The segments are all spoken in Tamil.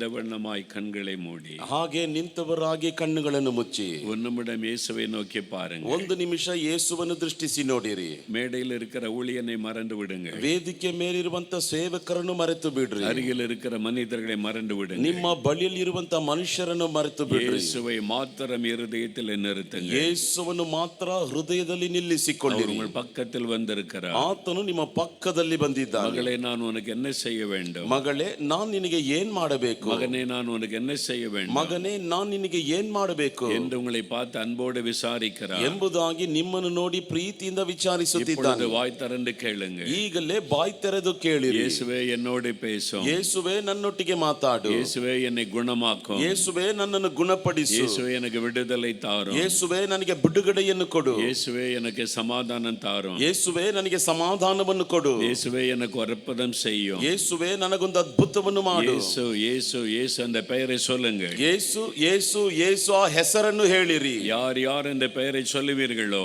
நின்றவண்ணமாய் கண்களை மூடி ಹಾಗೆ ನಿಂತವರಾಗಿ ಕಣ್ಣುಗಳನ್ನು ಮುಚ್ಚಿ ஒரு நிமிடம் இயேசுவை நோக்கி பாருங்க. ಒಂದು ನಿಮಿಷ ಯೇಸುವನ್ನು ದೃಷ್ಟಿಸಿ ನೋಡಿರಿ. மேடையில் இருக்கிற ஊழியனை மறந்து விடுங்க. ವೇದಿಕೆ ಮೇಲಿರುವಂತ ಸೇವಕರನ್ನು ಮರೆತು ಬಿಡ್ರಿ. அருகில் இருக்கிற மனிதர்களை மறந்து விடுங்க. ನಿಮ್ಮ ಬಳಿಯಲ್ಲಿ ಇರುವಂತ ಮನುಷ್ಯರನ್ನು ಮರೆತು ಬಿಡ್ರಿ. இயேசுவை மாத்திரம் இருதயத்தில் நிறுத்துங்க. ಯೇಸುವನ್ನು ಮಾತ್ರ ಹೃದಯದಲ್ಲಿ ನಿಲ್ಲಿಸಿಕೊಳ್ಳಿರಿ. உங்கள் பக்கத்தில் வந்திருக்கிறார். ಆತನು ನಿಮ್ಮ ಪಕ್ಕದಲ್ಲಿ ಬಂದಿದ್ದಾನೆ. மகளே, நான் உனக்கு என்ன செய்ய வேண்டும்? ಮಗಳೇ, ನಾನು ನಿನಗೆ ಏನ್ ಮಾಡಬೇಕು? மகனே, நான் உனக்கு என்ன செய்ய வேண்டும்? ಮಗನೇ, ನಾನು ನಿನಗೆ ಏನ್ ಮಾಡಬೇಕು என்று உங்களை பார்த்து அன்போடு விசாரிக்கிறார் ಎಂಬುದಾಗಿ ನಿಮ್ಮನ್ನು ನೋಡಿ ಪ್ರೀತಿಯಿಂದ ವಿಚಾರಿಸುತ್ತಿದ್ದಾನೆ. வாய் திறந்து கேளுங்க. ಈಗಲೇ ಬಾಯಿ ತೆರೆದು ಕೇಳಿರಿ. இயேசுவே என்னோடு பேசும். ಯೇಸುವೆ ನನ್ನೊಟ್ಟಿಗೆ ಮಾತಾಡು. இயேசுவே என்னை குணமாக்கும். ಯೇಸುವೆ ನನ್ನನ್ನು ಗುಣಪಡಿಸು. இயேசுவே எனக்கு விடுதலை தாரும். ಯೇಸುವೆ ನನಗೆ ಬಿಡುಗಡೆಯನ್ನು ಕೊಡು. இயேசுவே எனக்கு சமாதானம் தாரும். ಯೇಸುವೆ ನನಗೆ ಸಮಾಧಾನವನ್ನು ಕೊಡು. இயேசுவே எனக்கு ஒரு அற்புதம் செய்யும். ಯೇಸುವೆ ನನಗೊಂದು ಅದ್ಭುತವನ್ನು ಮಾಡು. இயேசு இயேசு இயேசு அந்த பெயரை சொல்லுங்க. ಯೇಸು ಯೇಸು ಯೇಸು ಆ ಹೆಸರನ್ನು ಹೇಳಿರಿ. யார் யார் இந்த பெயரை சொல்லுவீர்களோ,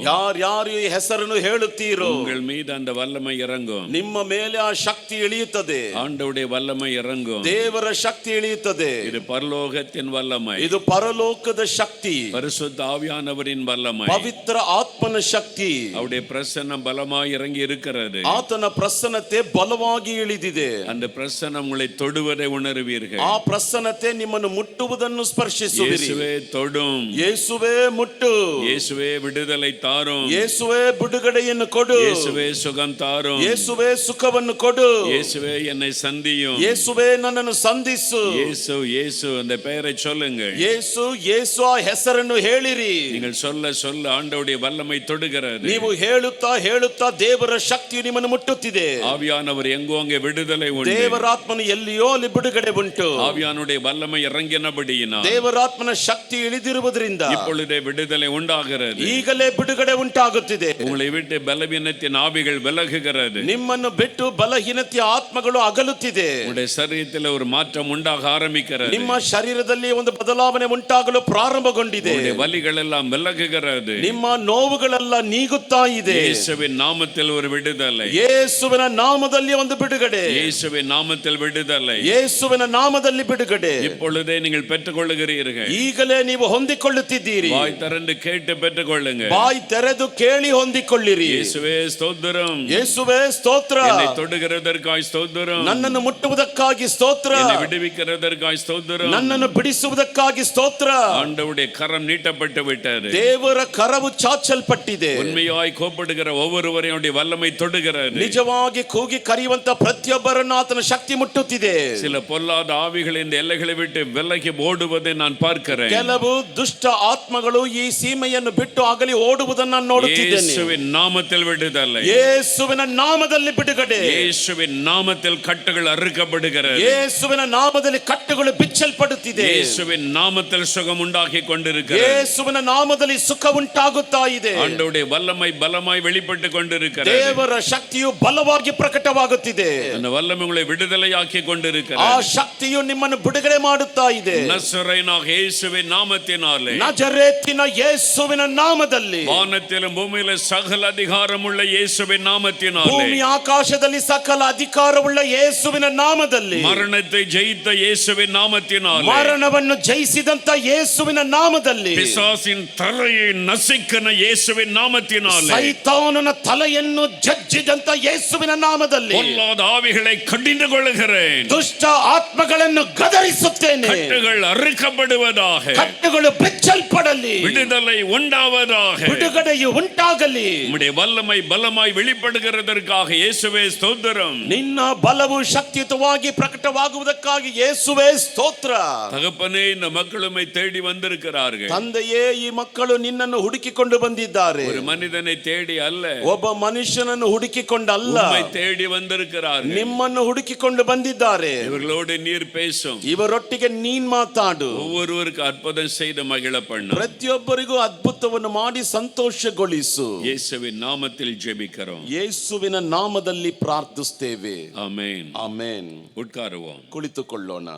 ಯಾರು ಈ ಹೆಸರನ್ನು ಹೇಳುತ್ತೀರೋ, உங்கள் மீது அந்த வல்லமை இறங்கும். ನಿಮ್ಮ ಮೇಲೆ ಆ ಶಕ್ತಿ ಇಳಿಯುತ್ತದೆ. ஆண்டவருடைய வல்லமை இறங்கும். ದೇವರ ಶಕ್ತಿ ಇಳಿಯುತ್ತದೆ. இது பரலோகத்தின் வல்லமை. ಇದು ಪರಲೋಕದ ಶಕ್ತಿ. பரிசுத்த ஆவியானவரின் வல்லமை. ಪವಿತ್ರ ಆತ್ಮನ ಶಕ್ತಿ. அவருடைய பிரசன்னம் பலமாய் இறங்கி இருக்கிறது. ಆತನ ಪ್ರಸನ್ನತೆ ಬಲವಾಗಿ ಇಳಿದಿದೆ. அந்த பிரசன்னம் உங்களை தொடுவதை உணர்வீர்கள். ಆ ಪ್ರಸನ್ನತೆ ನಿಮ್ಮನ್ನು ಮುಟ್ಟುವುದನ್ನು ಸ್ಪರ್ಶಿಸುವಿರಿ. இயேசுவே தொடும். ಯೇಸುವೆ ಮುಟ್ಟು. இயேசுவே விடுதலை தாரும். ಯೇಸುವೆ ಬಿಡುಗಡೆಯನ್ನು ಕೊಡು. இயேசுவே சுகம் தாரும். ಯೇಸುವೆ ಸುಖವನ್ನು ಕೊಡು. இயேசுவே என்னை சந்தியும். ಯೇಸುವೆ ನನ್ನನ್ನು ಸಂಧಿಸು. இயேசு இயேசு அந்த பெயரை சொல்லுங்கள். ಯೇಸು ಯೇಸು ಆ ಹೆಸರನ್ನು ಹೇಳಿರಿ. நீங்கள் சொல்ல சொல்ல ஆண்டவருடைய வல்லமை தொடுகிறது. ನೀವು ಹೇಳುತ್ತಾ ಹೇಳುತ್ತಾ ದೇವರ ಶಕ್ತಿಯು ನಿಮ್ಮನ್ನು ಮುಟ್ಟುತ್ತಿದೆ. ஆவியானவர் எங்கோ அங்கே விடுதலை உண்டு. ದೇವರಾತ್ಮನು ಎಲ್ಲಿಯೋ ಅಲ್ಲಿ ಬಿಡುಗಡೆ ಉಂಟು. ஆவியானுடைய வல்லமை இறங்கினபடியினால் ದೇವರಾತ್ಮನ ಶಕ್ತಿ ಇಳಿದಿರುವುದರಿಂದ இப்பொழுதே விடுதலை உண்டாகிறது. ಈಗಲೇ ಬಿಡುಗಡೆ ಉಂಟಾಗುತ್ತಿದೆ. உங்களை விட்டு பலவீனத்தின் ஆவிகள் விலகுகிறது. ನಿಮ್ಮನ್ನು ಬಿಟ್ಟು ಬಲಹೀನತೆಯ ಆತ್ಮಗಳು ಅಗಲುತ್ತಿದೆ. உங்களுடைய சரீரத்தில் ஒரு மாற்றம் உண்டாக ஆரம்பிக்கிறது. ನಿಮ್ಮ ಶರೀರದಲ್ಲಿ ಒಂದು ಬದಲಾವಣೆ ಉಂಟಾಗಲು ಪ್ರಾರಂಭಗೊಂಡಿದೆ. உங்களுடைய வலிகள் எல்லாம் விலகுகிறது. ನಿಮ್ಮ ನೋವುಗಳೆಲ್ಲ ನೀಗುತ್ತಾ ಇದೆ. இயேசுவின் நாமத்தில் ஒரு விடுதலை. ಯೇಸುವಿನ ನಾಮದಲ್ಲಿ ಒಂದು ಬಿಡುಗಡೆ. இயேசுவின் நாமத்தில் விடுதலை. ಯೇಸುವಿನ ನಾಮದಲ್ಲಿ ಬಿಡುಗಡೆ. இப்பொழுதே நீங்கள் பெற்றுக்கொள்ளுகிறீர்கள். ಈಗಲೇ ನೀವು ಹೊಂದಿಕೊಳ್ಳುತ್ತಿದ್ದೀರಿ. வாய் திறந்து கேட்டு பெற்றுக்கொள்ளுங்க. ಬಾಯಿ ತೆರೆದು ಕೇಳಿ ಹೊಂದಿಕೊಳ್ಳಿರಿ. இயேசுவே ஸ்தோத்திரம். ಯೇಸುವೆ ಸ್ತೋತ್ರ. என்னை தொடுகிறதற்காய் ஸ்தோத்திரம். ನನ್ನನ್ನು ಮುಟ್ಟುವುದಕ್ಕಾಗಿ ಸ್ತೋತ್ರ. என்னை விடுவிக்கிறதற்காய் ஸ்தோத்திரம். ನನ್ನನ್ನು ಬಿಡಿಸುವುದಕ್ಕಾಗಿ ಸ್ತೋತ್ರ. ஆண்டவருடைய கரம் நீட்டப்பட்டு விட்டது. ದೇವರ ಕರವು ಚಾಚಲ್ಪಟ್ಟಿದೆ. உண்மையாய் கோபப்படுகிற ஒவ்வொருவரையும் வல்லமை தொடுகிறது. ನಿಜವಾಗಿ ಕೂಗಿ ಕರೆಯುವಂತ ಪ್ರತಿಯೊಬ್ಬರನ್ನು ಆತನ ಶಕ್ತಿ ಮುಟ್ಟುತ್ತಿದೆ. சில பொல்லாத ಆವಿಗಳು இந்த எல்லைகளை விட்டு விலகಿ ಓಡುವುதை நான் பார்க்கிறேன். ಕೆಲವು ದುಷ್ಟ ಆತ್ಮಗಳು ಈ ಸೀಮೆಯನ್ನು ಬಿಟ್ಟು ಆಗಲಿ ಓಡುವುದನ್ನು ನಾನು ನೋಡುತ್ತಿದ್ದೇನೆ. ಯೇಸುವಿನ ನಾಮದಲ್ಲಿ விடுதலை. ಯೇಸುವಿನ ನಾಮದಲ್ಲಿ ಬಿಡುಗಡೆ. ಯೇಸುವಿನ ನಾಮದಲ್ಲಿ ಕಟ್ಟುಗಳು ಅறுக்கப்படுகிறது. ಯೇಸುವಿನ ನಾಮದಲ್ಲಿ ಕಟ್ಟುಗಳು ಬಿಚ್ಚಲ್ಪಡುತ್ತಿದೆ. ಯೇಸುವಿನ ನಾಮದಲ್ಲಿ ಸುಖ ಉಂಟಾಗಿ ಕೊಂಡಿರುತ್ತದೆ. ಯೇಸುವಿನ ನಾಮದಲ್ಲಿ ಸುಖ ಉಂಟಾಗುತ್ತಾ ಇದೆ. ಆಂಡವருடைய வல்லமை பலமாய் வெளிப்பட்டு கொண்டிருக்கிறது. ದೇವರ ಶಕ್ತಿಯು ಬಲವಾಗಿ ಪ್ರಕಟವಾಗುತ್ತಿದೆ. அந்த வல்லமை உங்களை விடுதலையாக்கி கொண்டிருக்கிறது. ಆ ಶಕ್ತಿಯು ನಿಮ್ಮನ್ನು ಬಿಡುಗಡೆ ಮಾಡುತ್ತಾ ಇದೆ. ನಜರೇಯನಾದ ಯೇಸುವಿನ ನಾಮத்தினாலே. ನಜರೇತಿನ ಯೇಸುವಿನ ನಾಮದಲ್ಲಿ. வானத்திலும் பூமியிலும் சகல அதிகாரமுள்ள ಯೇಸುವಿನ ನಾಮத்தினாலே. ಭೂಮಿ ಆಕಾಶದಲ್ಲಿ ಸಕಲ ಅಧಿಕಾರವುಳ್ಳ ಯೇಸುವಿನ ನಾಮದಲ್ಲಿ. ಮರಣத்தை ಜಯಿತ ಯೇಸುವಿನ ನಾಮத்தினாலே. ಮರಣವನ್ನು ಜಯಿಸಿದಂತ ಯೇಸುವಿನ ನಾಮದಲ್ಲಿ. ಪಿಶಾಚಿನ ತಲೆயை ನಸಿಕನ ಯೇಸುವಿನ ನಾಮத்தினாலே. ಸೈತಾನನ ತಲೆಯನ್ನು ಜಜ್ಜಿದಂತ ಯೇಸುವಿನ ನಾಮದಲ್ಲಿ. பொல்லாத ஆவிகளை கடிந்துಕೊಳ್ಳுகிறேன். ದುಷ್ಟ ಆತ್ಮಗಳನ್ನು ಗದರಿಸುತ್ತೇನೆ. ಕಟ್ಟುಗಳು ಅறுக்கப்படுவதாக. ಕಟ್ಟುಗಳು ಬಿಚ್ಚಲ್ಪಡಲಿ. விடுதலை உண்டாவதாக. ಬಿಡುಗಡೆಯು ಉಂಟಾಗಲಿ. உம்முடைய வல்லமை பலமாய் வெளிப்படுகிறதற்காக இயேசுவே ஸ்தோத்திரம். ನಿನ್ನ ಬಲವು ಶಕ್ತಿಯುತವಾಗಿ ಪ್ರಕಟವಾಗುವುದಕ್ಕಾಗಿ ಯೇಸುವೇ ಸ್ತೋತ್ರ. தகப்பனே, இந்த மக்களுமை தேடி வந்திருக்கிறார்கள். ತಂದೆಯೇ, ಈ ಮಕ್ಕಳು ನಿನ್ನನ್ನು ಹುಡುಕಿಕೊಂಡು ಬಂದಿದ್ದಾರೆ. ஒரு மனிதனை தேடி அல்ல, ಒಬ್ಬ ಮನುಷ್ಯನನ್ನು ಹುಡುಕಿಕೊಂಡಲ್ಲ, உம்மை தேடி வந்திருக்கிறார்கள். ನಿಮ್ಮನ್ನು ಹುಡುಕಿಕೊಂಡು ಬಂದಿದ್ದಾರೆ. இவர்களோடு நீர் பேசும். ಇವರೊಟ್ಟಿಗೆ ನೀನ್ ಮಾತಾಡು. ஒவ்வொருவருக்கு அற்புதம் செய்து மகிழ பண்ணு. ಪ್ರತಿಯೊಬ್ಬರಿಗೂ ಅದ್ಭುತವನ್ನು ಮಾಡಿ ಸಂತೋಷಗೊಳಿಸು. இயேசுவின் நாமத்தில் ஜெபிக்கிறோம். ಯೇಸುವಿನ ನಾಮದಲ್ಲಿ ಪ್ರಾರ್ಥಿಸುತ್ತೇವೆ. ஆமென். ಆಮೆನ್. உட்காருவோம். ಕುಳಿತುಕೊಳ್ಳೋಣ.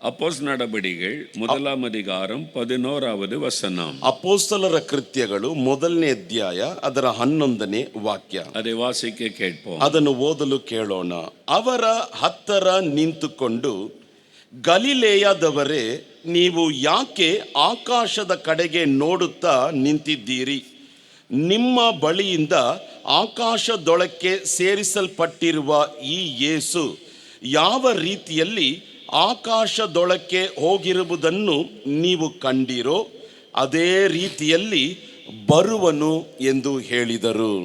அப்போஸ்தலர் நடபடிகள் 1 அதிகாரம் 11வது வசனம். ಅಪೊಸ್ತಲರ ಕೃತ್ಯಗಳು 1ನೇ ಅಧ್ಯಾಯ ಅದರ 11ನೇ ವಾಕ್ಯ. அதை வாசிக்க கேட்போம். ಅದನ್ನು ಓದಲು ಕೇಳೋಣ. ಅವರ ಹತ್ತಿರ ನಿಂತುಕೊಂಡು, ಗಲಿಲೇಯದವರೇ, ನೀವು ಯಾಕೆ ಆಕಾಶದ ಕಡೆಗೆ ನೋಡುತ್ತಾ ನಿಂತಿದ್ದೀರಿ? ನಿಮ್ಮ ಬಳಿಯಿಂದ ಆಕಾಶದೊಳಕ್ಕೆ ಸೇರಿಸಲ್ಪಟ್ಟಿರುವ ಈ ಯೇಸು ಯಾವ ರೀತಿಯಲ್ಲಿ ಆಕಾಶದೊಳಕ್ಕೆ ಹೋಗಿರುವುದನ್ನು ನೀವು ಕಂಡಿರೋ ಅದೇ ರೀತಿಯಲ್ಲಿ ಬರುವನು ಎಂದು ಹೇಳಿದರು.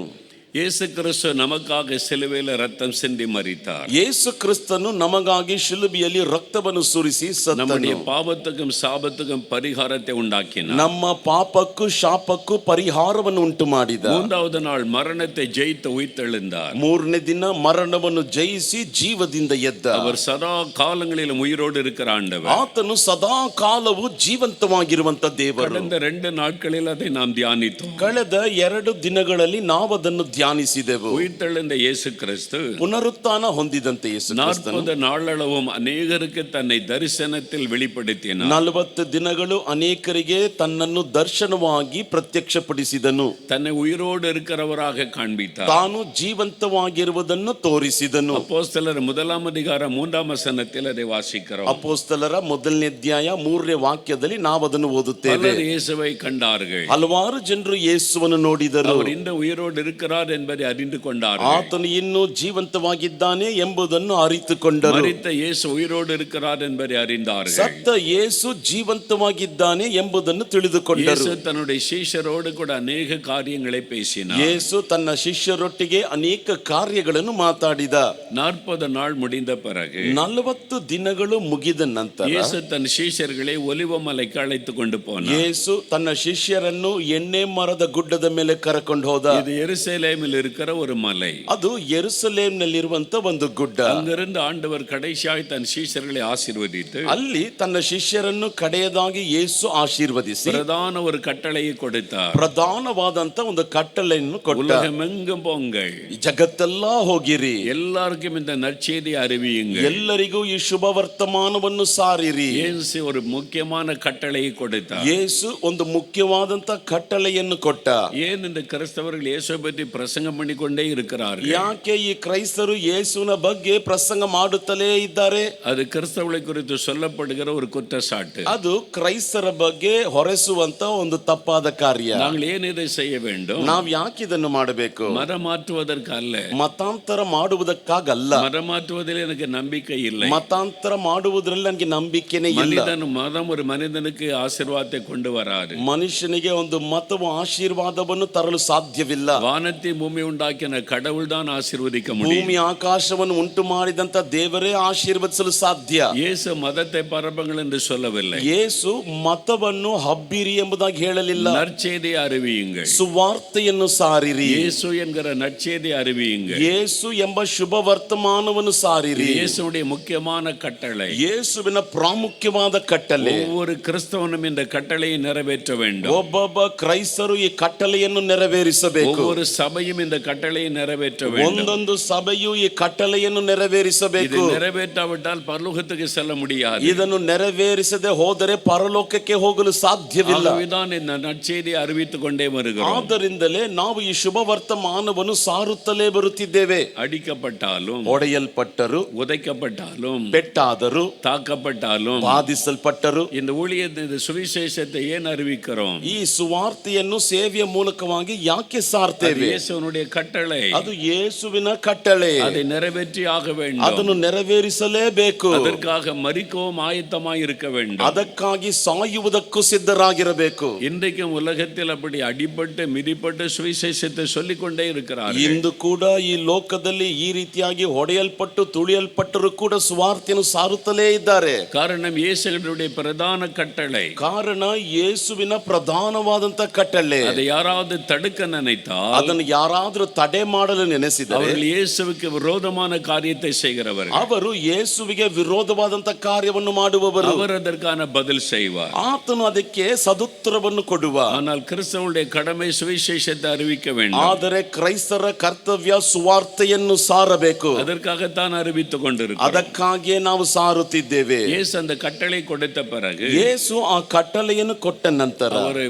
இயேசு கிறிஸ்து நமக்காக சிலுவையில் ரத்தம் சிந்தி மரித்தார். ಯೇಸು ಕ್ರಿಸ್ತನು ನಮಗಾಗಿ ಶಿಲುಬೆಯಲ್ಲಿ ರಕ್ತವನ್ನು ಸುರಿಸಿ நம்முடைய ಸತ್ತನು. பாவத்துக்கும் சாபத்துக்கும் பரிகாரத்தை உண்டாக்கினார். ನಮ್ಮ ಪಾಪಕ್ಕೂ ಶಾಪಕ್ಕೂ ಪರಿಹಾರವನ್ನು ಉಂಟು ಮಾಡಿದ. மூன்றாவது நாள் மரணத்தை ஜெயித்து உயிர்த்தெழுந்தார். ಮೂರನೇ ದಿನ ಮರಣವನ್ನು ಜಯಿಸಿ ಜೀವದಿಂದ ಎದ್ದ. அவர் சதா காலங்களிலும் உயிரோடு இருக்கிற ஆண்டவர். ಆತನು ಸದಾ ಕಾಲವು ಜೀವಂತವಾಗಿರುವಂತ ದೇವರು. கடந்த 2 நாட்களில் அதை நாம் தியானித்தோம். ಕಳೆದ 2 ದಿನಗಳಲ್ಲಿ ನಾವದನ್ನು ಧ್ಯಾನಿಸಿದೆವು. உயிர்த்தெழுந்த இயேசு கிறிஸ்து ಪುನರುತ್ಥಾನ ಹೊಂದಿದಂತೆ ಯೇಸು ಕ್ರಿಸ್ತನು 40 நாளளவும் ಅನೇಕರಿಗೆ ತನ್ನ ದರ್ಶನத்தில் வெளிப்படுத்தினார். 40 ದಿನಗಳು ಅನೇಕರಿಗೆ ತನ್ನನ್ನು ದರ್ಶನವಾಗಿ ಪ್ರತ್ಯಕ್ಷಪಡಿಸಿದನು. தன்னை உயிரோடு இருக்கிறவராக காண்பித்தார். ತಾನು ಜೀವಂತವಾಗಿರುವುದನ್ನು ತೋರಿಸಿದನು. அப்போஸ்தலர் 1 அதிகாரம் 3 வசனத்தில் அதை வாசிக்கிறோம். ಅಪೊಸ್ತಲರ 1ನೇ ಅಧ್ಯಾಯ 3ನೇ ವಾಕ್ಯದಲ್ಲಿ ನಾವದನ್ನು ಓದುತ್ತೇವೆ. பலர் இயேசுவை கண்டார்கள். ಹಲವಾರು ಜನರು ಯೇಸುವನ್ನು ನೋಡಿದರು. அவர் இந்த உயிரோடு இருக்கிறார் என்பதை அறிந்து கொண்டார்கள். ಆತನು ಇನ್ನೂ ಜೀವಂತವಾಗಿದ್ದಾನೆ ಎಂಬುದನ್ನು ಅರಿತುಕೊಂಡರು. மரித்த இயேசு உயிரோடு இருக்கிறார் என்பதை அறிந்தார்கள். ಸತ್ತ ಯೇಸು ಜೀವಂತವಾಗಿದ್ದಾನೆ ಎಂಬುದನ್ನು ತಿಳಿದುಕೊಂಡರು. இயேசு தன்னுடைய சீஷரோடு கூட அநேக காரியங்களை பேசினார். ಯೇಸು ತನ್ನ ಶಿಷ್ಯರೊಟ್ಟಿಗೆ ಅನೇಕ ಕಾರ್ಯಗಳನ್ನು ಮಾತಾಡಿದ. 40 நாள் முடிந்த பிறகு 40 ದಿನಗಳು ಮುಗಿದ ನಂತರ இயேசு தன் சீஷர்களை ஒலிவ மலைக்கு அழைத்து கொண்டு போனார். ಯೇಸು ತನ್ನ ಶಿಷ್ಯರನ್ನು ಎಣ್ಣೆ ಮರದ ಗುಡ್ಡದ ಮೇಲೆ ಕರೆಕೊಂಡು ಹೋದ. இது எருசலேமில் இருக்கிற ஒரு மலை. ಅದು ಯೆರೂಸಲೇಮಿನಲ್ಲಿರುವಂತ ಒಂದು ಗುಡ್ಡ. அங்கிருந்து ஆண்டவர் கடைசியாய் தன் சீஷர்களை ஆசீர்வதித்து ಅಲ್ಲಿ ತನ್ನ ಶಿಷ್ಯರನ್ನು ಕಡೆಯದಾಗಿ ಯೇಸು ಆಶೀರ್ವದಿಸಿ பிரதான ஒரு கட்டளையை கொடுத்தார். ಪ್ರಧಾನವಾದಂತ ಒಂದು ಕಟ್ಟಳೆಯನ್ನು ಕೊಟ್ಟ. உலகமெங்கும் போங்கள், ಜಗತ್ತೆಲ್ಲ ಹೋಗಿರಿ, எல்லாருக்கும் இந்த நற்செய்தி அறிவியுங்கள். ಎಲ್ಲರಿಗೂ ಈ ಶುಭ ವರ್ತಮಾನವನ್ನು ಸಾರಿರಿ. இயேசு ஒரு முக்கியமான கட்டளையை கொடுத்தார். ಯೇಸು ಒಂದು ಮುಖ್ಯವಾದಂತ ಕಟ್ಟಳೆಯನ್ನು ಕೊಟ್ಟ. ஏன் இந்த கிறிஸ்தவர்கள் இயேசுவை பற்றி பிரசங்கம் பண்ணிக்கொண்டே இருக்கிறார்கள்? ಯಾಕೆ ಈ ಕ್ರೈಸ್ತರು ಯೇಸುವಿನ ಬಗ್ಗೆ ಪ್ರಸಂಗ ಮಾಡುತ್ತಲೇ ಇದ್ದಾರೆ? அது கிறிஸ்தவர்களை குறித்து சொல்லப்படுகிற ஒரு குற்றச்சாட்டு. ಅದು ಕ್ರೈಸ್ತರ ಬಗ್ಗೆ ಹೊರೆಸುವಂತ ಒಂದು ತಪ್ಪಾದ ಕಾರ್ಯ. நாங்கள் ஏன் இதை செய்ய வேண்டும்? ನಾವ್ ಯಾಕೆ ಇದನ್ನು ಮಾಡಬೇಕು? மதம் மாற்றுவதற்கு அல்ல. ಮತಾಂತರ ಮಾಡುವುದಕ್ಕಾಗಲ್ಲ. மதம் மாற்றுவதில் எனக்கு நம்பிக்கை இல்லை. ಮತಾಂತರ ಮಾಡುವುದರಲ್ಲಿ ನನಗೆ ನಂಬಿಕೆನೇ ಇಲ್ಲ. மதம் ஒரு மனிதனுக்கு ஆசீர்வாதத்தை கொண்டு வராது. ಮನುಷ್ಯನಿಗೆ ಒಂದು ಮತವು ಆಶೀರ್ವಾದವನ್ನು ತರಲು ಸಾಧ್ಯವಿಲ್ಲ. வானத்தை பூமி உண்டாக்கின கடவுள் தான் ஆசீர்வதிக்க முடியும். ಭೂಮಿ ಆಕಾಶವನ್ನು ಉಂಟು ಮಾಡಿದಂತ ದೇವರೇ ಆಶೀರ್ವದಿಸಲು ಸಾಧ್ಯ. இயேசு மதத்தை பரப்புங்கள் என்று சொல்லவில்லை. ಯೇಸು ಮತವನ್ನು ಹಬ್ಬಿರಿ ಎಂಬುದಾಗಿ ಹೇಳಲಿಲ್ಲ. நற்செய்தியை அறிவியுங்கள். ಸುವಾರ್ತೆಯನ್ನು ಸಾರಿರಿ. இயேசு என்கிற நற்செய்தியை அறிவியுங்கள். ಯೇಸು ಎಂಬ ಶುಭ ವರ್ತಮಾನವನ್ನು ಸಾರಿರಿ. இயேசுடைய முக்கியமான கட்டளை. ಯೇಸುವಿನ ಪ್ರಾಮುಖ್ಯವಾದ ಕಟ್ಟಳೆ. ஒவ்வொரு கிறிஸ்தவனும் இந்த கட்டளையை நிறைவேற்ற வேண்டும். ಒಬ್ಬೊಬ್ಬ ಕ್ರೈಸ್ತರು ಈ ಕಟ್ಟಳೆಯನ್ನು ನೆರವೇರಿಸಬೇಕು. ஒவ்வொரு சபையும் இந்த கட்டளையை நிறைவேற்ற வேண்டும். ಒಂದೊಂದು ಸಭೆಯು ಈ ಕಟ್ಟಳೆಯನ್ನು ನೆರವೇರಿಸಬೇಕು. இது நிறைவேற்றாவிட்டால் பரலோகத்துக்கு செல்ல முடியாது. ಇದನ್ನು ನೆರವೇರಿಸದೆ ಹೋದರೆ ಪರಲೋಕಕ್ಕೆ ಹೋಗಲು ಸಾಧ್ಯವಿಲ್ಲ. ஆகவேதான் இந்த நற்செய்தியை அறிவித்துக் கொண்டே வருகிறோம். ಆದ್ದರಿಂದಲೇ ನಾವು ಈ ಶುಭ ವರ್ತಮಾನವನ್ನು ಸಾರುತ್ತಲೇ ಬರುತ್ತಿದ್ದೇವೆ. அடிக்கப்பட்டாலும், ಹೊಡೆಯಲ್ಪಟ್ಟರು, உதைக்கப்பட்டாலும், ಪೆಟ್ಟಾದರು, தாக்கப்பட்டாலும், ಬಾಧಿಸಲ್ಪಟ್ಟರು. இந்த ஊழியத்தை, இந்த சுவிசேஷத்தை ஏன் அறிவிக்கிறோம்? ಈ ಸುವಾರ್ತೆಯನ್ನು ಸೇವೆಯ ಮೂಲಕವಾಗಿ ಯಾಕೆ ಸಾರ್ತೇವೆ? இயேசுவினுடைய கட்டளை. ಅದು ಯೇಸುವಿನ ಕಟ್ಟಳೆ. அதை நிறைவேற்றி ஆக வேண்டும். ಅದನ್ನು ನೆರವೇರಿಸಲೇಬೇಕು. அதற்காக மரிக்கவும் ஆயத்தமாய் இருக்க வேண்டும். ಅದಕ್ಕಾಗಿ ಸಾಯುವುದಕ್ಕೂ ಸಿದ್ಧರಾಗಿರಬೇಕು. இன்றைக்கும் உலகத்தில் அப்படி அடிபட்டு மிதிப்பட்டு சுவிசேஷத்தை சொல்லிக்கொண்டே இருக்கிறார்கள். ಇಂದು ಕೂಡ ಈ ಲೋಕದಲ್ಲಿ ಈ ರೀತಿಯಾಗಿ ಹೊಡೆಯಲ್ಪಟ್ಟು ತುಳಿಯಲ್ಪಟ್ಟರು ಕೂಡ ಸುವಾರ್ತೆಯನ್ನು ಸಾರುತ್ತಲೇ ಇದ್ದಾರೆ. காரணம் இயேசுவினுடைய பிரதான கட்டளை. ಕಾರಣ ಯೇಸುವಿನ ಪ್ರಧಾನವಾದಂತ ಕಟ್ಟಳೆ. அதை யாராவது தடுக்க நினைத்தால், ಅದನ್ನು ಯಾರಾದರೂ ತಡೆ ಮಾಡಲು ನೆನೆಸಿದರೆ அவர்கள் இயேசுவுக்கு விரோதமான காரியத்தை செய்கிறவர்கள். ಅವರು ಯೇಸುವಿಗೆ ವಿರೋಧವಾದಂತ ಕಾರ್ಯವನ್ನು ಮಾಡುವವರು. அவர் அதற்கான பதில் செய்வார். ಆತನು ಅದಕ್ಕೆ ಸದುತ್ತರವನ್ನು ಕೊಡುವ. ஆனால் கிறிஸ்தவனுடைய கடமை சுவிசேஷத்தை அறிவிக்க வேண்டும். ಆದರೆ ಕ್ರೈಸ್ತರ ಕರ್ತವ್ಯ ಸುವಾರ್ತೆಯನ್ನು ಸಾರಬೇಕು. அதற்காகத்தான் அறிவித்துக் கொண்டிருக்கிறோம். ಅದಕ್ಕಾಗಿಯೇ ನಾವು ಸಾರುತ್ತಿದ್ದೇವೆ. இயேசு அந்த கட்டளை கொடுத்த பிறகு, ಯೇಸು ಆ ಕಟ್ಟಳೆಯನ್ನು ಕೊಟ್ಟ ನಂತರ அவர்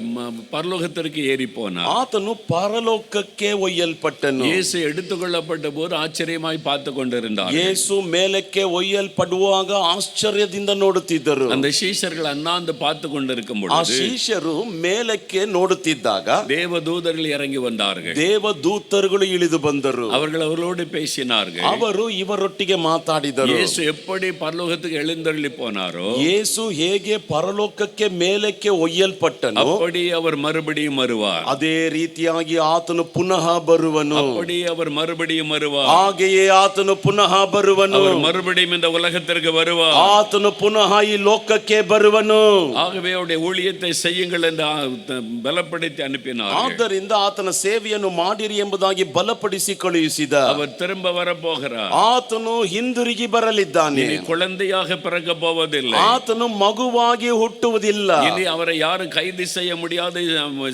பரலோகத்திற்கு ஏறி போனார். ಆತನು ಪರಲೋಕಕ್ಕೆ ಒಯ್ಯಲ್ಪಟ್ಟನು. இயேசு எடுத்துக்கொள்ளப்பட்ட போது ஆச்சரியமாய் பார்த்து கொண்டிருந்தார். ಯೇಸು ಮೇಲಕ್ಕೆ ಒಯ್ಯಲ್ಪಡುವಾಗ ಆಶ್ಚರ್ಯದಿಂದ ನೋಡುತ್ತಿದ್ದರು. அந்த சீஷர்கள் அண்ணாந்து பார்த்து கொண்டிருக்கும் ಆ பொழுது ಶಿಷ್ಯರು ಮೇಲಕ್ಕೆ ನೋಡುತ್ತಿದ್ದಾಗ தேவதூதர்கள் இறங்கி வந்தார்கள். ದೇವದೂತರುಗಳು ಇಳಿದು ಬಂದರು. அவர்கள் அவர்களோடு பேசினார்கள். ಅವರು ಇವರೊಟ್ಟಿಗೆ ಮಾತಾಡಿದರು. இயேசு எப்படி பரலோகத்துக்கு எழுந்தருளி போனாரோ ಯೇಸು ಹೇಗೆ ಪರಲೋಕಕ್ಕೆ ಮೇಲಕ್ಕೆ ಒಯ್ಯಲ್ಪಟ್ಟನು அப்படி அவர் மறுபடியும் வருவார். ಅದೇ ರೀತಿಯಾಗಿ ಆತನು ಪುನಃ ಬರುವನು. அப்படி அவர் மறுபடியும் வருவார். ಹಾಗೆಯೇ ಆತನು ಪುನಃ ಬರುವನು. அவர் மறுபடியும் இந்த உலகத்திற்கு வருவார். ಆತನು ಪುನಃ ಈ ಲೋಕಕ್ಕೆ ಬರುವನು. ஆகவே அவருடைய ஊழியத்தை செய்யுங்கள் என்று பலப்படுத்தி அனுப்பினார். ಆದ್ದರಿಂದ ಆತನ ಸೇವೆಯನ್ನು ಮಾಡಿರಿ ಎಂಬುದಾಗಿ ಬಲಪಡಿಸಿ ಕಳುಹಿಸಿದ. அவர் திரும்ப வரப்போகிறார். ಆತನು ಹಿಂದಿರುಗಿ ಬರಲಿದ್ದಾನೆ. இனி குழந்தையாக பிறக்க போவதில்லை. ಆತನು ಮಗುವಾಗಿ ಹುಟ್ಟುವುದಿಲ್ಲ. இனி அவரை யாரும் கைது செய்ய முடியாது,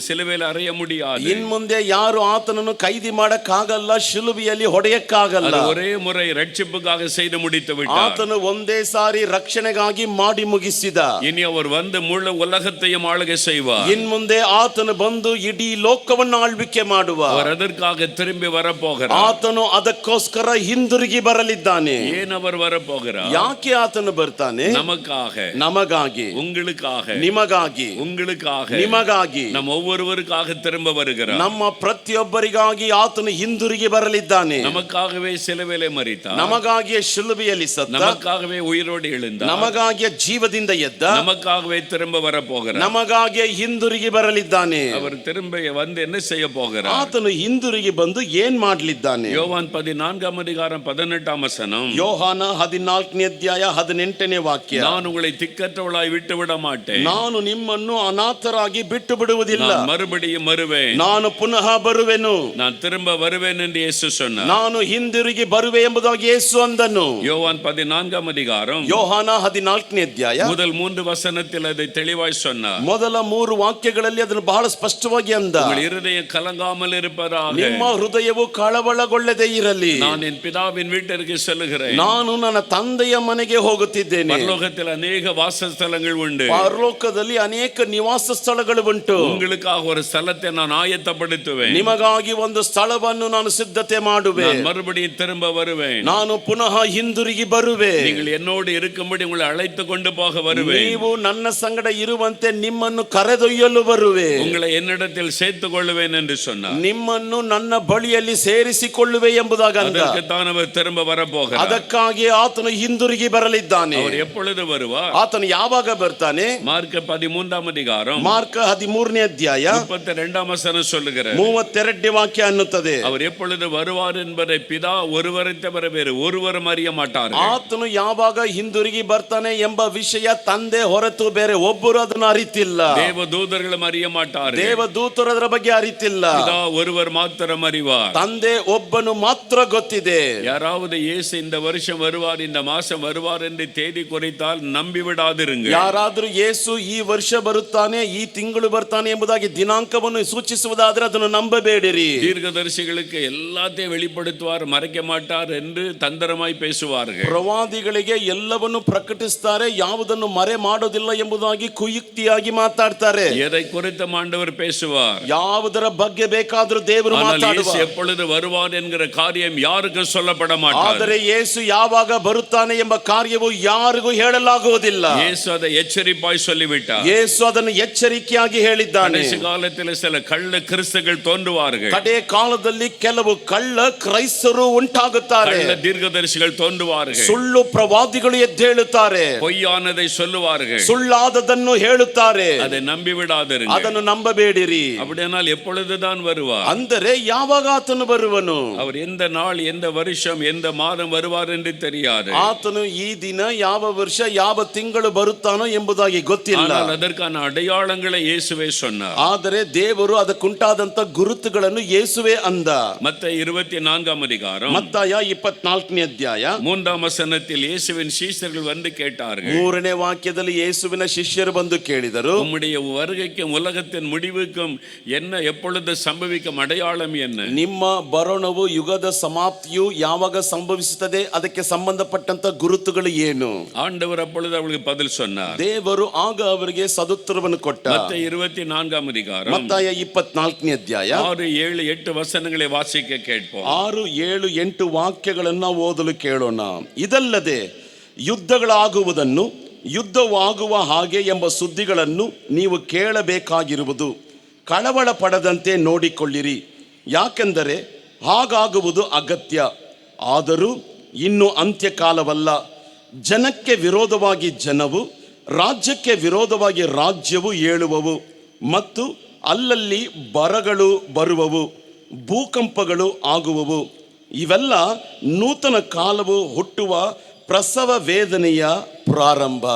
சிலுவையில் அறைய முடியாது. ಇನ್ ಮುಂದೆ ಯಾರು ಆತನನ್ನು ಕೈದಿ ಮಾಡಕ್ಕಾಗಲ್ಲ, ಶಿಲುಬೆಯಲ್ಲಿ ಹೊಡೆಯಕ್ಕಾಗಲ್ಲ. ஒரே முறை ரட்சிப்புக்காக செய்து முடித்து விட்டார். ಆತನು ಒಂದೇ ಸಾರಿ ರಕ್ಷಣೆಗಾಗಿ ಮಾಡಿ ಮುಗಿಸಿದ. இனி அவர் வந்து முழு உலகத்தையும் ஆளுகை செய்வார். ಇನ್ ಮುಂದೆ ಆತನು ಬಂದು ಇಡೀ ಲೋಕವನ್ನು ಆಳ್ವಿಕೆ ಮಾಡುವ. அவர் அதற்காக திரும்பி வரப்போகிறார். ಆತನು ಅದಕ್ಕೋಸ್ಕರ ಹಿಂದಿರುಗಿ ಬರಲಿದ್ದಾನೆ. ஏன் அவர் வரப்போகிறார்? ಯಾಕೆ ಆತನು ಬರ್ತಾನೆ? நமக்காக, ನಮಗಾಗಿ, உங்களுக்காக, ನಿಮಗಾಗಿ, உங்களுக்காக, ನಿಮಗಾಗಿ, நம் ஒவ்வொருவருக்காக திரும்ப வருகிறார். ನಮ್ಮ ಪ್ರತಿಯೊಬ್ಬರಿಗಾಗಿ ಆತನು ಹಿಂದಿರುಗಿ ಬರಲಿದ್ದಾನೆ. நமக்காகவே சிலுவையிலே மரித்தார். ನಮಗಾಗಿಯೇ ಶಿಲುಬೆಯಲ್ಲಿ ಸತ್ತ. நமக்காகவே உயிரோடு எழுந்தார். ನಮಗಾಗಿಯೇ ಜೀವದಿಂದ ಎದ್ದ. நமக்காகவே திரும்ப வரப்போகிறார். ನಮಗಾಗಿಯೇ ಹಿಂದಿರುಗಿ ಬರಲಿದ್ದಾನೆ. அவர் திரும்ப வந்து என்ன செய்ய போகிறார்? ಆತನು ಹಿಂದಿರುಗಿ ಬಂದು ಏನ್ ಮಾಡ್ಲಿದ್ದಾನೆ? யோவான் 14:18 ಯೋಹಾನ 14ನೇ ಅಧ್ಯಾಯ 18ನೇ ವಾಕ್ಯ. நான் உங்களை திக்கற்றவளாய் விட்டு விட மாட்டேன். ನಾನು ನಿಮ್ಮನ್ನು ಅನಾಥರಾಗಿ ಬಿಟ್ಟು ಬಿಡುವುದಿಲ್ಲ. நான் மறுபடியும் வருவேன். ನಾನು ಪುನಃ ಬರುವೆನು. நான் திரும்ப வருவேன் என்று இயேசு சொன்னார். ನಾನು ಹಿಂದಿರುಗಿ ಬರುವೆ ಎಂಬುದಾಗಿ ಯೇಸು ಅಂದನು. யோவான் 14 ಯೋಹಾನ 14ನೇ ಅಧ್ಯಾಯ முதல் 3 வசனத்தில் அதை தெளிவாய் சொன்னார். ಮೊದಲ 3 ವಾಕ್ಯಗಳಲ್ಲಿ ಅದನ್ನು ಬಹಳ ಸ್ಪಷ್ಟವಾಗಿ ಅಂದ. உங்கள் இருதயம் கலங்காமல் இருப்பதாக ನಿಮ್ಮ ಹೃದಯವು ಕಳವಳಗೊಳ್ಳದೆ ಇರಲಿ. நான் என் பிதாவின் வீட்டிற்கு செல்லுகிறேன். ನಾನು ನನ್ನ ತಂದೆಯ ಮನೆಗೆ ಹೋಗುತ್ತಿದ್ದೇನೆ. பரலோகத்தில் அநேக வாசஸ்தலங்கள் உண்டு. ಪರಲೋಕದಲ್ಲಿ ಅನೇಕ ನಿವಾಸ ಸ್ಥಳಗಳು ಉಂಟು. உங்களுக்காக ஒரு ஸ்தலத்தை நான் ஆயத்தப்படுத்துவேன். ನಿಮಗಾಗಿ ಒಂದು ಸ್ಥಳವನ್ನು ನಾನು ಸಿದ್ಧತೆ ಮಾಡುವೆ. நான் மறுபடியும் திரும்ப வருவேன். ನಾನು ಪುನಃ ಹಿಂದಿರುಗಿ ಬರುವೆ. நீங்கள் என்னோடு இருக்கும்படி உங்களை அழைத்து கொண்டு போக வருவேன். ನೀವು ನನ್ನ ಸಂಗಡ ಇರುವಂತೆ ನಿಮ್ಮನ್ನು ಕರೆದೊಯ್ಯಲು ಬರುವೆ. உங்களை என்னிடத்தில் சேர்த்துக் கொள்வேன் என்று சொன்னார். ನಿಮ್ಮನ್ನು ನನ್ನ ಬಳಿಯಲ್ಲಿ ಸೇರಿಸಿಕೊಳ್ಳುವೆ ಎಂಬುದಾಗಿ ಅಂದ. அதற்குத்தான் அவர் திரும்ப வரப்போகிறார். ಅದಕ್ಕಾಗಿ ಆತನು ಹಿಂದಿರುಗಿ ಬರಲಿದ್ದಾನೆ. அவர் எப்பொழுது வருவார்? ಆತನು ಯಾವಾಗ ಬರ್ತಾನೆ? மார்க் 13 ಮಾರ್ಕ 13ನೇ ಅಧ್ಯಾಯ 32 வசனம் சொல்லுகிறார். 32ನೇ ವಾಕ್ಯ ಅನ್ನುತ್ತದೆ. அவர் எப்பொழுது வருவார் என்பதை பிதா ஒருவரை தவிர வேறு ஒருவரும் அறிய மாட்டார்கள். ಆತನು ಯಾವಾಗ ಹಿಂದಿರುಗಿ ಬರ್ತಾನೆ ಎಂಬ ವಿಷಯ ತಂದೆ ಹೊರತು ಬೇರೆ ಒಬ್ಬರು ಅದನ್ನು ಅರಿತಿಲ್ಲ. தேவதூதர்களும் அறிய மாட்டார்கள். ದೇವದೂತರು ಅದರ ಬಗ್ಗೆ ಅರಿತಿಲ್ಲ. பிதா ஒருவர் மாத்திரம் அறிவார். ತಂದೆ ಒಬ್ಬನು ಮಾತ್ರ ಗೊತ್ತಿದೆ. யாராவது இயேசு இந்த வருஷம் வருவார், இந்த மாசம் வருவார் என்று தேதி குறித்தால் நம்பி விடாதிருங்க. ಯಾರಾದರೂ ಯೇಸು ಈ ವರ್ಷ ಬರುತ್ತಾನೆ, ಈ ತಿಂಗಳು ಬರ್ತಾನೆ ಎಂಬುದಾಗಿ ದಿನಾಂಕವನ್ನು ಸೂಚಿಸುವುದಾದರೆ ಅದನ್ನು ನಂಬಬೇಡಿರಿ. தீர்க்கதரிசிகளுக்கு எல்லாத்தையும் வெளிப்படுத்துவார், மறைக்க மாட்டார் என்று தந்திரமாய் பேசுவார்கள். ಪ್ರವಾದಿಗಳಿಗೆ ಎಲ್ಲವನ್ನು ಪ್ರಕಟಿಸುತ್ತಾರೆ, ಯಾವುದನ್ನು ಮರೆ ಮಾಡೋದಿಲ್ಲ ಎಂಬುದಾಗಿ ಕುಯುಕ್ತಿಯಾಗಿ ಮಾತಾಡ್ತಾರೆ. எதை குறித்து ஆண்டவர் பேசுவார்? ಯಾವುದರ ಬಗ್ಗೆ ಬೇಕಾದರೂ ದೇವರು ಮಾತಾಡುವ. எப்பொழுது வருவார் என்கிற காரியம் யாருக்கும் சொல்லப்பட மாட்டார். ಆದರೆ ಯೇಸು ಯಾವಾಗ ಬರುತ್ತಾನೆ ಎಂಬ ಕಾರ್ಯವು ಯಾರಿಗೂ ಹೇಳಲಾಗುವುದಿಲ್ಲ. இயேசு அதை எச்சரிப்பாய் சொல்லிவிட்டார். ಯೇಸು ಅದನ್ನು ಎಚ್ಚರಿಕೆಯಾಗಿ ಹೇಳಿದ್ದಾನೆ. கடைசி காலத்தில் சில கள்ள கிறிஸ்துகள் தோன்றுவார்கள். ಕಡೆ ಕಾಲದಲ್ಲಿ ಕೆಲವು ಕಳ್ಳ ಕ್ರೈಸ್ತರು ಉಂಟಾಗುತ್ತಾರೆ. கள்ள தீர்க்கதரிசிகள் தோன்றுவார்கள். ಸುಳ್ಳು ಪ್ರವಾದಿಗಳು ಎದ್ದೇಳುತ್ತಾರೆ. பொய்யானதை சொல்லுவார்கள். ಸುಳ್ಳಾದದನ್ನು ಹೇಳುತ್ತಾರೆ. அதை நம்பி விடாதிருங்க. ಅದನ್ನು ನಂಬಬೇಡಿರಿ. அப்படியானால் எப்பொழுதுதான் வருவார்? ಅಂದರೆ ಯಾವಾಗ ಆತನು ಬರುವನು? அவர் எந்த நாள், எந்த வருஷம், எந்த மாதம் வருவார் என்று தெரியாது. ಆತನು ಈ ದಿನ ಯಾವ ವರ್ಷ ಯಾವ ತಿಂಗಳು ಬರುತ್ತಾನೋ ಎಂಬುದಾಗಿ ಗೊತ್ತಿಲ್ಲ. ஆனால் அதற்கான அடையாளங்களை இயேசுவே சொன்னார். ಆದರೆ ದೇವರು ಅದಕ್ಕುಂಟಾದಂತ ಗುರುತುಗಳನ್ನು ಯೇಸುವೆ ಅಂದ. மத்தேயு 24 ಮತ್ತಾಯ 24ನೇ ಅಧ್ಯಾಯ 3 வசனத்தில் இயேசுவின் சீஷர்கள் வந்து கேட்டார்கள். 3ನೇ ವಾಕ್ಯದಲ್ಲಿ ಯೇಸುವಿನ ಶಿಷ್ಯರು ಬಂದು ಕೇಳಿದರು, உம்முடைய வருகைக்கும் உலகத்தின் முடிவுக்கும் என்ன எப்பொழுது சம்பவிக்கும் அடையாளம் என்ன? ನಿಮ್ಮ ಬರೋಣವು ಯುಗದ ಸಮಾಪ್ತಿಯು ಯಾವಾಗ ಸಂಭವಿಸುತ್ತದೆ, ಅದಕ್ಕೆ ಸಂಬಂಧಪಟ್ಟಂತ ಗುರುತುಗಳು ಏನು? ஆண்டவர் அப்பொழுது அவர்களுக்கு பதில் சொன்னார். ದೇವರು ಆಗ ಅವರಿಗೆ ಸದುತ್ತರವನ್ನು ಕೊಟ್ಟ. மத்தேயு 24 ಮತ್ತಾಯ 24ನೇ ಅಧ್ಯಾಯ 6, 7, 7 8 ವಚನங்களை ವಾಸಿக்க ಕೇಳ್ಪೋம். 6 7 8 ವಾಕ್ಯಗಳನ್ನು ಓದಲು ಕೇಳೋಣ. ಇದಲ್ಲದೆ ಯುದ್ಧಗಳಾಗುವುದನ್ನು, ಯುದ್ಧವಾಗುವ ಹಾಗೆ ಎಂಬ ಸುದ್ದಿಗಳನ್ನು ನೀವು ಕೇಳಬೇಕಾಗಿರುವುದು. ಕಳವಳ ಪಡದಂತೆ ನೋಡಿಕೊಳ್ಳಿರಿ, ಯಾಕೆಂದರೆ ಹಾಗಾಗುವುದು ಅಗತ್ಯ. ಆದರೂ ಇನ್ನು ಅಂತ್ಯಕಾಲವಲ್ಲ. ಜನಕ್ಕೆ ವಿರೋಧವಾಗಿ ಜನವು, ರಾಜ್ಯಕ್ಕೆ ವಿರೋಧವಾಗಿ ರಾಜ್ಯವು ಏಳುವವು, ಮತ್ತು ಅಲ್ಲಲ್ಲಿ ಬರಗಳು ಬರುವವು, ಭೂಕಂಪಗಳು ಆಗುವವು. ಇವೆಲ್ಲ ನೂತನ ಕಾಲವು ಹುಟ್ಟುವ ಪ್ರಸವ ವೇದನೆಯ ಪ್ರಾರಂಭ.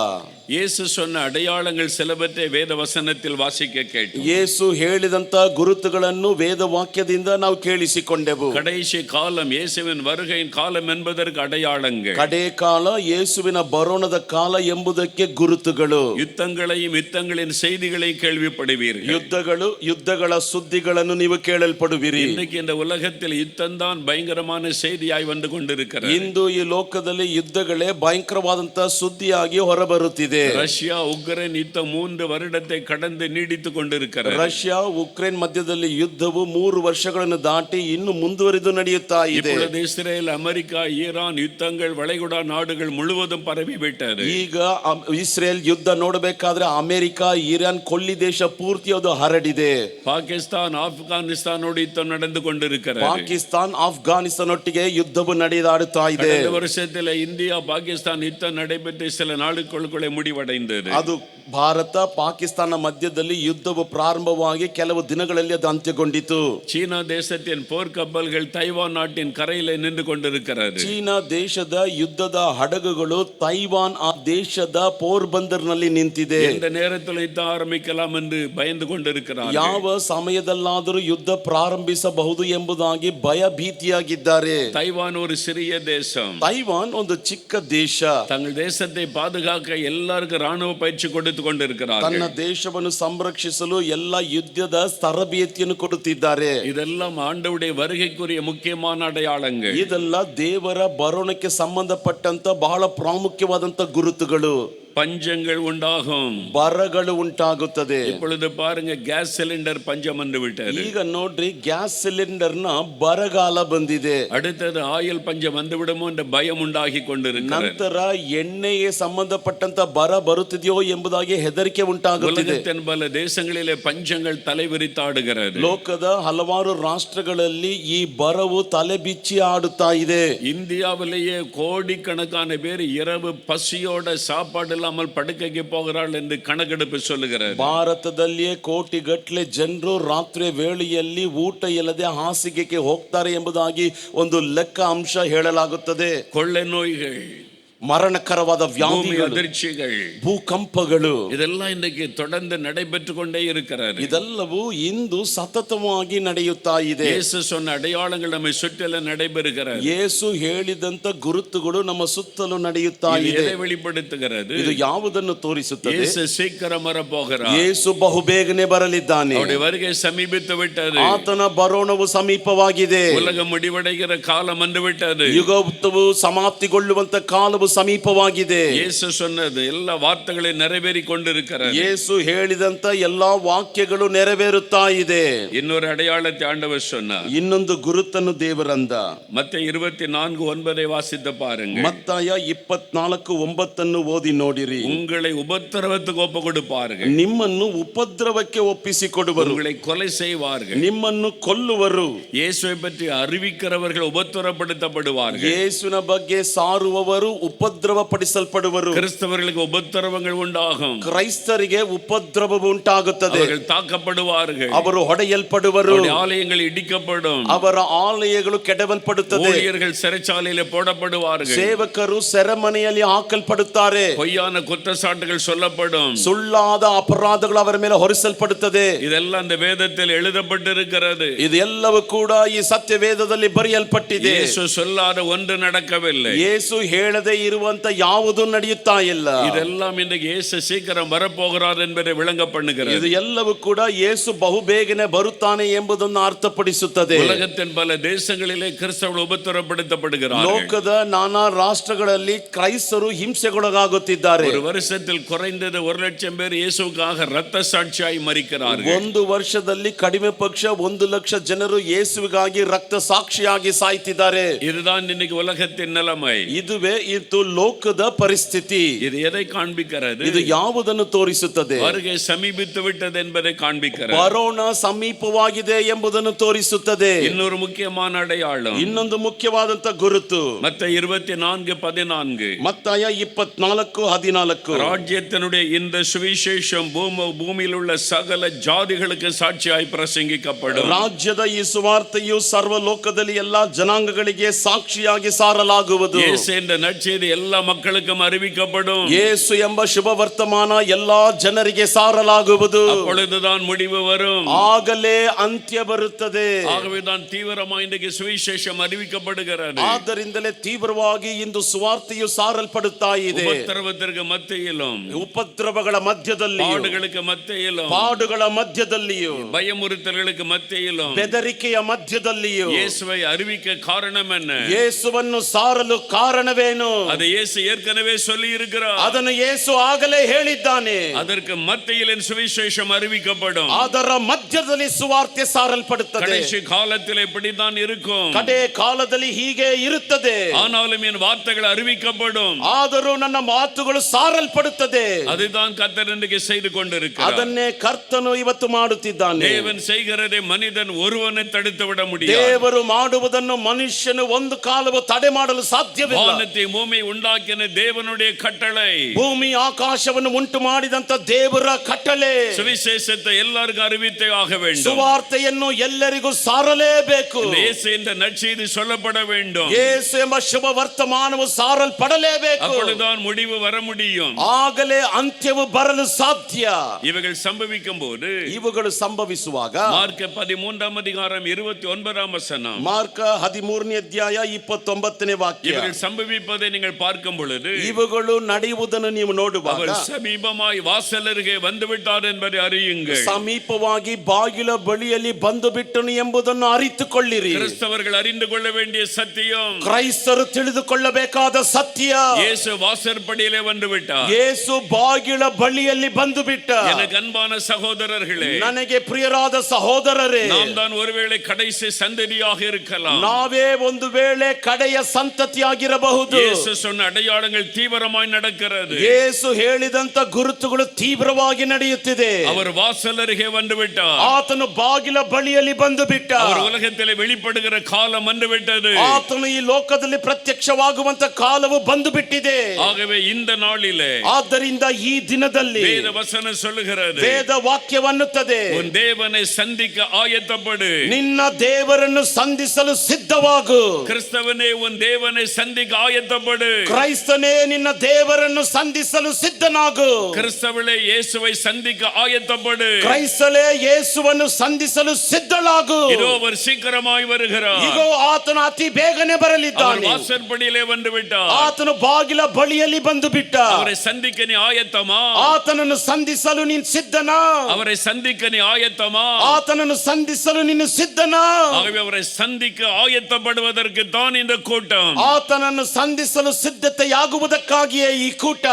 இயேசு சொன்ன அடையாளங்கள் சிலவற்றை வேத வசனத்தில் வாசிக்க கேட்டோம். ಯೇಸು ಹೇಳಿದಂತ ಗುರುತುಗಳನ್ನು ವೇದ ವಾಕ್ಯದಿಂದ ನಾವು ಕೇಳಿಸಿಕೊಂಡೆವು. கடைசி காலம், இயேசுவின் வருகையின் காலம் என்பதற்கு அடையாளங்கள். ಕಡೆ ಕಾಲ, ಯೇಸುವಿನ ಬರೋಣದ ಕಾಲ ಎಂಬುದಕ್ಕೆ ಗುರುತುಗಳು. யுத்தங்களையும் யுத்தங்களின் செய்திகளையும் கேள்விப்படுவீர்கள். ಯುದ್ಧಗಳು, ಯುದ್ಧಗಳ ಸುದ್ದಿಗಳನ್ನು ನೀವು ಕೇಳಲ್ಪಡುವಿರಿ. இன்னைக்கு இந்த உலகத்தில் யுத்தம் தான் பயங்கரமான செய்தியாய் வந்து கொண்டிருக்கிறது. ಇಂದು ಈ ಲೋಕದಲ್ಲಿ ಯುದ್ಧಗಳೇ ಭಯಂಕರವಾದಂತಹ ಸುದ್ದಿಯಾಗಿ ಹೊರಬರುತ್ತಿದೆ. ரஷ்யா உக்ரைன் யுத்தம் 3 வருடத்தை கடந்து நீடித்து கொண்டிருக்கிறது. ರಷ್ಯಾ ಉಕ್ರೇನ್ ಮಧ್ಯದಲ್ಲಿ ಯುದ್ಧವು 3 ವರ್ಷಗಳನ್ನು ದಾಟಿ ಇನ್ನು ಮುಂದುವರಿದು ನಡೆಯುತ್ತಾ ಇದೆ. இப்பொழுது இஸ்ரேல், அமெரிக்கா, ஈரான் யுத்தங்கள் வளைகுடா நாடுகள் முழுவதும் பரவி விட்டது. ಈಗ ಇಸ್ರೇಲ್ ಯುದ್ಧ ನೋಡಬೇಕಾದ್ರೆ ಅಮೆರಿಕ, ಇರಾನ್, ಕೊಲ್ಲಿ ದೇಶ ಪೂರ್ತಿ ಅದು ಹರಡಿದೆ. பாகிஸ்தான், ஆப்கானிஸ்தானோடு யுத்தம் நடந்து கொண்டிருக்கிறது. ಪಾಕಿಸ್ತಾನ್, ಆಫ್ಘಾನಿಸ್ತಾನ ಒಟ್ಟಿಗೆ ಯುದ್ಧವು ನಡೆದಾಡುತ್ತಾ ಇದೆ. இந்த வருஷத்துல இந்தியா பாகிஸ்தான் யுத்தம் நடைபெற்று சில நாளுக்குள்ளே முடிவடைந்தது. ಅದು ಭಾರತ ಪಾಕಿಸ್ತಾನ ಮಧ್ಯದಲ್ಲಿ ಯುದ್ಧವು ಪ್ರಾರಂಭವಾಗಿ ಕೆಲವು ದಿನಗಳಲ್ಲಿ ಅದು ಅಂತ್ಯಗೊಂಡಿತು. சீனா தேசத்தின் போர்க்கப்பல்கள் தைவான் நாட்டின் கரையில நின்று கொண்டிருக்கிறது. ಚೀನಾ ದೇಶದ ಯುದ್ಧದ ಹಡಗುಗಳು ತೈವಾನ್ ಆ ದೇಶದ ಪೋರ್ಬಂದರ್ನಲ್ಲಿ ನಿಂತಿದೆ. இந்த நேரத்தில் யுத்தம் ஆரம்பிக்கலாம் என்று பயந்து கொண்டிருக்கிறார்கள். ಯಾವ ಸಮಯದಲ್ಲಾದರೂ ಯುದ್ಧ ಪ್ರಾರಂಭಿಸಬಹುದು ಎಂಬುದಾಗಿ ಭಯಭೀತಿಯಾಗಿದ್ದಾರೆ. தைவான் ஒரு சிறிய தேசம். ತೈವಾನ್ ಒಂದು ಚಿಕ್ಕ ದೇಶ. தங்கள் தேசத்தை பாதுகாக்க எல்லாருக்கும் ராணுவ பயிற்சி கொடுத்து கொண்டிருக்கிறார்கள். ತನ್ನ ದೇಶವನ್ನು ಸಂರಕ್ಷಿಸಲು ಎಲ್ಲ ಯುದ್ಧದ ತರಬೇತಿಯನ್ನು ಕೊಡುತ್ತಿದ್ದಾರೆ. இதெல்லாம் ஆண்டவருடைய வருகைக்குரிய முக்கியமான அடையாளங்கள். ಇದೆಲ್ಲ ದೇವರ ಬರೋಣಕ್ಕೆ ಸಂಬಂಧಪಟ್ಟಂತ ಬಹಳ ಪ್ರಾಮುಖ್ಯವಾದಂತ ಗುರುತುಗಳು. பஞ்சங்கள் உண்டாகும், ಬರಗಳು ಉಂಟಾಗುತ್ತದೆ. இப்பொழுது பாருங்க, கேஸ் சிலிண்டர் பஞ்சம் வந்து விட்டது. ಈಗ ನೋಡ್ರಿ, ಗ್ಯಾಸ್ ಸಿಲಿಂಡರ್ ನ ಬರಗಾಲ ಬಂದಿದೆ. அடுத்தது ஆயில் பஞ்சம் வந்து விடுமோ என்ற பயம் உண்டாகி கொண்டிருக்கிறது. ನಂತರ ಎಣ್ಣೆಗೆ ಸಂಬಂಧಪಟ್ಟಂತ ಬರ ಬರುತ್ತಿದೆಯೋ ಎಂಬುದಾಗಿ ಹೆದರಿಕೆ ಉಂಟಾಗುತ್ತಿದೆ. உலகத்தின் பல தேசங்களிலே பஞ்சங்கள் தலைவிரித்தாடுகிறது. ಲೋಕದ ಹಲವಾರು ರಾಷ್ಟ್ರಗಳಲ್ಲಿ ಈ ಬರವು ತಲೆ ಬಿಚ್ಚಿ ಆಡುತ್ತಾ ಇದೆ. இந்தியாவிலேயே கோடிக்கணக்கான பேர் இரவு பசியோட சாப்பாடு இல்லாமல் படுக்கைக்கு போகிறாள் என்று கணக்கெடுப்பு சொல்லுகிறது. ಭಾರತದಲ್ಲಿಯೇ ಕೋಟಿಗಟ್ಟಲೆ ಜನರು ರಾತ್ರಿ ವೇಳೆಯಲ್ಲಿ ಊಟ ಇಲ್ಲದೆ ಹಾಸಿಗೆಗೆ ಹೋಗ್ತಾರೆ ಎಂಬುದಾಗಿ ಒಂದು ಲೆಕ್ಕ ಅಂಶ ಹೇಳಲಾಗುತ್ತದೆ. கொள்ளை நோய்கள், ಮರಣಕರವಾದ ವ್ಯಾಧಿಗಳು, அதிர்ச்சிகள், ಭೂಕಂಪಗಳು இதெல்லாம் இன்றைக்கு தொடர்ந்து நடைபெற்று கொண்டே இருக்கிறது. ಇದೆಲ್ಲವೂ ಇಂದು ಸತತವಾಗಿ ನಡೆಯುತ್ತಾ ಇದೆ. இயேசு சொன்ன அடையாளங்கள் நம்மை சுற்றிலும் நடைபெறுகிறது. ಯೇಸು ಹೇಳಿದಂತ ಗುರುತುಗಳು ನಮ್ಮ ಸುತ್ತಲೂ ನಡೆಯುತ್ತಾ இது ಇದೆ. எதை வெளிப்படுத்துகிறது? ಇದು ಯಾವುದನ್ನು ತೋರಿಸುತ್ತದೆ? இயேசு சீக்கிரம் வரப்போகிறார். ಯೇಸು ಬಹುಬೇಗನೆ ಬರಲಿದ್ದಾನೆ. அவருடைய வருகை சமீபித்து விட்டது. ಆತನ ಬರೋಣವು ಸಮೀಪವಾಗಿದೆ. உலகம் முடிவடைகிற காலம் வந்து விட்டது. ಯುಗವು ಸಮಾಪ್ತಿಗೊಳ್ಳುವಂತ ಕಾಲವು ಸಮೀಪವಾಗಿದೆ. இயேசு சொன்னது எல்லா வார்த்தைகளையும் நிறைவேறி கொண்டிருக்கிறது. ಯೇಸು ಹೇಳಿದಂತ ಎಲ್ಲಾ ವಾಕ್ಯಗಳು ನೆರವೇರುತ್ತಾ ಇದೆ. இன்னொரு அடையாளத்தை ஆண்டவர் சொன்னார். ಇನ್ನೊಂದು ಗುರುತನ್ನು ದೇವರಂದ. மத்தேயு 24:9 வாசித்து பாருங்க. ಮತ್ತಾಯ 24:9 ಓದಿ ನೋಡಿರಿ. உங்களை உபத்திரவத்துக்கு ஒப்பு கொடுப்பார்கள், ನಿಮ್ಮನ್ನು ಉಪದ್ರವಕ್ಕೆ ಒಪ್ಪಿಸಿಕೊಡುವರು, உங்களை கொலை செய்வார்கள், ನಿಮ್ಮನ್ನು ಕೊಲ್ಲುವರು. இயேசுவை பற்றி அறிவிக்கிறவர்கள் உபத்திரப்படுத்தப்படுவார்கள். ಯೇಸುವಿನ ಬಗ್ಗೆ ಸಾರುವವರು ಉಪದ್ರವ ಪಡಿಸಲ್ಪಡುವರು. கிறிஸ்தவர்களுக்கு உபத்திரவங்கள் உண்டாகும், ಕ್ರೈಸ್ತರಿಗೆ ಉಪದ್ರವ ಉಂಟಾಗುತ್ತದೆ. அவர்கள் தாக்கப்படுவார்கள், ಅವರು ಹೊಡೆಯಲ್ಪಡುವರು, அவருடைய ஆலயங்கள் இடிக்கப்படும், ಅವರ ಆಲಯಗಳು ಕೆಡವಲ್ಪಡುತ್ತದೆ, ஊழியர்கள் சிறைச்சாலையிலே போடப்படுவார்கள், ಸೇವಕರು ಸೆರೆಮನೆಯಲ್ಲಿ ಹಾಕಲ್ಪಡುತ್ತಾರೆ, பொய்யான குற்றச்சாட்டுகள் சொல்லப்படும், ಸುಳ್ಳಾದ ಅಪರಾಧಗಳು ಅವರ ಮೇಲೆ ಹೊರಿಸಲ್ಪಡುತ್ತದೆ. இதெல்லாம் இந்த வேதத்தில் எழுதப்பட்டிருக்கிறது. ಇದೆಲ್ಲವೂ ಕೂಡ ಈ ಸತ್ಯ ವೇದದಲ್ಲಿ ಬರೆಯಲ್ಪಟ್ಟಿದೆ. இயேசு சொல்லாத ஒன்று நடக்கவில்லை. ಯೇಸು ಹೇಳದೆ ಇರುವಂತ ಯಾವುದು ನಡೆಯುತ್ತಾ ಇಲ್ಲ. இதெல்லாம் இன்றைக்கு இயேசு சீக்கிரம் வரப்போகிறார் என்பதை விளங்க பண்ணுகிறது. ಇದು ಎಲ್ಲವೂ ಕೂಡ ಯೇಸು ಬಹುಬೇಗನೆ ಬರುತ್ತಾನೆ ಎಂಬುದನ್ನು ಅರ್ಥಪಡಿಸುತ್ತದೆ. உலகத்தின் பல தேசங்களிலே கிறிஸ்தவர்கள் உபத்திரப்படுத்தப்படுகிறார்கள். ಲೋಕದ ನಾನಾ ರಾಷ್ಟ್ರಗಳಲ್ಲಿ ಕ್ರೈಸ್ತರು ಹಿಂಸೆಗೊಳಗಾಗುತ್ತಿದ್ದಾರೆ. ஒரு வருஷத்தில் குறைந்தது 1,00,000 பேர் இயேசுவுக்காக இரத்த சாட்சியாய் மரிக்கிறார்கள். ಒಂದು ವರ್ಷದಲ್ಲಿ ಕಡಿಮೆ ಪಕ್ಷ 1,00,000 ಜನರು ಯೇಸುವಿಗಾಗಿ ರಕ್ತ ಸಾಕ್ಷಿಯಾಗಿ ಸಾಯ್ತಿದ್ದಾರೆ. இதுதான் இன்னைக்கு உலகத்தின் நிலைமை. ಇದುವೇ ಇದು ಲೋಕದ ಪರಿಸ್ಥಿತಿ. இது எதை காண்பிக்கிறது? ಇದು ಯಾವುದನ್ನು ತೋರಿಸುತ್ತದೆ? வருகை சமீபித்து விட்டது என்பதை காண்பிக்கிறது. ಬರೋಣ ಸಮೀಪವಾಗಿದೆ ಎಂಬುದನ್ನು ತೋರಿಸುತ್ತದೆ. இன்னொரு முக்கியமான அடையாளம், ಇನ್ನೊಂದು ಮುಖ್ಯವಾದಂತ ಗುರುತು மத்தேயு 24:14. ಮತ್ತಾಯ 24:14. ராஜ்யத்தினுடைய இந்த சுவிசேஷம் பூமியில் உள்ள சகல ஜாதிகளுக்கு சாட்சியாய் பிரசங்கிக்கப்படும். ರಾಜ್ಯದ ಈ ಸುವಾರ್ತೆಯು ಸರ್ವ ಲೋಕದಲ್ಲಿ ಎಲ್ಲಾ ಜನಾಂಗಗಳಿಗೆ ಸಾಕ್ಷಿಯಾಗಿ ಸಾರಲಾಗುವುದು. இயேசு என்ற நற்செய்தி எல்லா மக்களுக்கும் அறிவிக்கப்படும். ಯೇಸು ಎಂಬ ಶುಭ ವರ್ತಮಾನ ಎಲ್ಲಾ ಜನರಿಗೆ ಸಾರಲಾಗುವುದು. அப்பொழுதுதான் முடிவு வரும். ಆಗಲೇ ಅಂತ್ಯ ಬರುತ್ತದೆ. ஆகவேதான் தீவிரமாக இன்றைக்கு சுவிசேஷம் அறிவிக்கப்படுகிறது. ಆದ್ದರಿಂದಲೇ ತೀವ್ರವಾಗಿ ಇಂದು ಸುವಾರ್ತೆಯು ಸಾರಲ್ಪಡುತ್ತಾ ಇದೆ. உபத்திரவத்திற்கு மத்தியிலும், ಉಪದ್ರವಗಳ ಮಧ್ಯದಲ್ಲಿಯೂ, பாடுகளுக்கு மத்தியிலும், ಪಾಡುಗಳ ಮಧ್ಯದಲ್ಲಿಯೂ, பயமுறுத்தல்களுக்கு மத்தியிலும், ಬೆದರಿಕೆಯ ಮಧ್ಯದಲ್ಲಿಯೂ இயேசுவை அறிவிக்க காரணம் என்ன? ಯೇಸುವನ್ನು ಸಾರಲು ಕಾರಣವೇನು? அதை இயேசு ஏற்கனவே சொல்லி இருக்கிறார். ಅದನ್ನು ಯೇಸು ಆಗಲೇ ಹೇಳಿದ್ದಾನೆ. அதற்கு மத்தியில் என் சுவிசேஷம் அறிவிக்கப்படும். ಅದರ ಮಧ್ಯದಲ್ಲಿ ಸುವಾರ್ತೆ ಸಾರಲ್ಪಡುತ್ತದೆ. கடைசி காலத்தில் இப்படித்தான் இருக்கும். ಕಡೆ ಕಾಲದಲ್ಲಿ ಹೀಗೆ ಇರುತ್ತದೆ. ஆனாலும் என் வார்த்தைகள் அறிவிக்கப்படும். ಆದರೂ ನನ್ನ ಮಾತುಗಳು ಸಾರಲ್ಪಡುತ್ತದೆ. அதுதான் கர்த்தர் இன்றைக்கு செய்து கொண்டிருக்கிறார். ಅದನ್ನೇ ಕರ್ತನು ಇವತ್ತು ಮಾಡುತ್ತಿದ್ದಾನೆ. தேவன் செய்கிறதை மனிதன் ஒருவனை தடுத்து விட முடியாது. ದೇವರು ಮಾಡುವುದನ್ನು ಮನುಷ್ಯನು ಒಂದು ಕಾಲವೂ ತಡೆ ಮಾಡಲು ಸಾಧ್ಯವಿಲ್ಲ. வானத்தை பூமಿ ಉಂಟಾಕಿನ தேவனுடைய கட்டளை, ಭೂಮಿ ಆಕಾಶವನ್ನು ಉಂಟು ಮಾಡಿದಂತ ದೇವರ ಕಟ್ಟಳೆ, சுவிசேஷத்தை எல்லாருக்கும் அறிவித்தே ஆக வேண்டும். ಸುವಾರ್ತೆಯನ್ನು ಎಲ್ಲರಿಗೂ ಸಾರಲೇಬೇಕು. இயேசு என்ற நற்செய்தி சொல்லப்பட வேண்டும். ಯೇಸು ಎಂಬ ಶುಭ ವರ್ತಮಾನವು ಸಾರಲ್ಪಡಲೇಬೇಕು. அப்பொழுதுதான் முடிவு வர முடியும். ಆಗಲೇ ಅಂತ್ಯವು ಬರಲು ಸಾಧ್ಯ. இவைகள் சம்பவிக்கும் போது, ಇವುಗಳು ಸಂಭವಿಸುವಾಗ மார்க் 13:29 ಮಾರ್ಕ 13ನೇ ಅಧ್ಯಾಯ 29ನೇ ವಾಕ್ಯ, இவைகள் சம்பவிப்பதை நீங்கள் பார்க்கும் பொழுது, ಇವುಗಳು ನಡೆಯುವುದನ್ನು ನೀವು ನೋಡುವಾಗ அவர் சமீபமாய் வாசலருகே வந்துவிட்டார் என்பதை அறியுங்கள். ಸಮೀಪವಾಗಿ ಬಾಗಿಲ ಬಳಿಯಲ್ಲಿ ಬಂದು ಬಿಟ್ಟನು ಎಂಬುದನ್ನು ಅರಿತುಕೊಳ್ಳಿರಿ. கிறிஸ்தவர்கள் அறிந்து கொள்ள வேண்டிய சத்தியம், ಕ್ರೈಸ್ತರು ತಿಳಿದುಕೊಳ್ಳಬೇಕಾದ ಸತ್ಯ, இயேசு வாசற்படியிலே வந்துவிட்டார். ಯೇಸು ಬಾಗಿಲ ಬಳಿಯಲ್ಲಿ ಬಂದು ಬಿಟ್ಟ. எனக்கு அன்பான சகோதரர்களே, ನನಗೆ ಪ್ರಿಯರಾದ ಸಹೋದರರೇ, நாம் தான் ஒருவேளை கடைசி சந்ததியாக இருக்கலாம். ನಾವೇ ಒಂದು ವೇಳೆ ಕಡೆಯ ಸಂತತಿಯಾಗಿರಬಹುದು. இயேசு சொன்ன அடையாளங்கள் தீவிரமாய் நடக்கிறது. ಯೇಸು ಹೇಳಿದಂತ ಗುರುತುಗಳು ತೀವ್ರವಾಗಿ ನಡೆಯುತ್ತಿದೆ. அவர் வாசலருகே வந்துவிட்டார். ಆತನು ಬಾಗಿಲ ಬಳಿಯಲ್ಲಿ ಬಂದು ಬಿಟ್ಟ. அவர் உலகத்திலே வெளிப்படுகிற காலம் வந்துவிட்டது. ಆತನು ಈ ಲೋಕದಲ್ಲಿ ಪ್ರತ್ಯಕ್ಷವಾಗುವಂತ ಕಾಲವು ಬಂದು ಬಿಟ್ಟಿದೆ. ஆகவே இந்த நாளிலே, ಆದ್ದರಿಂದ ಈ ದಿನದಲ್ಲಿ வேத வசனம் சொல்லுகிறது, ವೇದ ವಾಕ್ಯವನ್ನುತ್ತದೆ, உன் தேவனை சந்திக்க ஆயத்தப்படு. ನಿನ್ನ ದೇವರನ್ನು ಸಂಧಿಸಲು ಸಿದ್ಧವಾಗು. கிறிஸ்தவனே, உன் தேவனை சந்திக்க ஆயத்தப்படு. ಕ್ರೈಸ್ತನೇ, ನಿನ್ನ ದೇವರನ್ನು ಸಂಧಿಸಲು ಸಿದ್ಧನಾಗು. கிறிஸ்தவளே, இயேசுவை சந்திக்க ஆயத்தப்படு. ಕ್ರೈಸ್ತಲೇ, ಯೇಸುವನ್ನು ಸಂಧಿಸಲು ಸಿದ್ಧಳಾಗು. இதோ அவர் சீக்கிரமாய் வருகிறார். ಇಗೋ ಆತನು ಅತಿ ಬೇಗನೆ அவர் ಬರಲಿದ್ದಾನೆ. வாசற்படியிலே வந்து விட்டார். ಆತನು ಬಾಗಿಲ ಬಳಿಯಲ್ಲಿ ಬಂದು ಬಿಟ್ಟ. அவரை சந்திக்க நீ ஆயத்தமா? ಆತನನ್ನು ಸಂಧಿಸಲು ನೀನು ಸಿದ್ಧನಾ? அவரை சந்திக்க நீ ஆயத்தமா? ಆತನನ್ನು ಸಂಧಿಸಲು ನೀನು ಸಿದ್ಧನಾ? ஆகவே அவரை சந்திக்க ஆயத்தப்படுவதற்கு தான் இந்த கூட்டம். ಆತನನ್ನು ಸಂಧಿಸಲು ಸಿದ್ಧತೆಯಾಗುವುದಕ್ಕಾಗಿಯೇ ಈ ಕೂಟ.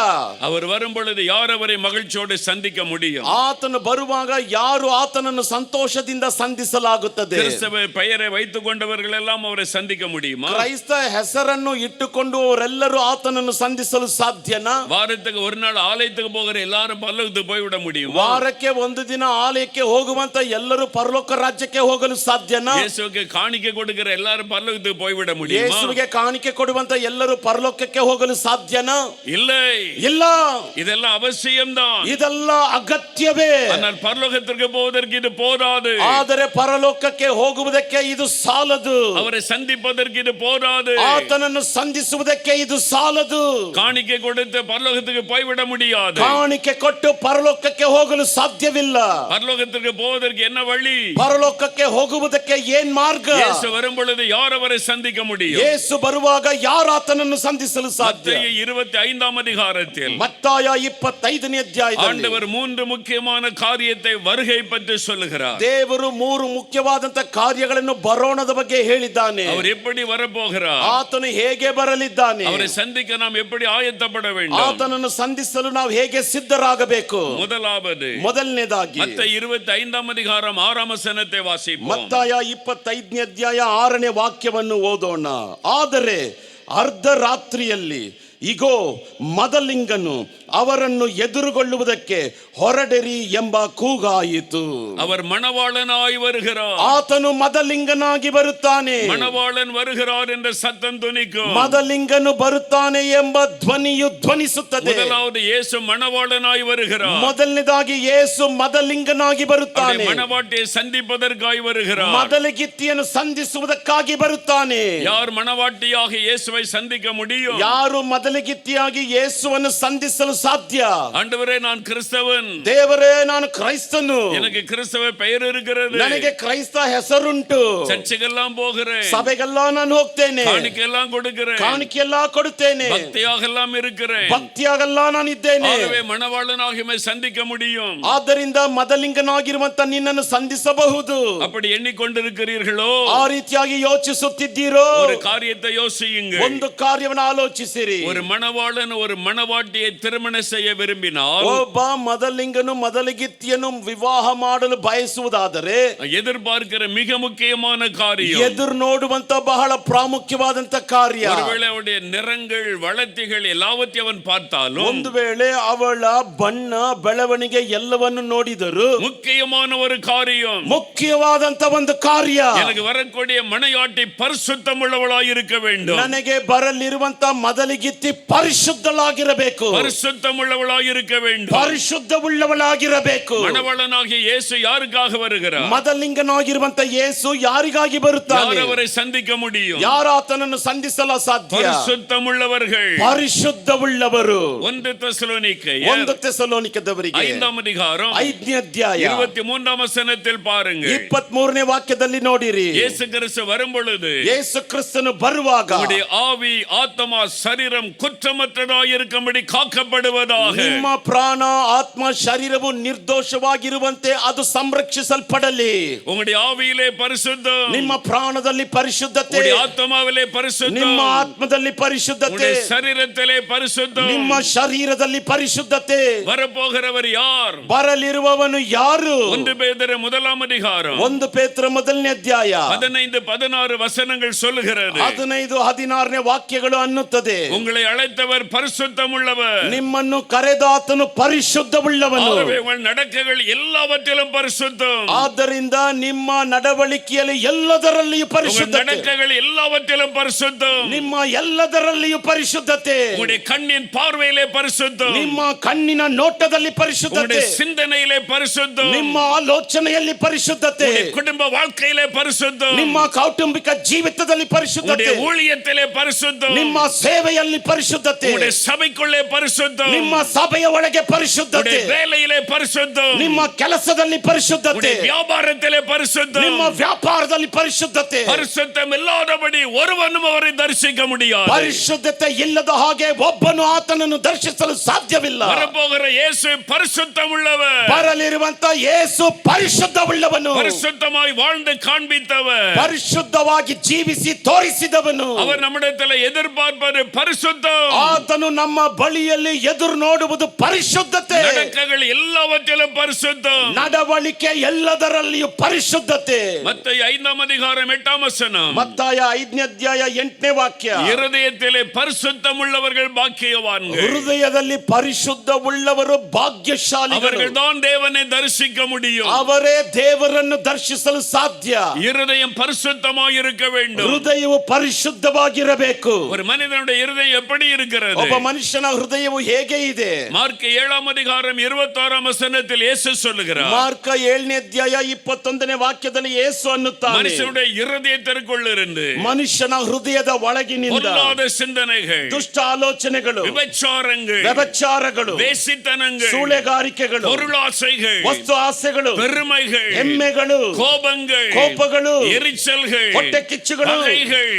அவர் வரும் பொழுது யார் அவரை மகிழ்ச்சியோடு சந்திக்க முடியும்? ಆತನು ಬರುವಾಗ ಯಾರು ಆತನನ್ನು ಸಂತೋಷದಿಂದ ಸಂಧಿಸಲಾಗುತ್ತದೆ? கிறிஸ்தவ பெயரை வைத்துக் கொண்டவர்கள் எல்லாம் அவரை சந்திக்க முடியுமா? ಕ್ರೈಸ್ತ ಹೆಸರನ್ನು ಇಟ್ಟುಕೊಂಡು ಅವರೆಲ್ಲರೂ ಆತನನ್ನು ಸಂಧಿಸಲು ಸಾಧ್ಯನಾ? வாரத்துக்கு ஒரு நாள் ஆலயத்துக்கு போகிற எல்லாரும் பரலோகத்துக்கு போய்விட முடியுமா? ವಾರಕ್ಕೆ ಒಂದು ದಿನ ಆಲಯಕ್ಕೆ ಹೋಗುವಂತ ಎಲ್ಲರೂ ಪರಲೋಕ ರಾಜ್ಯಕ್ಕೆ ಹೋಗಲು ಸಾಧ್ಯನಾ? இயேசுவுக்கு காணிக்கை கொடுக்கிற எல்லாரும் பரலோகத்துக்கு போய்விட முடியுமா? ಯೇಸುವಿಗೆ ಕಾಣಿಕೆ ಕೊಡುವಂತ ಎಲ್ಲರೂ ಪರಲೋಕಕ್ಕೆ ಹೋಗಲು ಸಾಧ್ಯನಾ? இல்லை, ಇಲ್ಲ. இதெல்லாம் அவசியம்தான். ಇದೆಲ್ಲ ಅಗತ್ಯವೇ. ஆனால் பரலோகத்திற்கு போவதற்கு இது போதாது. ಆದರೆ ಪರಲೋಕಕ್ಕೆ ಹೋಗುವುದಕ್ಕೆ ಇದು ಸಾಲದು. அவரை சந்திப்பதற்கு இது போதாது. ಆತನನ್ನು ಸಂಧಿಸುವುದಕ್ಕೆ ಇದು ಸಾಲದು. காணிக்கை கொடுத்து பரலோகத்துக்கு போய்விட முடியாது. ಕಾಣಿಕೆ ಕೊಟ್ಟು ಪರಲೋಕಕ್ಕೆ ಹೋಗಲು ಸಾಧ್ಯವಿಲ್ಲ. பரலோகத்திற்கு போவதற்கு என்ன வழி? ಪರಲೋಕಕ್ಕೆ ಹೋಗುವುದಕ್ಕೆ ಏನ್ ಮಾರ್ಗ? இயேசு வரும் பொழுது யார் அவரை சந்திக்க முடியும்? ಯೇಸು ಬರುವಾಗ ಯಾರು ಆತನನ್ನು ಸಂಧಿಸ ಸಂಧಿಸಲು ಸಾಧ್ಯ. மத்தேயு 25ஆம் அதிகாரத்தில் ಮತ್ತಾಯ 25ನೇ ಅಧ್ಯಾಯದಲ್ಲಿ ஆண்டவர் 3 முக்கியமான காரியத்தை வருகை பற்றி சொல்லுகிறார். ದೇವರು 3 ಮುಖ್ಯವಾದಂತ ಕಾರ್ಯಗಳನ್ನು ಬರೋಣದ ಬಗ್ಗೆ ಹೇಳಿದ್ದಾನೆ. அவர் எப்படி வரப்போகிறார், ಆತನು ಹೇಗೆ ಬರಲಿದ್ದಾನೆ, அவரை சந்திக்க நாம் எப்படி ஆயத்தப்பட வேண்டும், ಆತನನ್ನು ಸಂಧಿಸಲು ನಾವು ಹೇಗೆ ಸಿದ್ಧರಾಗಬೇಕು. முதலாவது ಮೊದಲನೇದಾಗಿ மத்தேயு 25ஆம் அதிகாரம் 6ஆம் வசனத்தை வாசிப்போம். ಮತ್ತಾಯ 25ನೇ ಅಧ್ಯಾಯ 6ನೇ ವಾಕ್ಯವನ್ನು ಓದೋಣ. ಆದರೆ ಅರ್ಧರಾತ್ರಿಯಲ್ಲಿ ಇಗೋ ಮದಲಿಂಗನು ಅವರನ್ನು ಎದುರುಗೊಳ್ಳುವುದಕ್ಕೆ ಹೊರಡಿರಿ ಎಂಬ ಕೂಗಾಯಿತು. அவர் மணவாளனாய் வருகிறார். ಆತನು ಮದಲಿಂಗನಾಗಿ ಬರುತ್ತಾನೆ. மணவாளன் வருகிறார் என்ற சத்தம் துணிக்கும். ಮದಲಿಂಗನು ಬರುತ್ತಾನೆ ಎಂಬ ಧ್ವನಿಯು ಧ್ವನಿಸುತ್ತದೆ. முதலாவது இயேசு மணவாளனாய் வருகிறார். ಮೊದಲನೇದಾಗಿ ಯೇಸು ಮದಲಿಂಗನಾಗಿ ಬರುತ್ತಾನೆ. மணவாட்டியை சந்திப்பதற்காய் வருகிறார். ಮದಲಗಿತ್ತಿಯನ್ನು ಸಂಧಿಸುವುದಕ್ಕಾಗಿ ಬರುತ್ತಾನೆ. யார் மணவாட்டியாக இயேசுவை சந்திக்க முடியும்? ಯಾರು ಮದಲಗಿತ್ತಿಯಾಗಿ ಯೇಸುವನ್ನು ಸಂಧಿಸಲು ಸಾಧ್ಯ? ஆண்டவரே, நான் கிறிஸ்தவன், ದೇವರೇ, ನಾನು ಕ್ರೈಸ್ತನು, எனக்கு கிறிஸ்தவ பெயர் இருக்கிறது, ನನಗೆ ಕ್ರೈಸ್ತ ಹೆಸರುಂಟು, சர்ச்சுக்கெல்லாம் போகிறேன், ಸಭೆಗೆಲ್ಲ ನಾನು ಹೋಗ್ತೇನೆ, காணிக்கையெல்லாம் கொடுக்கிறேன், ಕಾಣಿಕೆಯೆಲ್ಲ ಕೊಡುತ್ತೇನೆ, பக்தியாகலாம் இருக்கிறேன், ಭಕ್ತಿಯಾಗೆಲ್ಲ ನಾನು ಇದ್ದೇನೆ. ஆகவே மணவாளனாக உம்மை சந்திக்க முடியும். ಆದ್ದರಿಂದ ಮದಲಿಂಗನಾಗಿರುವಂತ ನಿನ್ನನ್ನು ಸಂಧಿಸಬಹುದು. அப்படி எண்ணிக்கொண்டிருக்கிறீர்களோ? ಆ ರೀತಿಯಾಗಿ ಯೋಚಿಸುತ್ತಿದ್ದೀರೋ? ஒரு காரியத்தை யோசியுங்கள். ಒಂದು ಕಾರ್ಯವನ್ನು ಆಲೋಚಿಸಿರಿ. ஒரு மணவாளன் ஒரு மணவாட்டியை திருமணம் செய்ய விரும்பினால், ಒಬ್ಬ ಮದಲಿಂಗನು ಮದಲಗಿತ್ತಿಯನ್ನು ವಿವಾಹ ಮಾಡಲು ಬಯಸುವುದಾದರೆ எதிர்பார்க்கிற மிக முக்கியமான காரியம், ಎದುರು ನೋಡುವಂತ ಬಹಳ ಪ್ರಾಮುಖ್ಯವಾದಂತ ಕಾರ್ಯ. ஒருவேளை அவருடைய நிறங்கள் வளர்த்திகள் எல்லாவற்றையும் அவன் பார்த்தாலும், ಒಂದು ವೇಳೆ ಅವಳ ಬಣ್ಣ ಬೆಳವಣಿಗೆ ಎಲ್ಲವನ್ನು ನೋಡಿದರು, முக்கியமான ஒரு காரியம், ಮುಖ್ಯವಾದಂತ ಒಂದು ಕಾರ್ಯ, எனக்கு வரக்கூடிய மனையாட்டி பரிசுத்தம் உள்ளவளாய் இருக்க வேண்டும். ನನಗೆ ಬರಲಿರುವಂತ ಮದಲಿಗಿತ್ತಿ ಪರಿಶುದ್ಧಳಾಗಿರಬೇಕು. பரிசுத்தம் உள்ளவளாய் இருக்க வேண்டும். ಪರಿಶುದ್ಧವುಳ್ಳವಳಾಗಿರಬೇಕು. மணவாளனாகிய இயேசு யாருக்காக வருகிறார்? ಮದಲಿಂಗನಾಗಿರುವಂತ ಯೇಸು ಯಾರಿಗಾಗಿ ಬರುತ್ತಾನೆ? யார் அவரை சந்திக்க முடியும்? ಯಾರು ಆತನನ್ನು ಸಂಧಿಸಲು ಸಾಧ್ಯ? பரிசுத்தம் உள்ளவர்கள், ಪರಿಶುದ್ಧವುಳ್ಳವರು. 1 தெசலோனிக்கேயர் 1 ತೆಸಲೋನಿಕದವರಿಗೆ 5ஆம் அதிகாரம் 5ನೇ ಅಧ್ಯಾಯ 23ஆம் வசனத்தில் பாருங்கள். 23ನೇ ವಾಕ್ಯದಲ್ಲಿ ನೋಡಿರಿ. இயேசு கிறிஸ்து வரும் பொழுது ಯೇಸು ಕ್ರಿಸ್ತನು ಬರುವಾಗ உம்முடைய ஆவி, ஆத்மா, சரீரம் குற்றமற்றதாய் இருக்கும்படி காக்கப்படுவதாக. ನಿಮ್ಮ ಪ್ರಾಣ, ಆತ್ಮ, ಶರೀರವು ನಿರ್ದೋಷವಾಗಿರುವಂತೆ ಅದು ಸಂರಕ್ಷಿಸಲ್ಪಡಲಿ. உங்களுடைய ஆவியிலே பரிசுத்தம், ನಿಮ್ಮ ಪ್ರಾಣದಲ್ಲಿ ಪರಿಶುದ್ಧತೆ, உங்களுடைய ஆத்மாவிலே பரிசுத்தம், ನಿಮ್ಮ ಆತ್ಮದಲ್ಲಿ ಪರಿಶುದ್ಧತೆ, உங்களுடைய சரீரத்திலே பரிசுத்தம். ನಿಮ್ಮ ಶರೀರದಲ್ಲಿ ಪರಿಶುದ್ಧತೆ. வரப்போகிறவர் யார்? ಬರಲಿರುವವನು ಯಾರು? 1 பேதுரு 1ஆம் அதிகாரம் 1 ಪೇತ್ರ 1ನೇ ಅಧ್ಯಾಯ 15-16 வசனங்கள் சொல்லுகிறது. 15-16ನೇ ವಾಕ್ಯಗಳು ಅನ್ನುತ್ತದೆ. உங்களை அழைத்தவர் பரிசுத்தம் உள்ளவர், ನಿಮ್ಮನ್ನು ಕರೆದಾತನು ಪರಿಶುದ್ಧವುಳ್ಳವನು. ஆகவே உங்கள் நடக்கைகள் எல்லாவற்றிலும் பரிசுத்தம். ಆದ್ದರಿಂದ ನಿಮ್ಮ ನಡವಳಿಕೆಯಲ್ಲಿ ಎಲ್ಲದರಲ್ಲಿಯೂ உங்கள் ಪರಿಶುದ್ಧತೆ. நடக்கைகள் எல்லாவற்றிலும் பரிசுத்தம். ನಿಮ್ಮ ಎಲ್ಲದರಲ್ಲಿಯೂ ಪರಿಶುದ್ಧತೆ. உங்களுடைய கண்ணின் பார்வையிலே பரிசுத்தம், ನಿಮ್ಮ ಕಣ್ಣಿನ ನೋಟದಲ್ಲಿ ಪರಿಶುದ್ಧತೆ. உங்களுடைய சிந்தனையிலே பரிசுத்தம், ನಿಮ್ಮ ಆಲೋಚನೆಯಲ್ಲಿ ಪರಿಶುದ್ಧತೆ. உங்களுடைய குடும்ப வாழ்க்கையிலே பரிசுத்தம், ನಿಮ್ಮ ಕೌಟುಂಬಿಕ ಜೀವಿತದಲ್ಲಿ ಪರಿಶುದ್ಧತೆ. உங்களுடைய ஊழியத்திலே பரிசுத்தம், ನಿಮ್ಮ ಸೇವೆಯಲ್ಲಿ ಪರಿಶುದ್ಧತೆ. உங்களுடைய சபைக்குள்ளே பரிசுத்தம், ನಿಮ್ಮ ಸಭೆಯ ಒಳಗೆ ಪರಿಶುದ್ಧತೆ. உங்களுடைய வேலையிலே பரிசுத்தம், ನಿಮ್ಮ ಕೆಲಸದಲ್ಲಿ ಪರಿಶುದ್ಧತೆ. உங்களுடைய வியாபாரத்திலே பரிசுத்தம். ನಿಮ್ಮ ವ್ಯಾಪಾರದಲ್ಲಿ ಪರಿಶುದ್ಧತೆ. பரிசுத்தம் இல்லாதபடி ஒருவனும் அவரை தரிசிக்க முடியாது. ಪರಿಶುದ್ಧತೆ ಇಲ್ಲದ ಹಾಗೆ ಒಬ್ಬನು ಆತನನ್ನು ದರ್ಶಿಸಲು ಸಾಧ್ಯವಿಲ್ಲ. வரப்போகிற இயேசு பரிசுத்தம் உள்ளவர், ಬರಲಿರುವಂತ ಯೇಸು ಪರಿಶುದ್ಧವುಳ್ಳವನು, பரிசுத்தமாய் வாழ்ந்து காண்பித்தவர், ಪರಿಶುದ್ಧವಾಗಿ ಜೀವಿಸಿ ತೋರಿಸಿದವನು. அவர் நம்மிடத்தில் எதிர்பார்ப்பது பரிசுத்தம். ಆತನು ನಮ್ಮ ಬಳಿಯಲ್ಲಿ ಎದುರು ನೋಡುವುದು ಪರಿಶುದ್ಧತೆ. நடக்கைகள் எல்லாவற்றிலும் பரிசுத்தம். ನಡವಳಿಕೆ ಎಲ್ಲದರಲ್ಲಿಯೂ ಪರಿಶುದ್ಧತೆ. மத்தேயு 5ஆம் அதிகாரம் 8ஆம் வசனம், ಮತ್ತಾಯ 5ನೇ ಅಧ್ಯಾಯ 8ನೇ ವಾಕ್ಯ. இருதயத்திலே பரிசுத்தம் உள்ளவர்கள் பாக்கியவான்கள், ಹೃದಯದಲ್ಲಿ ಪರಿಶುದ್ಧವುಳ್ಳವರು ಭಾಗ್ಯಶಾಲಿಗಳು. அவர்கள் தான் தேவனை தரிசிக்க முடியும். ಅವರೇ ದೇವರನ್ನು ದರ್ಶಿಸಲು ಸಾಧ್ಯ. இருதயம் பரிசுத்தமாய் இருக்க வேண்டும். ಹೃದಯವು ಪರಿಶುದ್ಧವಾಗಿರಬೇಕು. ஒரு மனிதனுடைய இருதயம் எப்படி இருக்கிறது? ಒಬ್ಬ ಮನುಷ್ಯನ ಹೃದಯವು ಹೇಗೆ ಹೇಗೆ ಇದೆ? மார்க் 7ஆம் அதிகாரம் 26ஆம் வசனத்தில் இயேசு சொல்லுகிறார். ಮಾರ್ಕ 7ನೇ ಅಧ್ಯಾಯ 21ನೇ ವಾಕ್ಯದಲ್ಲಿ ಯೇಸು ಅನ್ನುತ್ತಾನೆ, மனுஷனுடைய இருதயத்திற்குள்ளிருந்து ಮನುಷ್ಯನ ಹೃದಯದ ಒಳಗಿನಿಂದ பொல்லாத சிந்தனைகள், ದುಷ್ಟ ಆಲೋಚನೆಗಳು, விபச்சாரங்கள், ವ್ಯಭಿಚಾರಗಳು, வேசித்தனங்கள், ಸೂಳೆಗಾರಿಕೆಗಳು, பொருளாசைகள், ವಸ್ತು ಆಸೆಗಳು, பெருமைகள், ಹೆಮ್ಮೆಗಳು, கோபங்கள், ಕೋಪಗಳು, எரிச்சல்கள், ಹೊಟ್ಟೆ ಕಿಚ್ಚುಗಳು, பகைகள்,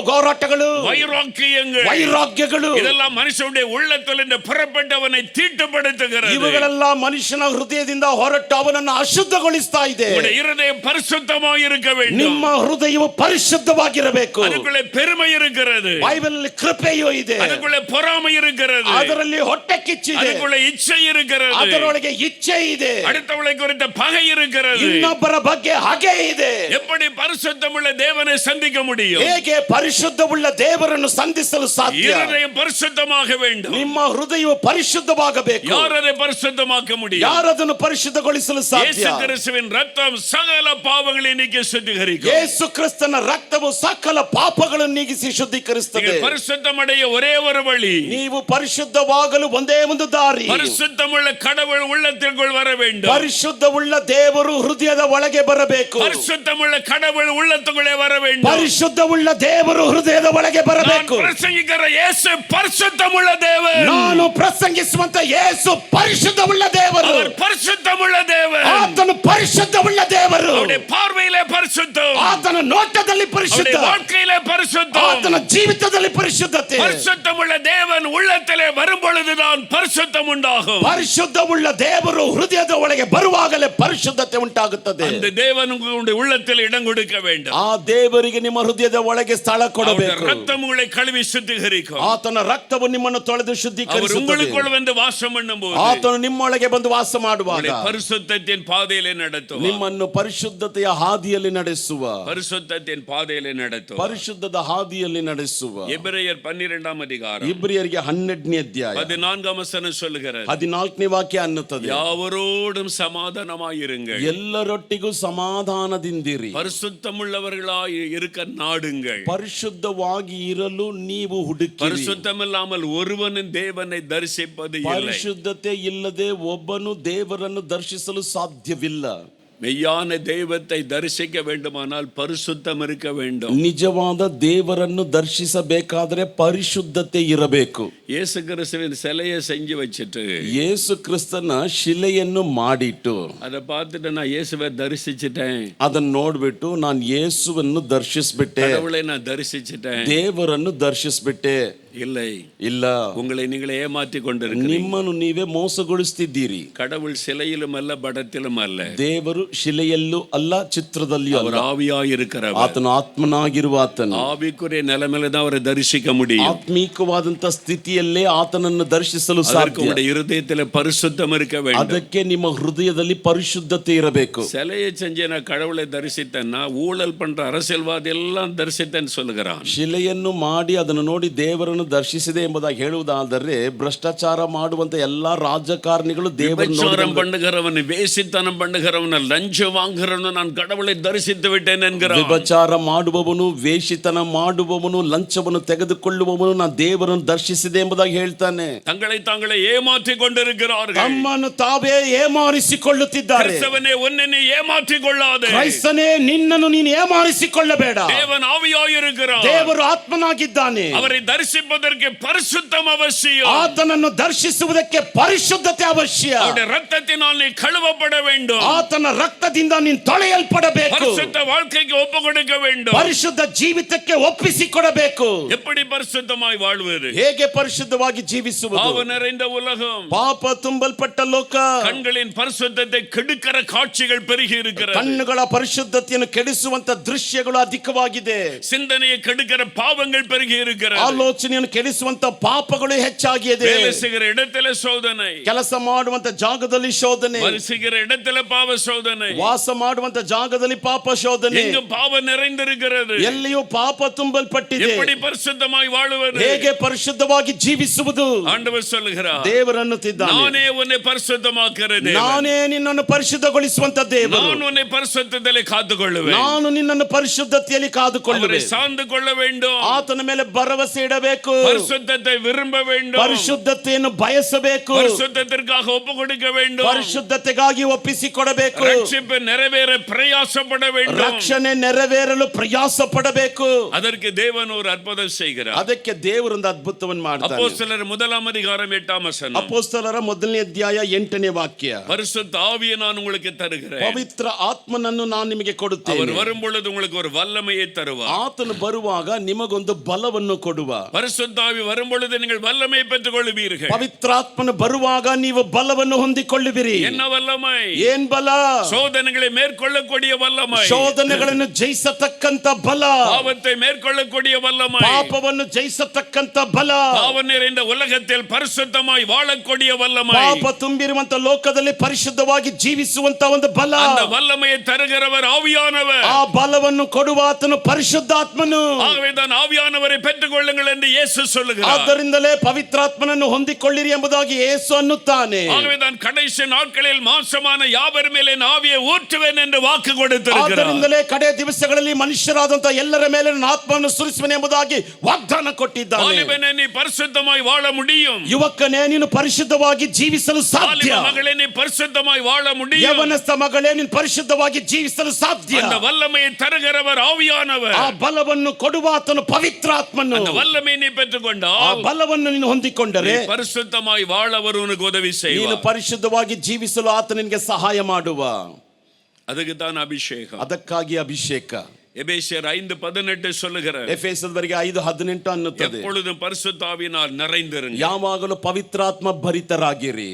ಹೋರಾಟಗಳು, வைராக்கியங்கள், ವೈರಾಗ್ಯಗಳು, இதெல்லாம் மனுஷனுடைய உள்ளத்திலிருந்து புறப்பட்டவனை தீட்டுப்படுத்துகிறது. ಇವುಗಳೆಲ್ಲ ಮನುಷ್ಯನ ಹೃದಯದಿಂದ ಹೊರಟು ಅವನನ್ನು ಅಶುದ್ಧಗೊಳಿಸ್ತಾ ಇದೆ. உங்களுடைய இருதயம் பரிசுத்தமாக இருக்க வேண்டும். ನಿಮ್ಮ ಹೃದಯವು ಪರಿಶುದ್ಧವಾಗಿರಬೇಕು. ಅದಕ್ಕುள்ளே பெருமை இருக்கிறது, ಬೈಬಲ್ ಕೃಪೆಯೂ ಇದೆ, ಅದಕ್ಕುள்ளே பொறாமை இருக்கிறது, ಅದರಲ್ಲಿ ಹೊಟ್ಟೆ ಕಿಚ್ಚಿದೆ, ಅದಕ್ಕುள்ளே ಇಚ್ಛೆ இருக்கிறது, ಅದರೊಳಗೆ ಇಚ್ಛೆ ಇದೆ, அடுத்தவளை குறித்த பகை இருக்கிறது, ಇನ್ನೊಬ್ಬರ ಬಗ್ಗೆ ಹಗೆ ಇದೆ. எப்படி பரிசுத்தமுள்ள தேவனை சந்திக்க முடியும்? ಹೇಗೆ ಪರಿಶುದ್ಧವುಳ್ಳ ದೇವರನ್ನು ಸಂಧಿಸಲು ಸಾಧ್ಯ? இருதயம் பரிசுத்தமாக வேண்டும். ನಿಮ್ಮ ಹೃದಯವು ಪರಿಶುದ್ಧವಾಗಬೇಕು. யார் அதை பரிசுத்தமாக்க முடியும்? ಯಾರು ಅದನ್ನು ಪರಿಶುದ್ಧಗೊಳಿಸಲು ಸಾಧ್ಯ? இயேசு கிறிஸ்துவின் ரத்தம் சகல பாவங்களை நீக்கி சுத்திகரிக்கும். ಯೇಸು ಕ್ರಿಸ್ತನ ರಕ್ತವು ಸಕಲ ಪಾಪಗಳನ್ನು ನೀಗಿಸಿ ಶುದ್ಧೀಕರಿಸುತ್ತದೆ. நீங்கள் பரிசுத்தமடைய ஒரே ஒரு வழி, ನೀವು ಪರಿಶುದ್ಧವಾಗಲು ಒಂದೇ ಒಂದು ದಾರಿ, பரிசுத்தமுள்ள கடவுள் உள்ளத்திற்குள் வர வேண்டும். ಪರಿಶುದ್ಧವುಳ್ಳ ದೇವರು ಹೃದಯದ ಒಳಗೆ ಬರಬೇಕು. பரிசுத்தமுள்ள கடவுள் உள்ளத்துக்குள்ளே வர வேண்டும். ಪರಿಶುದ್ಧವುಳ್ಳ ದೇವರು ಹೃದಯದ ಒಳಗೆ ಬರಬೇಕು. நான் பிரசங்கிக்கிற இயேசு பரிசுத்தமுள்ள தேவன். ನಾನು ಪ್ರಸಂಗಿಸುವಂತ ಯೇಸು ಪರಿಶುದ್ಧವುಳ್ಳ ದೇವರು. அவர் பரிசுத்தமுள்ள தேவன். ಆತನು ಪರಿಶುದ್ಧವುಳ್ಳ ದೇವರು. அவருடைய பார்வையிலே பரிசுத்தம், ಆತನ ನೋಟದಲ್ಲಿ ಪರಿಶುದ್ಧ, அவருடைய வாழ்க்கையிலே பரிசுத்தம், ಆತನ ಜೀವಿತದಲ್ಲಿ ಪರಿಶುದ್ಧತೆ. பரிசுத்தமுள்ள தேவன் உள்ளத்திலே வரும் பொழுதுதான் பரிசுத்தம் உண்டாகும். ಪರಿಶುದ್ಧವುಳ್ಳ ದೇವರು ಹೃದಯದ ಒಳಗೆ ಬರುವಾಗಲೇ ಪರಿಶುದ್ಧತೆ ಉಂಟಾಗುತ್ತದೆ. அந்த தேவன் உங்களுடைய உள்ளத்தில் இடம் கொடுக்க வேண்டும். ಆ ದೇವರಿಗೆ ನಿಮ್ಮ ಹೃದಯದ ಒಳಗೆ ಸ್ಥಳ ಕೊಡಬೇಕು. ரத்தம் உங்களை கழுவி சுத்திகரிக்கும். ಆತನ ರಕ್ತವು ನಿಮ್ಮನ್ನು ತೊಳೆದು அவர் ಶುದ್ಧೀಕರಿಸುತ್ತದೆ. உங்களுக்குள் வந்து வாசம் பண்ணும்போது ಆತನು ನಿಮ್ಮೊಳಗೆ ಬಂದು ವಾಸ ಮಾಡುವಾಗ பரிசுத்தத்தின் பாதையிலே நடத்துவார். ನಿಮ್ಮನ್ನು ಪರಿಶುದ್ಧತೆಯ ಹಾದಿಯಲ್ಲಿ ನಡೆಸುವ, பரிசுத்தத்தின் பாதையிலே நடத்துவார். ಪರಿಶುದ್ಧದ ಹಾದಿಯಲ್ಲಿ ನಡೆಸುವ. எபிரேயர் 12ஆம் அதிகாரம் ಇಬ್ರಿಯರಿಗೆ 12ನೇ ಅಧ್ಯಾಯ 14ஆம் வசனம் சொல்லுகிறது, 14ನೇ ವಾಕ್ಯ ಅನ್ನುತ್ತದೆ, யாவரோடும் சமாதானமாயிருங்கள், ಎಲ್ಲರೊಟ್ಟಿಗೂ ಸಮಾಧಾನದಿಂದಿರಿ, பரிசுத்தமுள்ளவர்களாய் இருக்க நாடுங்கள். ಪರಿಶುದ್ಧವಾಗಿ ಇರಲು ನೀವು ಹುಡುಕಿರಿ. பரிசுத்தமில்லாமல் ஒருவனும் தேவனை தரிசிப்பது இல்லை. ಪರಿಶುದ್ಧತೆ ಇಲ್ಲದೆ ಒಬ್ಬನು ದೇವರನ್ನು ದರ್ಶಿಸಲು ಸಾಧ್ಯವಿಲ್ಲ. மெய்யான தெய்வத்தை தரிசிக்க வேண்டுமானால் பரிசுத்தம் இருக்க வேண்டும். ನಿಜವಾದ ದೇವರನ್ನು ದರ್ಶಿಸಬೇಕಾದರೆ ಪರಿಶುದ್ಧತೆ ಇರಬೇಕು. இயேசு கிறிஸ்துவின் சிலையை செஞ்சு வச்சிட்டு ಯೇಸು ಕ್ರಿಸ್ತನ ಶಿಲೆಯನ್ನು ಮಾಡಿಟ್ಟು அதை பார்த்துட்டு நான் இயேசுவை தரிசிச்சிட்டேன், ಅದನ್ನು ನೋಡ್ಬಿಟ್ಟು ನಾನು ಯೇಸುವನ್ನು ದರ್ಶಿಸ್ಬಿಟ್ಟೆ, கடவுளை நான் தரிசிச்சிட்டேன், ದೇವರನ್ನು ದರ್ಶಿಸ್ಬಿಟ್ಟೆ. இல்லை, ಇಲ್ಲ, உங்களை நீங்களே ஏமாற்றி கொண்டிருக்கிறீர்கள். ನಿಮ್ಮನ್ನು ನೀವೇ ಮೋಸಗೊಳಿಸ್ತಿದ್ದೀರಿ. கடவுள் சிலையிலும் அல்ல, படத்திலும் அல்ல, ದೇವರು ಶಿಲೆಯಲ್ಲೂ ಅಲ್ಲ, ಚಿತ್ರದಲ್ಲಿಯೂ அவர் ಅಲ್ಲ. ஆவியாய் இருக்கிறவர். ಆತನು ಆತ್ಮನಾಗಿರುವ ಆತನು ஆவிக்குரிய நிலைமையில தான் அவரை தரிசிக்க முடியும். ಆತ್ಮೀಕವಾದಂತ ಸ್ಥಿತಿಯಲ್ಲೇ ಆತನನ್ನು ದರ್ಶಿಸಲು அதற்கு ಸಾಧ್ಯ. உங்களுடைய இருதயத்தில் பரிசுத்தம் இருக்க வேண்டும். ಅದಕ್ಕೆ ನಿಮ್ಮ ಹೃದಯದಲ್ಲಿ ಪರಿಶುದ್ಧತೆ ಇರಬೇಕು. சிலையை செஞ்சு நான் கடவுளை தரிசித்தேன்னா ஊழல் பண்ற அரசியல்வாதி எல்லாம் தரிசித்தேன்னு சொல்லுகிறான். ಶಿಲೆಯನ್ನು ಮಾಡಿ ಅದನ್ನು ನೋಡಿ ದೇವರನ್ನು ದರ್ಶಿಸಿದೆ ಎಂಬುದಾಗಿ ಹೇಳುವುದಾದರೆ ಭ್ರಷ್ಟಾಚಾರ ಮಾಡುವಂತ ಎಲ್ಲಾ ರಾಜಕಾರಣಿಗಳು விபச்சாரம் பண்ணுகிறவன், வேசித்தனம் பண்ணுகிறவன், லஞ்சம் வாங்குகிறவன் நான் கடவுளை தரிசித்து விட்டேன் என்கிறான். ವ್ಯಭಿಚಾರ ಮಾಡುವವನು, ವೇಷಿತನ ಮಾಡುವವನು, ಲಂಚವನ್ನು ತೆಗೆದುಕೊಳ್ಳುವವನು ನಾನು ದೇವರನ್ನು ದರ್ಶಿಸಿದೆ ಎಂಬುದಾಗಿ ಹೇಳ್ತಾನೆ. தங்களை தாங்களே ஏமாற்றிக் கொண்டிருக்கிறார்கள். ತಮ್ಮನ್ನು ತಾವೇ ಏಮಾರಿಸಿಕೊಳ್ಳುತ್ತಿದ್ದಾರೆ. கிறிஸ்தவனே, உன்னை நீ ஏமாற்றிக் கொள்ளாதே. ಕ್ರೈಸ್ತನೇ, ನಿನ್ನನ್ನು ನೀನು ಏಮಾರಿಸಿಕೊಳ್ಳಬೇಡ. தேவன் ஆவியாய் இருக்கிறார். ದೇವರು ಆತ್ಮನಾಗಿದ್ದಾನೆ. அவரை தரிசிப்பதற்கு பரிசுத்தம் அவசியம். ಆತನನ್ನು ದರ್ಶಿಸುವುದಕ್ಕೆ ಪರಿಶುದ್ಧತೆ ಅವಶ್ಯ. அவருடைய ரத்தத்தினால் நீ கழுவப்பட வேண்டும். ಆತನ ರಕ್ತದಿಂದ ನೀನು ತೊಳೆಯಲ್ಪಡಬೇಕು. பரிசுத்த வாழ்க்கைக்கு ஒப்பு கொடுக்க வேண்டும். ಪರಿಶುದ್ಧ ಜೀವಿತಕ್ಕೆ ಒಪ್ಪಿಸಿಕೊಡಬೇಕು. எப்படி பரிசுத்தமாய் வாழ்வது? ಹೇಗೆ ಪರಿಶುದ್ಧವಾಗಿ ಜೀವಿಸುವುದು? பாவ நிறைந்த உலகம், ಪಾಪ ತುಂಬಲ್ಪಟ್ಟ ಲೋಕ, கண்களின் பரிசுத்தத்தை கெடுக்கிற காட்சிகள் பெருகி இருக்கிறது. ಕಣ್ಣುಗಳ ಪರಿಶುದ್ಧತೆಯನ್ನು ಕೆಡಿಸುವಂತ ದೃಶ್ಯಗಳು ಅಧಿಕವಾಗಿದೆ. சிந்தனையை கெடுக்கிற பாவங்கள் பெருகி இருக்கிறது. ಆಲೋಚನೆಯನ್ನು ಕೆಡಿಸುವಂತ ಪಾಪಗಳು ಹೆಚ್ಚಾಗಿದೆ. வேலை செய்கிற இடத்துல சோதனை, ಕೆಲಸ ಮಾಡುವಂತ ಜಾಗದಲ್ಲಿ ಶೋಧನೆ, வசிக்கிற இடத்துல பாவ சோதனை, ವಾಸ ಮಾಡುವಂತ ಜಾಗದಲ್ಲಿ ಪಾಪ ಶೋಧನೆ, எங்கு பாவம் நிறைந்திருக்கிறது. ಎಲ್ಲಿಯೂ ಪಾಪ ತುಂಬಲ್ಪಟ್ಟಿದೆ. எப்படி பரிசுத்தமாய் வாழுவது? ಹೇಗೆ ಪರಿಶುದ್ಧವಾಗಿ ಜೀವಿಸುವುದು? ஆண்டவர் சொல்லுகிறார், ದೇವರನ್ನುತ್ತಿದ್ದಾನೆ, நானே உன்னை பரிசுத்தமாக்குற தேவன். ನಾನೇ ನಿನ್ನನ್ನು ಪರಿಶುದ್ಧಗೊಳಿಸುವಂತ ದೇವರು. நான் உன்னை பரிசுத்தத்திலே காத்துக்கொள்ளுவேன். ನಾನು ನಿನ್ನನ್ನು ಪರಿಶುದ್ಧತೆಯಲ್ಲಿ அவரை ಕಾದುಕೊಳ್ಳುವೆ. சார்ந்து கொள்ள வேண்டும். ಆತನ ಮೇಲೆ ಭರವಸೆ ಇಡಬೇಕು. ಬಯಸಬೇಕು, பரிசுத்தத்தை விரும்ப வேண்டும், ಪರಿಶುದ್ಧತೆಯನ್ನು ಬಯಸಬೇಕು, பரிசுத்தத்திற்காக ஒப்பு கொடுக்க வேண்டும், ಪರಿಶುದ್ಧತೆಗಾಗಿ ಒಪ್ಪಿಸಿಕೊಡಬೇಕು, ரட்சிப்பு நிறைவேற பிரயாசப்பட வேண்டும். ರಕ್ಷಣೆ ನೆರವೇರಲು ಪ್ರಯಾಸ ಪಡಬೇಕು. அதற்கு தேவன் ஒரு அற்புதம் செய்கிறார். ಅದಕ್ಕೆ ದೇವರೊಂದು ಅದ್ಭುತವನ್ನು ಮಾಡ್ತಾನೆ. அப்போஸ்தலர் 1:8 ಅಪೊಸ್ತಲರ 1ನೇ ಅಧ್ಯಾಯ 8ನೇ ವಾಕ್ಯ. பரிசுத்த ஆவியை நான் உங்களுக்கு தருகிறேன், ಪವಿತ್ರ ಆತ್ಮನನ್ನು ನಾನು ನಿಮಗೆ அவர் ಕೊಡುತ್ತೇನೆ, வரும் பொழுது உங்களுக்கு ஒரு வல்லமையை தருவார். ಆತನು ಬರುವಾಗ ನಿಮಗೊಂದು ಬಲವನ್ನು ಕೊಡುವ. பரிசுத்த ஆவி வரும் பொழுது நீங்கள் வல்லமையை பெற்றுக் கொள்வீர்கள். ಪವಿತ್ರಾತ್ಮನು ಬರುವಾಗ ನೀವು ಬಲವನ್ನು ಹೊಂದಿಕೊಳ್ಳುವಿರಿ. என்ன வல்லமை? ಏನ್ ಬಲ? சோதனைகளை மேற்கொள்ளக்கூடிய வல்லமை, ಶೋಧನೆಗಳನ್ನು ಜಯಿಸತಕ್ಕಂತ ಬಲ, பாவத்தை மேற்கொள்ளக்கூடிய வல்லமை, ಪಾಪವನ್ನು ಜಯಿಸತಕ್ಕಂತ ಬಲ, பாவம் நிறைந்த உலகத்தில் பரிசுத்தமாய் வாழக்கூடிய வல்லமை, ಪಾಪ ತುಂಬಿರುವಂತ ಲೋಕದಲ್ಲಿ ಪರಿಶುದ್ಧವಾಗಿ ಜೀವಿಸುವಂತ ಒಂದು ಬಲ. அந்த வல்லமையை தருகிறவர் ஆவியானவர். ಆ ಬಲವನ್ನು ಕೊಡುವ ಆತನು ಪರಿಶುದ್ಧಾತ್ಮನು. ஆகவே தான் ஆவியானவரை பெற்றுக் கொள்ளுங்கள் என்று இயேசு சொல்லுகிறார். ಆದ್ದರಿಂದಲೇ ಪವಿತ್ರಾತ್ಮನನ್ನು ಹೊಂದಿಕೊಳ್ಳಿರಿ ಎಂಬುದಾಗಿ ಯೇಸು ಅನ್ನುತ್ತಾನೆ. ஆகவே தான் கடைசி நாட்களில் மாம்சமான யாவர் ಮೇಲೆ ஆவியை ஊற்றுவேன் என்று வாக்கு கொடுத்திருக்கிறார். ಆದ್ದರಿಂದಲೇ ಕಡೆ ದಿವಸಗಳಲ್ಲಿ ಮನುಷ್ಯರಾದಂತ ಎಲ್ಲರ ಮೇಲೆ ನನ್ನ ಆತ್ಮವನ್ನು ಸುರಿಸುವೆನು ಎಂಬುದಾಗಿ ವಾಗ್ದಾನ ಕೊಟ್ಟಿದ್ದಾನೆ. வாலிபனே, நீ பரிசுத்தமாய் வாழ முடியும். ಯುವಕನೇ, ನೀನು ಪರಿಶುದ್ಧವಾಗಿ ಜೀವಿಸಲು ಸಾಧ್ಯ. வாலிப மகளே, நீ பரிசுத்தமாய் வாழ முடியும். ಯವನಸ್ಥ ಮಗಳೇ, ನೀನು ಪರಿಶುದ್ಧವಾಗಿ ಜೀವಿಸಲು ಸಾಧ್ಯ. அந்த வல்லமையை தருகிறவர் ஆவியானவர். ಆ ಬಲವನ್ನು ಕೊಡುವ ಆತನು ಪವಿತ್ರಾತ್ಮನು. அந்த வல்லமையை நீ பெற்றுக்கொண்டால், ಆ ಬಲವನ್ನು ನೀನು ಹೊಂದಿಕೊಂಡರೆ, நீ பரிசுத்தமாய் வாழ அவர் உனக்கு உதவி ನೀನು செய்வார். ಪರಿಶುದ್ಧವಾಗಿ ಜೀವಿಸಲು ಆತ ನಿನಗೆ ಸಹಾಯ ಮಾಡುವ. அதுக்கு தான் அபிஷேகம். ಅದಕ್ಕಾಗಿ ಅಭಿಷೇಕ. எபேசியர் 5:18 சொல்லுகிறார், ಎಫೆಸದವರಿಗೆ 5:18 ಅನ್ನುತ್ತದೆ, எப்பொழுதும் பரிசுத்த ஆவியினால் நிறைந்திருங்கள். ಯಾವಾಗಲೂ ಪವಿತ್ರಾತ್ಮ ಭರಿತರಾಗಿರಿ.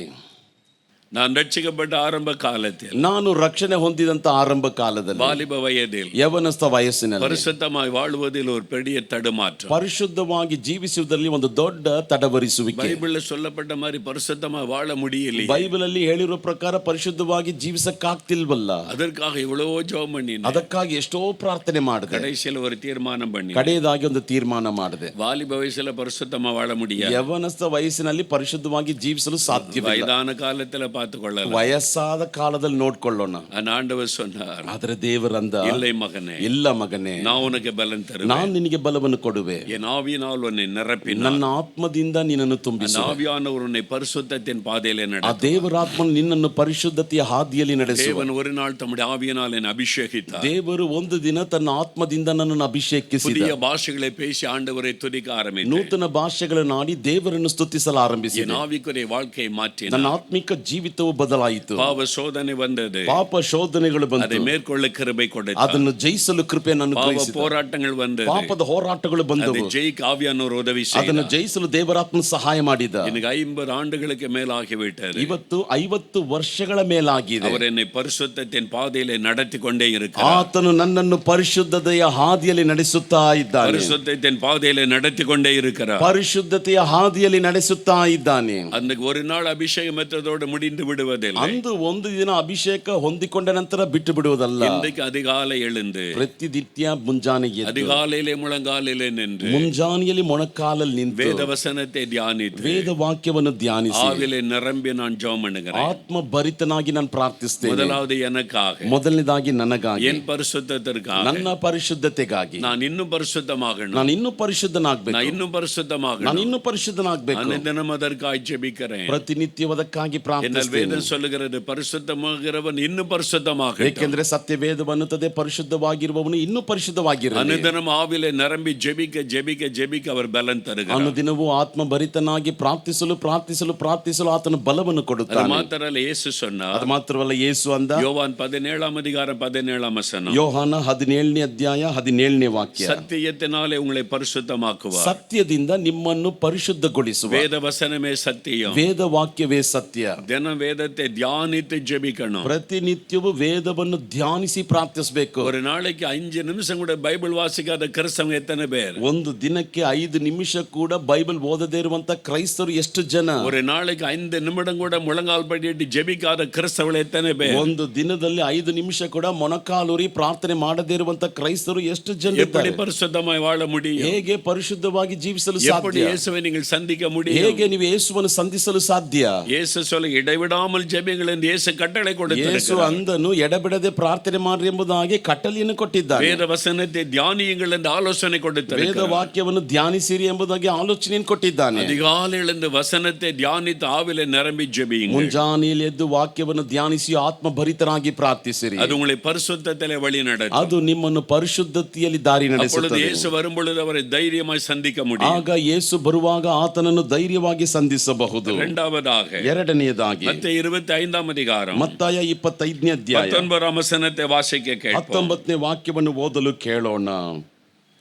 நான் ரட்சிக்கப்பட்ட ಆರಂಭ ಕಾಲத்தில், ನಾನು ರಕ್ಷಣೆ ಹೊಂದಿದಂತ ಆರಂಭ ಕಾಲದಲ್ಲಿ, வாலிப வயதில் ಯವನಸ್ಥ ವಯಸ್ಸಿನಲ್ಲಿ பரிசுத்தமாய் வாழ்வதில் ஒரு பெரிய தடுமாற்றம். ಪರಿಶುದ್ಧವಾಗಿ ಜೀವಿಸುವುದರಲ್ಲಿ ಒಂದು ದೊಡ್ಡ ತಡವರಿಸುವಿಕೆ. பைபிள்ல சொல்லப்பட்ட மாதிரி பரிசுத்தமாய் வாழ முடியல. ಬೈಬಲ್ ಅಲ್ಲಿ ಹೇಳಿರೋ ಪ್ರಕಾರ ಪರಿಶುದ್ಧವಾಗಿ ಜೀವಿಸಕ್ಕಾಗ್ತಿಲ್ವಲ್ಲ. அதற்காக எவ்வளவோ ஜெபம் பண்ணினேன். ಅದಕ್ಕಾಗಿ ಎಷ್ಟೋ ಪ್ರಾರ್ಥನೆ ಮಾಡಿದೆ. கடைசியில் ஒரு தீர்மானம் பண்ணி, ಕಡೆಯದಾಗಿ ಒಂದು ತೀರ್ಮಾನ ಮಾಡಿದೆ. வாலிப வயசுல பரிசுத்தமா வாழ முடியாது. ಯವನಸ್ಥ ವಯಸ್ಸಿನಲ್ಲಿ ಪರಿಶುದ್ಧವಾಗಿ ಜೀವಿಸಲು ಸಾಧ್ಯವಿಲ್ಲ. வயதான காலத்துல பார்த்துக்கொள்ளலாம், ವಯಸ್ಸಾದ ಕಾಲದಲ್ಲಿ ನೋಡ್ಕೊಳ್ಳೋಣ. ஆண்டவர் சொன்னார், ಆದರೆ ದೇವರಂದ, இல்லை மகனே, ಇಲ್ಲ ಮಗನೇ, நான் உனக்கு பலன் தருவேன், ನಾನು ನಿನಗೆ ಬಲವನ್ನು ಕೊಡುವೆ, என் ஆவியினால் உன்னை நிரப்பினார், ನನ್ನ ಆತ್ಮದಿಂದ ನಿನ್ನನ್ನು ತುಂಬಿಸು, ஆவியானவர் உன்னை பரிசுத்தத்தின் பாதையிலே ಆ நடத்துவார். ದೇವರಾತ್ಮನು ನಿನ್ನನ್ನು ಪರಿಶುದ್ಧತೆಯ ಹಾದಿಯಲ್ಲಿ ನಡೆಸುವ. தேவன் ஒரு நாள் தம்முடைய ஆவியினால் என்னை அபிஷேகித்தார். ದೇವರು ಒಂದು ದಿನ ತನ್ನ ಆತ್ಮದಿಂದ ನನ್ನನ್ನು ಅಭಿಷೇಕಿಸಿದ. புதிய பாஷைகளை பேசி ஆண்டவரை துதிக்க ஆரம்பித்தேன். ನೂತನ ಭಾಷೆಗಳನ್ನು ಆಡಿ ದೇವರನ್ನು ಸ್ತುತಿಸಲು ಆರಂಭಿಸಿದ. என் ஆவிக்குரிய வாழ்க்கையை மாற்றினார். ನನ್ನ ಆತ್ಮಿಕ ಜೀವಿತವು ಬದಲಾಯಿತು. பாவ சோதனை வந்தது, ಪಾಪ ಶೋಧನೆಗಳು அதை ಬಂತು, மேற்கொள்ள கிருபை கொடுத்தார். ಅದನ್ನು ಜಯಿಸಲು ಕೃಪೆಯನ್ನು பாவ ಅನುಗ್ರಹಿಸಿದ. போராட்டங்கள் வந்தது, ಪಾಪದ ಹೋರಾಟಗಳು அதை ಬಂದವು, ஜெயிக்க ஆவியானவர் உதவி ಅದನ್ನು செய்தார். ಜಯಿಸಲು ದೇವರಾತ್ಮನ ಸಹಾಯ ಮಾಡಿದ. எனக்கு 50 ஆண்டுகளுக்கு மேல் ஆகிவிட்டது. ಇವತ್ತು 50 ವರ್ಷಗಳ ಮೇಲಾಗಿದೆ. அவர் என்னை பரிசுத்தத்தின் பாதையிலே நடத்தி கொண்டே இருக்கிறார். ಆತನು ನನ್ನನ್ನು ಪರಿಶುದ್ಧತೆಯ ಹಾದಿಯಲ್ಲಿ ನಡೆಸುತ್ತಾ ಇದ್ದಾನೆ. பரிசுத்தத்தின் பாதையிலே நடத்தி கொண்டே இருக்கிறார். ಪರಿಶುದ್ಧತೆಯ ಹಾದಿಯಲ್ಲಿ ನಡೆಸುತ್ತಾ ಇದ್ದಾನೆ. அந்த ஒரு நாள் அபிஷேகம் பெற்றதோடு முடிந்து விடுவதில்லை. ಅಂದು ಒಂದು ದಿನ ಅಭಿಷೇಕ ಹೊಂದಿಕೊಂಡ ನಂತರ ಬಿಟ್ಟು ಬಿಡುವುದಲ್ಲ. இன்றைக்கு அதிகாலை எழுந்து, ಪ್ರತಿನಿತ್ಯ ಮುಂಜಾನೆ ಎದ್ದು, அதிகாலையிலே முழங்காலிலே நின்று, ಮುಂಜಾನೆಯಲ್ಲಿ ಮೊಣಕಾಲಲ್ಲಿ ನಿಂತು வேத வசனத்தை தியானித்து, ವೇದ ವಾಕ್ಯವನ್ನು ಧ್ಯಾನಿಸಿ, ஆவிலே நிரம்பி நான் ஜெபம் பண்ணுகிறேன். ಆತ್ಮ ಭರಿತನಾಗಿ ನಾನು ಪ್ರಾರ್ಥಿಸ್ತೇನೆ. முதலாவது எனக்காக, ಮೊದಲನೇದಾಗಿ ನನಗಾಗಿ, என் பரிசுத்தத்திற்காக, ನನ್ನ ಪರಿಶುದ್ಧತೆಗಾಗಿ, நான் இன்னும் பரிசுத்தமாகணும், ನಾನು ಇನ್ನೂ ಪರಿಶುದ್ಧನಾಗಬೇಕು, நான் இன்னும் ನಾನು பரிசுத்தமாகணும். ಇನ್ನೂ ಪರಿಶುದ್ಧನಾಗಬೇಕು. அனுதினம் அதற்காய் ஜெபிக்கிறேன். ಪ್ರತಿನಿತ್ಯವದಕ್ಕಾಗಿ என்னால் ಪ್ರಾರ್ಥಿಸ್ತೇನೆ. வேதம் சொல்லுகிறது, பரிசுத்தமாகிறவன் இன்னும் பரிசுத்தமாக. ಏಕೆಂದ್ರೆ ಸತ್ಯವೇದವು ಅನ್ನುತ್ತದೆ, ಪರಿಶುದ್ಧವಾಗಿರುವವನು ಇನ್ನೂ ಪರಿಶುದ್ಧವಾಗಿರಲಿ. அனுதினம் ஆவிலே நிரம்பಿ ஜெபிக்க ஜெபிக்க ஜெபிக்க அவர் பலன் தருகிறார். ಅನುದಿನವೂ ಆತ್ಮ ಭರಿತನಾಗಿ ಪ್ರಾರ್ಥಿಸಲು ಪ್ರಾರ್ಥಿಸಲು ಪ್ರಾರ್ಥಿಸಲು ಆತನು ಬಲವನ್ನು அது ಕೊಡುತ್ತಾನೆ. மாத்திரಲ್ಲ, இயேசு சொன்னார், ಅದು ಮಾತ್ರವಲ್ಲ, ಯೇಸು ಅಂದ, யோவான் 17:17 ಯೋಹಾನ 17ನೇ ಅಧ್ಯಾಯ 17ನೇ ವಾಕ್ಯ, சத்தியத்தினாலே உங்களை பரிசுத்தமாக்குவார். ಸತ್ಯದಿಂದ ನಿಮ್ಮನ್ನು ಪರಿಶುದ್ಧಗೊಳಿಸುವ. வேத வசனமே சத்தியம். ವೇದ ವಾಕ್ಯವೇ ಸತ್ಯ. தினம் வேதத்தை தியானித்து ஜெபிக்கணும். ಪ್ರತಿನಿತ್ಯವೂ ವೇದವನ್ನು ಧ್ಯಾನಿಸಿ ಪ್ರಾರ್ಥಿಸಬೇಕು. ஒரு நாளைக்கு 5 நிமிஷம் கூட பைபிள் வாசிக்காத கிறிஸ்தவங்க எத்தனை பேர்? ಒಂದು ದಿನಕ್ಕೆ 5 ನಿಮಿಷ ಕೂಡ ಬೈಬಲ್ ಓದದೇ ಇರುವಂತ ಕ್ರೈಸ್ತರು ಎಷ್ಟು ಜನ? ஒரு நாளைக்கு 5 நிமிடம் கூட முழங்கால் படிட்டு ஜெபிக்காத கிறிஸ்தவர்கள் எத்தனை பேர்? ಒಂದು ದಿನದಲ್ಲಿ 5 ನಿಮಿಷ ಕೂಡ ಮೊಣಕಾಲೂರಿ ಪ್ರಾರ್ಥನೆ ಮಾಡದೇ ಇರುವಂತ ಕ್ರೈಸ್ತರು ಎಷ್ಟು ಜನ எப்படி ಇದ್ದಾರೆ? பரிசுத்தமாய் வாழ முடியும்? ಹೇಗೆ ಪರಿಶುದ್ಧವಾಗಿ ಜೀವಿಸಲು எப்படி ಸಾಧ್ಯ? இயேசுவை நீங்கள் சந்திக்க முடியும்? ಹೇಗೆ ನೀವು ಯೇಸುವನ್ನು ಸಂಧಿಸಲು ಸಾಧ್ಯ? இயேசு சொல்ல, இடைவிட இடைவிடாமல் ஜெபிங்கள் என்று இயேசு கட்டளை ಯೇಸು கொடுத்திருக்கிறார். ಅಂದನು ಎಡಬಿಡದೆ ಪ್ರಾರ್ಥನೆ ಮಾಡ್ರಿ ಎಂಬುದಾಗಿ ಕಟ್ಟಳೆಯನ್ನು ಕೊಟ್ಟಿದ್ದಾನೆ. வேத வசனத்தை தியானியுங்கள் என்று ಆಲೋಚನೆ ವೇದ கொடுத்திருக்கிறார். ವಾಕ್ಯವನ್ನು ಧ್ಯಾನಿಸಿರಿ ಎಂಬುದಾಗಿ ಆಲೋಚನೆಯನ್ನು ಕೊಟ್ಟಿದ್ದಾನೆ. அதிகாலையில் இந்த வசனத்தை தியானித்து ஆவிலே நிரம்பி ஜெபியுங்கள். ಮುಂಜಾನೆಯಲ್ಲಿ ಎದ್ದು ವಾಕ್ಯವನ್ನು ಧ್ಯಾನಿಸಿ ಆತ್ಮಭರಿತರಾಗಿ ಪ್ರಾರ್ಥಿಸಿರಿ. அது உங்களை பரிசுத்தத்திலே வழி நடத்தும். ಅದು ನಿಮ್ಮನ್ನು ಪರಿಶುದ್ಧತೆಯಲ್ಲಿ ದಾರಿ அப்பொழுது ನಡೆಸುತ್ತದೆ. இயேசு வரும்பொழுது அவரை தைரியமாய் சந்திக்க முடியும். ಆಗ ಯೇಸು ಬರುವಾಗ ಆತನನ್ನು ಧೈರ್ಯವಾಗಿ ಸಂಧಿಸಬಹುದು. இரண்டாவதாக ಎರಡನೆಯದಾಗಿ மத்தேயு 25 அதிகாரம் ಮತ್ತಾಯ 25ನೇ ಅಧ್ಯಾಯ 19 வசனத்தை வாசிக்க கேட்போம். 19ನೇ ವಾಕ್ಯವನ್ನು ಓದಲು ಕೇಳೋಣ.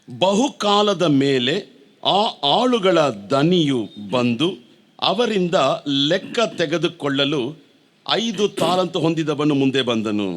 ಬಹುಕಾಲದ ಮೇಲೆ ಆ ಆಳುಗಳ ದನಿಯು ಬಂದು ಅವರಿಂದ ಲೆಕ್ಕ ತೆಗೆದುಕೊಳ್ಳಲು 5 ತಾಲಂತು ಹೊಂದಿದವನು ಮುಂದೆ ಬಂದನು.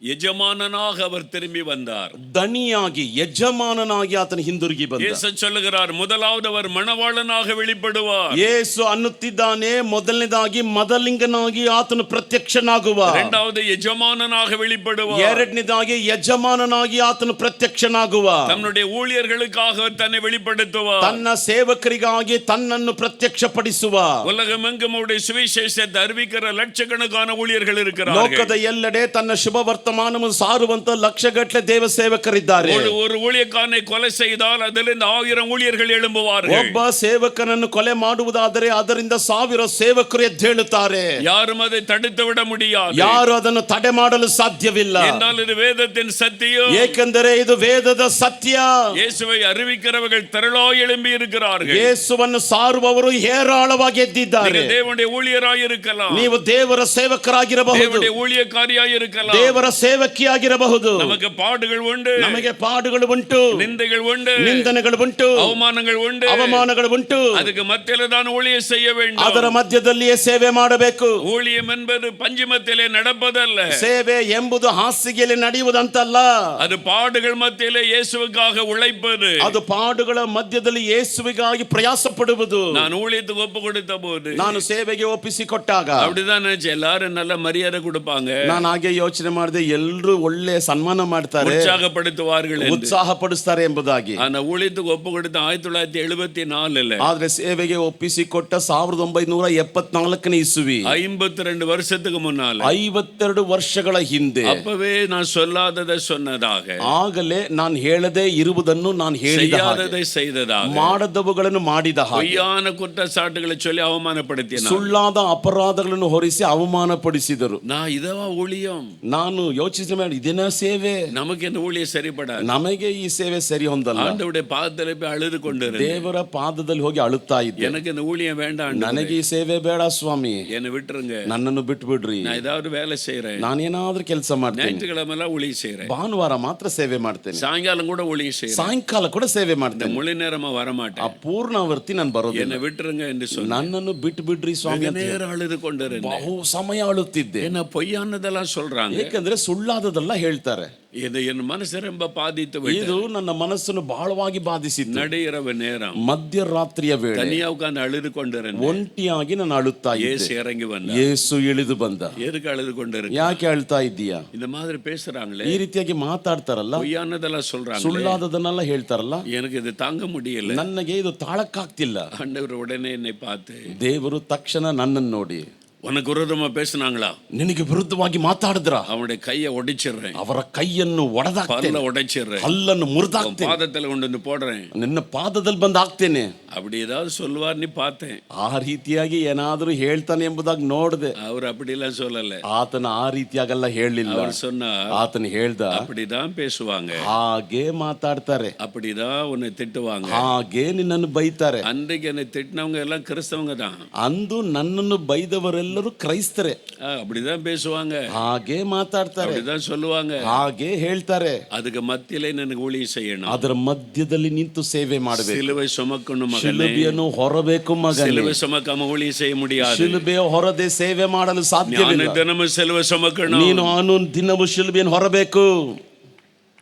எஜமானனாக அவர் திரும்பி வந்தார். ದನಿಯಾಗಿ ಯಜಮಾನನಾಗಿ ಆತನ ಹಿಂದಿರುಗಿ ಬಂದ. இயேசு சொல்லுகிறார், முதலாவது அவர் மணவாளனாக வெளிப்படுவார். ಯೇಸು ಅನ್ನುತ್ತಿದ್ದಾನೆ, ಮೊದಲನೇದಾಗಿ ಮದಲಿಂಗನಾಗಿ ಆತನು ಪ್ರತ್ಯಕ್ಷನಾಗುವ. இரண்டாவது எஜமானனாக வெளிப்படுவார். ಎರಡನೇದಾಗಿ ಯಜಮಾನನಾಗಿ ಆತನು ಪ್ರತ್ಯಕ್ಷನಾಗುವ. தன்னுடைய ஊழியர்களுக்காக அவர் தன்னை வெளிப்படுத்துவார். ತನ್ನ ಸೇವಕರಿಗಾಗಿ ತನ್ನನ್ನು ಪ್ರತ್ಯಕ್ಷಪಡಿಸುವ. உலகமெங்கும் அவருடைய சுவிசேஷத்தை அறிவிக்கிற லட்சக்கணக்கான ஊழியர்கள் இருக்கிறார்கள். ಲೋಕದ ಎಲ್ಲೆಡೆ ತನ್ನ ಶುಭ ವರ್ತಮಾನವನ್ನು ಸಾರುವಂತ ಲಕ್ಷಗಟ್ಟಲೆ ದೇವ ಸೇವಕರಿದ್ದಾರೆ. ஒரு ஊழியக்காரனை கொலை செய்தால் அதிலிருந்து 1000 ஊழியர்கள் எழும்புவார்கள். ಒಬ್ಬ ಸೇವಕನನ್ನು ಕೊಲೆ ಮಾಡುವುದಾದರೆ ಅದರಿಂದ 1000 ಸೇವಕರು ಎದ್ದೇಳುತ್ತಾರೆ. யாரும் அதை தடுத்து விட முடியாது. ಯಾರು ಅದನ್ನು ತಡೆ ಮಾಡಲು ಸಾಧ್ಯವಿಲ್ಲ. என்றால் இது வேதத்தின் சத்தியம். ಏಕೆಂದರೆ ಇದು ವೇದದ ಸತ್ಯ. இயேசுவை அறிவிக்கிறவர்கள் திரளாய் எழும்பி இருக்கிறார்கள். ಯೇಸುವನ್ನು ಸಾರುವವರು ಹೇರಾಳವಾಗಿ ಎದ್ದಿದ್ದಾರೆ. நீங்கள் தேவனுடைய ஊழியராய் இருக்கலாம். ನೀವು ದೇವರ ಸೇವಕರಾಗಿರಬಹುದು. தேவனுடைய ஊழியக்காரியாய் இருக்கலாம். ದೇವರ ಸೇವಕಿಯಾಗಿರಬಹುದು. நமக்கு பாடுகள் ಉಂಟು. ನಮಗೆ ಪಾಡುಗಳು ಉಂಟು. நிந்தைகள் ಉಂಟು. ನಿಂದನೆಗಳು ಉಂಟು. ಅವಮಾನಗಳು ಉಂಟು. ಅವಮಾನಗಳು ಉಂಟು. ಅದಕ್ಕೆ ಮಧ್ಯದಲ್ಲಿ ನಾನು ஊழியம் செய்ய வேண்டும். ಅದರ ಮಧ್ಯದಲ್ಲಿಯೇ ಸೇವೆ ಮಾಡಬೇಕು. ஊழியம் என்பது பஞ்சமத்திலே நடப்பதல்ல. ಸೇವೆ ಎಂಬುದು ಹಾಸಿಗೆಯಲ್ಲಿ ನಡೆಯುವುದಂತಲ್ಲ. அது பாடுகள் மத்தியிலே இயேசுவுக்காக உழைப்பது. ಅದು ಪಾಡುಗಳ ಮಧ್ಯದಲ್ಲಿ ಯೇಸುವಿಗಾಗಿ ಪ್ರಯಾಸ ಪಡುವುದು. நான் ஊழியத்துக்கு ஒப்பு கொடுத்த போது, ನಾನು ಸೇವೆಗೆ ಒಪ್ಪಿಸಿಕೊಟ್ಟಾಗ அப்படிதான் நினைச்சேன். எல்லாரும் நல்ல மரியாதை கொடுப்பாங்க, ನಾನು ಹಾಗೆ ಯೋಚನೆ ಮಾಡಿದೆ, ಎಲ್ಲರೂ ಒಳ್ಳೆ ಸನ್ಮಾನ ಮಾಡ್ತಾರೆ, உற்சாகப்படுத்துவார்கள் என்று. ಉತ್ಸಾಹ ಪಡಿಸ್ತಾರೆ ಎಂಬುದಾಗಿ. ஆனா ஊழியத்துக்கு ஒப்பு கொடுத்த 1974 ಆದ್ರೆ ಸೇವೆಗೆ ಒಪ್ಪಿಸಿಕೊಟ್ಟ 1974ನೇ ಇಸುವಿ, 52 வருஷத்துக்கு முன்னால, 52 ವರ್ಷಗಳ ಹಿಂದೆ, அப்பவே நான் சொல்லாததை சொன்னதாக, ಆಗಲೇ ನಾನು ಹೇಳದೇ ಇರುವುದನ್ನು ನಾನು ಹೇಳಿದ ಹಾಗೆ, செய்யாததை செய்ததாக, ಮಾಡದವುಗಳನ್ನು ಮಾಡಿದ ಹಾಗೆ, பொய்யான குற்றச்சாட்டுகளை சொல்லி அவமானப்படுத்தினார். ಸುಳ್ಳಾದ ಅಪರಾಧಗಳನ್ನು ಹೊರಿಸಿ ಅವಮಾನಪಡಿಸಿದರು. நான் இதவா ஊழியம்? ನಾನು ಯೋಚಿಸಿದ ಮೇಲೆ ಇದೇನ ಸೇವೆ? நமக்கு இந்த ஊழியம் சரிப்படாது. ನಮಗೆ ಈ ಸೇವೆ ಸರಿ ಹೊಂದಲ್ಲ. ஆண்டவருடைய பாதத்தில் போய் அழுது கொண்டிருந்தேன். ದೇವರ ಪಾದದಲ್ಲಿ ಹೋಗಿ ಅಳುತ್ತಾ ಇದ್ದೆ. எனக்கு இந்த ஊழியம் வேண்டாம், ನನಗೆ ಈ ಸೇವೆ ಬೇಡ ಸ್ವಾಮಿ, என்னை விட்டுருங்க, ನನ್ನನ್ನು ಬಿಟ್ಟು ಬಿಡ್ರಿ, நான் ஏதாவது வேலை செய்யறேன், ನಾನೇನಾದ್ರೂ ಕೆಲಸ ಮಾಡ್ತೇನೆ, ஞாயிற்றுக்கிழமை எல்லாம் ஊழியம் செய்யறேன், ಭಾನುವಾರ ಮಾತ್ರ ಸೇವೆ ಮಾಡ್ತೇನೆ, சாயங்காலம் கூட ஊழியம் செய்யறேன், ಸಾಯಂಕಾಲ ಕೂಡ ಸೇವೆ இந்த ಮಾಡ್ತೇನೆ, முழு நேரமா வரமாட்டேன், ಪೂರ್ಣಾವರ್ತಿ ನಾನು ಬರೋದಿಲ್ಲ, என்னை விட்டுருங்க என்று சொன்னேன். ನನ್ನನ್ನು ಬಿಟ್ಟು ಬಿಡ್ರಿ ಸ್ವಾಮಿ ಅಂತ நேரம் அழுது கொண்டிருந்தேன். ಬಹು ಸಮಯ ಅಳುತ್ತಿದ್ದೆ. என்ன பொய்யானதெல்லாம் சொல்றாங்க. ಏಕೆಂದ್ರೆ ಸುಳ್ಳಾದದೆಲ್ಲ ಹೇಳ್ತಾರೆ. இது என் மனசை ரொம்ப பாதித்து விட்டது. ಇದು ನನ್ನ ಮನಸ್ಸನ್ನು ಬಹಳವಾಗಿ ಬಾಧಿಸಿತು. நடுஇரவு நேரம், ಮಧ್ಯರಾತ್ರಿಯ ವೇಳೆ தனியா உட்கார்ந்து அழுது கொண்டிருந்தேன். ಒಂಟಿಯಾಗಿ ನಾನು ಅಳುತ್ತಾ ಇದ್ದೆ. இயேசு இறங்கி வந்தார். ಯೇಸು ಇಳಿದು ಬಂದ. எதுக்கு அழுது கொண்டிருக்க? ಯಾಕೆ ಅಳ್ತಾ ಇದ್ದೀಯಾ? இந்த மாதிரி பேசுறாங்களே, ಈ ರೀತಿಯಾಗಿ ಮಾತಾಡ್ತಾರಲ್ಲ, பொய்யானதெல்லாம் சொல்றாங்க, ಸುಳ್ಳಾದದನ್ನೆಲ್ಲ ಹೇಳ್ತಾರಲ್ಲ, எனக்கு இது தாங்க முடியல. ನನಗೆ ಇದು ತಾಳಕ್ಕಾಗ್ತಿಲ್ಲ. ஆண்டவர் உடனே என்னை பார்த்து, ದೇವರು ತಕ್ಷಣ ನನ್ನನ್ನು ನೋಡಿ, உனக்கு விரோதமா பேசினாங்களா, ನಿನಗೆ ವಿರುದ್ಧವಾಗಿ ಮಾತಾಡಿದ್ರ, அவனுடைய கையை ஒடிச்சிடுறேன், ಅವರ ಕೈಯನ್ನು ಒಡೆದಾಕ್ತೇನೆ, பல்ல உடைச்சிடுறேன், ಹಲ್ಲನ್ನು ಮುರಿದಾಕ್ತೇನೆ, பாதத்துல கொண்டு வந்து போடுறேன், ನಿನ್ನ ಪಾದದಲ್ಲಿ ಬಂದು ಹಾಕ್ತೇನೆ. அப்படி ஏதாவது சொல்லுவார் நீ பார்த்தேன். ಆ ರೀತಿಯಾಗಿ ಏನಾದರೂ ಹೇಳ್ತಾನೆ ಎಂಬುದಾಗಿ ನೋಡಿದೆ. அவர் அப்படிலாம் சொல்லல. ಆತನ ಆ ರೀತಿಯಾಗೆಲ್ಲ ಹೇಳಲಿಲ್ಲ. அவர் சொன்னார், ಆತನ ಹೇಳ್ದ, அப்படிதான் பேசுவாங்க, ಹಾಗೆ ಮಾತಾಡ್ತಾರೆ, அப்படிதான் உன்னை திட்டுவாங்க. ಹಾಗೆ ನಿನ್ನನ್ನು ಬೈತಾರೆ. அன்றைக்கு என்னை திட்டினவங்க எல்லாம் கிறிஸ்தவங்க தான். ಅಂದು ನನ್ನನ್ನು ಬೈದವರೆಲ್ಲರೂ ಕ್ರೈಸ್ತರೇ. அப்படிதான் பேசுவாங்க, ಹಾಗೆ ಮಾತಾಡ್ತಾರೆ, அப்படிதான் சொல்லுவாங்க. ಹಾಗೆ ಹೇಳ್ತಾರೆ. அதுக்கு மத்தியிலே எனக்கு ஊழியம் செய்யணும். ಅದರ ಮಧ್ಯದಲ್ಲಿ ನಿಂತು ಸೇವೆ ಮಾಡಬೇಕು. சிலுவை சுமக்கணும் மகனே, ಶಿಲುಬೆಯನ್ನು ಹೊರಬೇಕು ಮಗನೇ. சிலுவை சுமக்காம ஊழியம் செய்ய முடியாது. ಶಿಲುಬೆಯ ಹೊರದೆ ಸೇವೆ ಮಾಡಲು ಸಾಧ್ಯವಿಲ್ಲ. தினமும் சிலுவை சுமக்கணும். ನೀನು ದಿನವೂ ಶಿಲುಬೆಯನ್ನು ಹೊರಬೇಕು.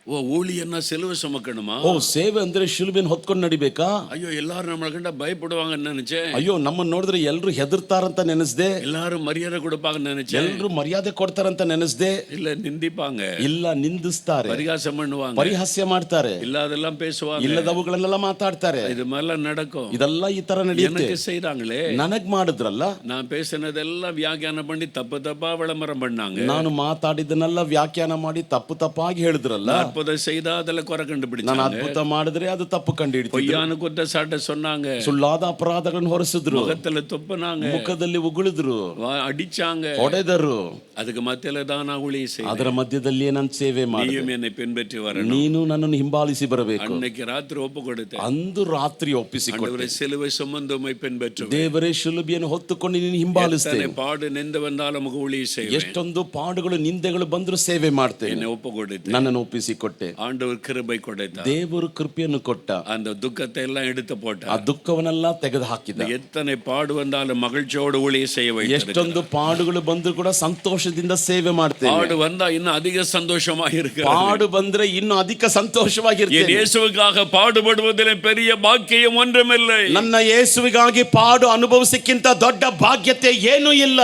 ಓ ஊழியன்னா சிலுவை சுமக்கணுமா? ಓ ಸೇವೆ ಅಂದ್ರೆ ಶಿಲುಬೆನ ಹೊತ್ಕೊಂಡು ನಡಿಬೇಕಾ? ஐயோ எல்லாரும் நம்மள கண்டா பயப்படுவாங்கன்னு நினைச்சேன். ಅಯ್ಯೋ ನಮ್ಮನ್ನ ನೋಡಿದ್ರೆ ಎಲ್ರು ಹೆದರ್ತಾರಂತ ನೆನೆಸ್ದೆ. எல்லாரும் மரியாதை கொடுப்பாங்கன்னு நினைச்சேன். ಎಲ್ರು ಮರ್ಯಾದೆ ಕೊಡ್ತಾರಂತ ನೆನೆಸ್ದೆ. இல்ல நிந்திப்பாங்க, ಇಲ್ಲ ನಿಂದಿಸ್ತಾರೆ, பரிகாசம் பண்ணுவாங்க, ಪರಿಹಾಸ್ಯ ಮಾಡ್ತಾರೆ, இல்லாதெல்லாம் பேசுவாங்க, ಇಲ್ಲದವುಗಳನ್ನೆಲ್ಲ ಮಾತಾಡ್ತಾರೆ. இது மாதிரிலாம் நடக்கும். ಇದೆಲ್ಲ ಈ ತರ ನಡೆಯುತ್ತೆ. எனக்கு செய்றாங்களே, ನನಗ್ ಮಾಡಿದ್ರಲ್ಲ, நான் பேசினதெல்லாம் வியாக்கியானம் பண்ணி தப்பு தப்பா விளம்பரம் பண்ணாங்க. ನಾನು ಮಾತಾಡಿದ್ದನ್ನೆಲ್ಲ ವ್ಯಾಖ್ಯಾನ ಮಾಡಿ ತಪ್ಪು ತಪ್ಪಾಗಿ ಹೇಳಿದ್ರಲ್ಲ. அற்புதம் செய்தா அதுல குறை ನಾನು கண்டுபிடிச்சாங்க. ಅದ್ಭುತ ಮಾಡಿದ್ರೆ ಅದು ತಪ್ಪು ಕಂಡುಹಿಡಿದ್ರು. பொய்யான குற்றச்சாட்டை சொன்னாங்க, ಸುಳ್ಳಾದ ಅಪರಾಧಗಳನ್ನು ಹೊರಿಸಿದ್ರು, முகத்துல துப்புனாங்க, ಮುಖದಲ್ಲಿ ಉಗುಳಿದ್ರು, அடிச்சாங்க. ಹೊಡೆದರು. அதுக்கு மத்தியில தான் நான் ஊழியம் செய்வேன். ಅದರ ಮಧ್ಯದಲ್ಲಿ ನಾನು ಸೇವೆ ಮಾಡಿ, நீயும் என்னை பின்பற்றி வரணும். ನೀನು ನನ್ನನ್ನು ಹಿಂಬಾಲಿಸಿ ಬರಬೇಕು. அன்னைக்கு ராத்திரி ஒப்பு கொடுத்தேன். ಅಂದು ರಾತ್ರಿ ಒಪ್ಪಿಸಿಕೊಟ್ಟೆ. ஆண்டவரே சிலுவை சுமந்து உம்மை பின்பற்றுவேன். ದೇವರೇ ಶಿಲುಬೆಯನ್ನು ಹೊತ್ತುಕೊಂಡು ನೀನು ಹಿಂಬಾಲಿಸ್ತೇನೆ. எத்தனை பாடு நின்று வந்தாலும் உமக்கு ஊழியம் செய்வேன். ಎಷ್ಟೊಂದು ಪಾಡುಗಳು ನಿಂದೆಗಳು ಬಂದರೂ ಸೇವೆ ಮಾಡ್ತೇನೆ. என்னை ஒப்பு கொடுத்தேன். ನನ್ನನ್ನು ಒಪ್ಪಿಸಿಕೊಟ್ಟೆ. ஆண்டவர் கிருபை கொடுத்தார். ದೇವರು ಕೃಪೆಯನ್ನು ಕೊಟ್ಟ. அந்த துக்கத்தை எல்லாம் எடுத்து ಆ போட்டார். ದುಃಖವನ್ನೆಲ್ಲ ತೆಗೆದು ಹಾಕಿದ. எத்தனை பாடு வந்தாலும் மகிழ்ச்சியோடு ஊழியம் செய்ய வைத்தார். ಎಷ್ಟೊಂದು ಪಾಡುಗಳು ಬಂದರೂ ಕೂಡ ಸಂತೋಷದಿಂದ ಸೇವೆ ಮಾಡ್ತೇನೆ. பாடு வந்தா இன்னும் அதிக சந்தோஷமாக இருக்கிறது. ಪಾಡು ಬಂದ್ರೆ ಇನ್ನು ಅಧಿಕ என் ಸಂತೋಷವಾಗಿರ್ತೇನೆ. இயேசுவுக்காக பாடுபடுவதிலே பெரிய பாக்கியம் ஒன்றுமில்லை. ನನ್ನ ಯೇಸುವಿಗಾಗಿ ಪಾಡು ಅನುಭವಿಸಕ್ಕಿಂತ ದೊಡ್ಡ ಬಾಧ್ಯತೆ ಏನೂ ಇಲ್ಲ.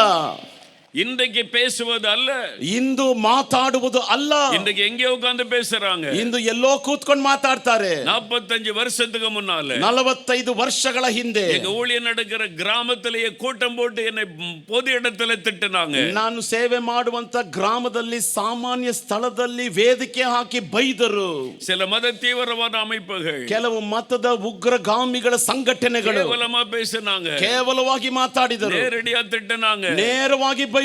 இன்றைக்கு பேசுவது அல்ல, ಇಂದು ಮಾತಾಡುವುದು ಅಲ್ಲ. இன்றைக்கு எங்கே உட்கார்ந்து பேசுறாங்க. ಇಂದು ಎಲ್ಲೋ ಕೂತ್ಕೊಂಡು ಮಾತಾಡ್ತಾರೆ. 45 வருஷத்துக்கு முன்னால 45 ವರ್ಷಗಳ ಹಿಂದೆ எங்க ஊழியம் நடக்கிற கிராமத்திலேயே கூட்டம் போட்டு என்னை பொது இடத்துல திட்டுனாங்க. ನಾನು ಸೇವೆ ಮಾಡುವಂತ ಗ್ರಾಮದಲ್ಲಿ ಸಾಮಾನ್ಯ ಸ್ಥಳದಲ್ಲಿ ವೇದಿಕೆ ಹಾಕಿ ಬೈದರು. சில மத தீவிரவாத அமைப்புகள் ಕೆಲವು ಮತದ ಉಗ್ರಗಾಮಿಗಳ ಸಂಘಟನೆಗಳು கேவலமா பேசினாங்க, ಕೇವಲವಾಗಿ ಮಾತಾಡಿದರು, நேரடியா திட்டுனாங்க. ನೇರವಾಗಿ ಬೈದರು.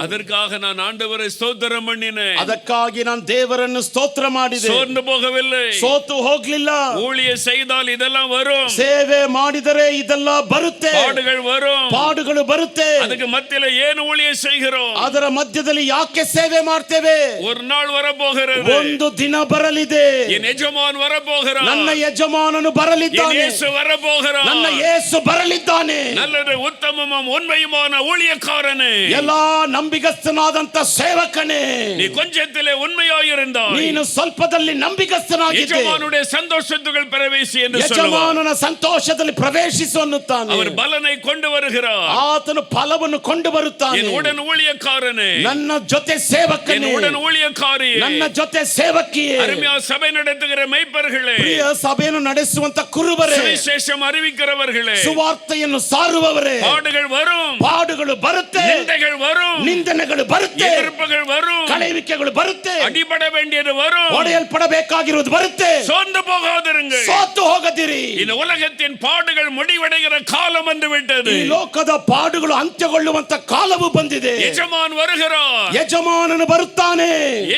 அதற்காக நான் ஆண்டவரை ஸ்தோத்திரம் பண்ணினேன். ಅದಕ್ಕಾಗಿ ನಾನು ದೇವರನ್ನು ಸ್ತೋತ್ರ ಮಾಡಿದೆ. சோர்ந்து போகவில்லை. ಸೋತು ಹೋಗ್ಲಿಲ್ಲ. ஊழியம் செய்தால் இதெல்லாம் வரும், ಸೇವೆ ಮಾಡಿದರೆ ಇದೆಲ್ಲ ಬರುತ್ತೆ, பாடுகள் வரும், ಪಾಡುಗಳು ಬರುತ್ತೆ. அதுக்கு மத்தியில ஏன் ஊழியம் செய்கிறோம்? ಅದರ ಮಧ್ಯದಲ್ಲಿ ಯಾಕೆ ಸೇವೆ ಮಾಡ್ತೇವೆ? ஒரு நாள் வரப்போகிறது, ಒಂದು ದಿನ ಬರಲಿದೆ. என் எஜமான் வரப்போகிறார், ನನ್ನ ಯಜಮಾನನು என் ಬರಲಿದ್ದಾನೆ, இயேசு வரப்போகிறார். ನನ್ನ ಯೇಸು ಬರಲಿದ್ದಾನೆ. நல்லது உத்தமமும் உண்மையுமான ஊழியக்காரனே, ಎಲ್ಲಾ ನಂಬಿಗಸ್ತನಾದಂತ ಸೇವಕನೇ, நீ கொஞ்சத்திலே உண்மையாயிருந்தாய், ನೀನು ಸ್ವಲ್ಪದಲ್ಲಿ ನಂಬಿಗಸ್ತನಾಗಿದ್ದೆ, எஜமானுடைய சந்தோஷத்துக்குள் பிரவேசி என்று சொல்லுவார். ಯಜಮಾನನ ಸಂತೋಷದಲ್ಲಿ ಪ್ರವೇಶಿಸು ಅನ್ನುತ್ತಾನೆ. அவர் பலனை கொண்டு வருகிறார். ಆತನು ಫಲವನ್ನು ಕೊಂಡು ಬರುತ್ತಾನೆ. என் உடன் ஊழியக்காரனே, ನನ್ನ ಜೊತೆ என் ಸೇವಕನೇ, உடன் ஊழியக்காரி, ನನ್ನ ಜೊತೆ ಸೇವಕಿಯೇ, அருமையா சபை நடத்துகிற மெய்ப்பர்களே, ಪ್ರಿಯ ಸಭೆಯನ್ನು ನಡೆಸುವಂತ ಕುರುಬರೇ, சுவிசேஷம் அறிவிக்கிறவர்களே, ಸುವಾರ್ತೆಯನ್ನು ಸಾರುವವರೇ, பாடுகள் வரும், ಪಾಡುಗಳು ಬರುತ್ತೆ, நிந்தைகள் வரும், ನಿಂದನೆಗಳು ಬರುತ್ತೆ, எதிர்ப்புகள் வரும், ಕಳೆಯುವಿಕೆಗಳು ಬರುತ್ತೆ, அடிபட வேண்டியது வரும். ಹೊಡೆಯಲ್ಪಡಬೇಕಾಗಿರುವುದು ಬರುತ್ತೆ. சோர்ந்து போகாதிருங்கள். ಸೋತು ಹೋಗದಿರಿ. இந்த உலகத்தின் பாடுகள் முடிவடைகிற காலம் வந்து விட்டது. ಈ ಲೋಕದ ಪಾಡುಗಳು ಅಂತ್ಯಗೊಳ್ಳುವಂತ ಕಾಲವು ಬಂದಿದೆ. எஜமான் வருகிறார், ಯಜಮಾನನು ಬರುತ್ತಾನೆ,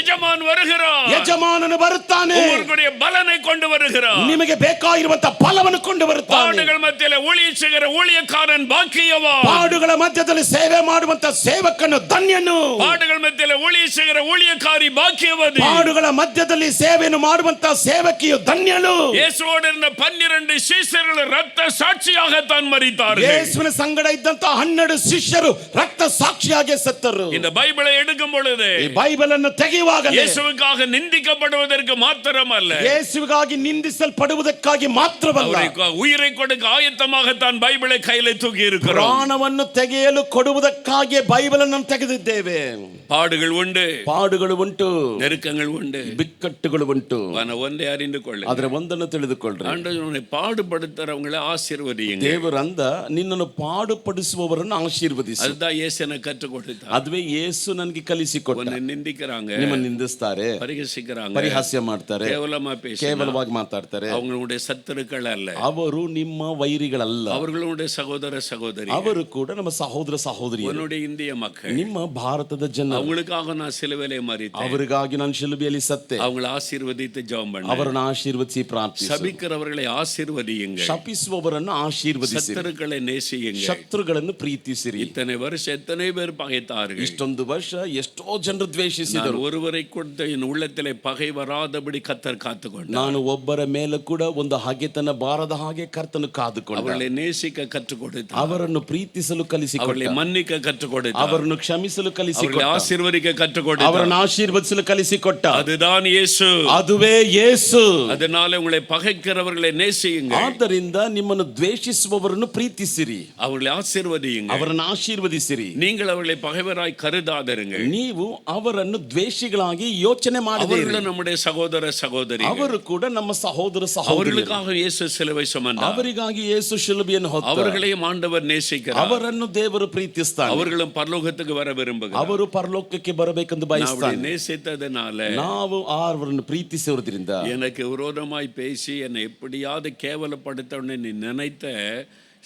எஜமான் வருகிறார், ಯಜಮಾನನು ಬರುತ್ತಾನೆ, உங்களுடைய பலனை கொண்டு வருகிறார். ನಿಮಗೆ ಬೇಕಾಗಿರುವಂತ ಫಲವನ್ನು ಕೊಂಡು ಬರುತ್ತಾನೆ. பாடுகள் மத்தியில ஊழியம் செய்கிற ஊழியக்காரன் பாக்கியவான். ಪಾಡುಗಳ ಮಧ್ಯದಲ್ಲಿ ಸೇವೆ ಮಾಡುವಂತ ಸೇವಕನು ಧನ್ಯನು. பாடுகள் மத்தியில ஊழியம் செய்கிற ஊழியக்காரி பாக்கியவதி. ಪಾಡುಗಳ ಮಧ್ಯದಲ್ಲಿ ಸೇವೆಯನ್ನು ಮಾಡುವಂತ ಸೇವಕಿಯು ಧನ್ಯಳು. இயேசுவோடு இருந்த 12 சீஷர்கள் ரத்த சாட்சியாகத்தான் மரித்தார்கள். ಯೇಸುವಿನ ಸಂಗಡ ಇದ್ದಂತ 12 ಶಿಷ್ಯರು ರಕ್ತ ಸಾಕ್ಷಿಯಾಗಿ ಸತ್ತರು. இந்த பைபிளை எடுக்கும் பொழுது ಈ ಬೈಬಲ್ ಅನ್ನು ತೆಗೆಯುವಾಗ இயேசுவுக்காக நிந்திக்கப்படுவதற்கு மாத்திரமல்ல, ಯೇಸುವಿಗಾಗಿ ನಿಂದಿಸಲ್ಪಡುವುದಕ್ಕಾಗಿ ಮಾತ್ರವಲ್ಲ, அவரை உயிரை கொடுக்க ஆயத்தமாகத்தான் பைபிளை கையில தூக்கி இருக்கிறோம். ಪ್ರಾಣವನ್ನು ತೆಗೆಯಲು ಕೊಡುವುದಕ್ಕಾಗಿ ಬೈಬಲ್ ಅನ್ನು ತೆಗೆದಿದ್ದೇವೆ. பாடுகள் உண்டு, ಪಾಡುಗಳು ಉಂಟು, நெருக்கங்கள் உண்டு, ಬಿಕ್ಕಟ್ಟುಗಳು ಉಂಟು. ஆனா ஒன்றை அறிந்து கொள்ள, ಆದ್ರೆ ಒಂದನ್ನು ತಿಳಿದುಕೊಳ್ಳ್ರಿ, ஆண்டவரை பாடுபடுத்துறவங்களை ஆசீர்வதியுங்க. ದೇವರಂದ ನಿನ್ನನ್ನು ಪಾಡುಪಡಿಸುವವರನ್ನು ಆಶೀರ್ವದಿಸು. அதுதான் இயேசுனை கற்றுக் கொடுத்தார். ಅದುವೇ ಯೇಸು ನನಗೆ ಕಲಿಸಿಕೊಟ್ಟ. உன்னை நிந்திக்கிறாங்க, ನಿಮ್ಮನ್ನು ನಿಂದಿಸ್ತಾರೆ, பரிகசிக்கிறாங்க, ಪರಿಹಾಸ್ಯ ಮಾಡ್ತಾರೆ, கேவலமா பேசுறாங்க. ಕೇವಲವಾಗಿ ಮಾತಾಡ್ತಾರೆ. அவங்களுடைய சத்துருக்கள் அல்ல, ಅವರು ನಿಮ್ಮ ವೈರಿಗಳಲ್ಲ, அவர்களுடைய சகோதர சகோதரி, ಅವರು ಕೂಡ ನಮ್ಮ ಸಹೋದರ ಸಹೋದರಿ, உன்னுடைய இந்திய மக்கள். ನಿಮ್ಮ ಭಾರತದ ಜನ. அவங்களுக்காக நான் சிலுவையிலே மரித்தேன், ಅವರಿಗಾಗಿ ನಾನು ಶಿಲುಬೆಯಲ್ಲಿ ಸತ್ತೆ. அவங்களை ஆசீர்வதித்து ஜெபம் பண்ணேன். ಅವರನ್ನು ಆಶೀರ್ವದಿಸಿ ಪ್ರಾರ್ಥಿಸಿ. சபிக்கிறவர்களை ஆசீர்வதியுங்கள், ಶಪಿಸುವವರನ್ನು ಆಶೀರ್ವದಿಸಿ, சத்துருக்களை நேசியுங்கள், ಶತ್ರುಗಳನ್ನು ಪ್ರೀತಿಸಿರಿ. இத்தனை வருஷம் எத்தனை பேர் பகைத்தார்கள். ಇಷ್ಟೊಂದು ವರ್ಷ ಎಷ್ಟೋ ಜನರು ದ್ವೇಷಿಸಿದರು. நான் ஒருவரை கொடுத்த என் உள்ளத்திலே பகை வராதபடி கர்த்தர் காத்துக்கொண்டார். ನಾನು ಒಬ್ಬರ ಮೇಲೆ ಕೂಡ ಒಂದು ಹಗೆತನ ಬಾರದ ಹಾಗೆ ಕರ್ತನು ಕಾದುಕೊಂಡ. அவர்களை நேசிக்க கற்றுக் கொடுத்தார், ಅವರನ್ನು ಪ್ರೀತಿಸಲು அவர்களை ಕಲಿಸಿಕೊಟ್ಟ, மன்னிக்க கற்றுக் கொடுத்தார், ಅವರನ್ನು ಕ್ಷಮಿಸಲು அவர்களை ಕಲಿಸಿಕೊಟ್ಟ, ஆசீர்வதிக்க கற்றுக் கொடுத்தார். ಅವರನ್ನು ಆಶೀರ್ವದಿಸಲು ಕಲಿಸಿಕೊಟ್ಟ. அதுதான் இயேசு. ಅದುವೇ ಯೇಸು. அதனால உங்களை பகைக்கிறவர்களை நேசியுங்க. ಆದ್ದರಿಂದ ನಿಮ್ಮನ್ನು ದ್ವೇಷಿಸುವವರನ್ನು ಪ್ರೀತಿಸಿರಿ, அவர்களை ஆசீர்வதியுங்க. ಅವರನ್ನು ಆಶೀರ್ವದಿಸಿರಿ. நீங்கள் அவர்களை பகைவராய் கருதாதிருங்கள். ನೀವು ಅವರನ್ನು ದ್ವೇಷಿಗಳಾಗಿ ಯೋಚನೆ ಮಾಡದಿರಿ. அவர்களும் நம்முடைய சகோதர சகோதரி. ಅವರು ಕೂಡ ನಮ್ಮ ಸಹೋದರ ಸಹೋದರಿಯರು. அவர்களுக்காக இயேசு சிலுவை சுமந்தார். ಅವರಿಗಾಗಿ ಯೇಸು ಶಿಲುಬೆಯನ್ನು ಹೊತ್ತ. அவர்களையும் ಆண்டவர் நேசிக்கிறார். ಅವರನ್ನು ದೇವರು ಪ್ರೀತಿಸ್ತಾನೆ. அவர்களும் பரலோகத்துக்கு வர விரும்புகிறார். ಅವರು ಪರಲೋಕಕ್ಕೆ ಬರಬೇಕೆಂದು ಬಯಸ್ತಾನೆ. நேசித்ததனால ನಾವು ಅವರನ್ನು ಪ್ರೀತಿಸುವುದರಿಂದ எனக்கு விரோதமாய் பேசி என்னை எப்படியாவது கேவலப்படுத்தணும்னு நீ நினைத்த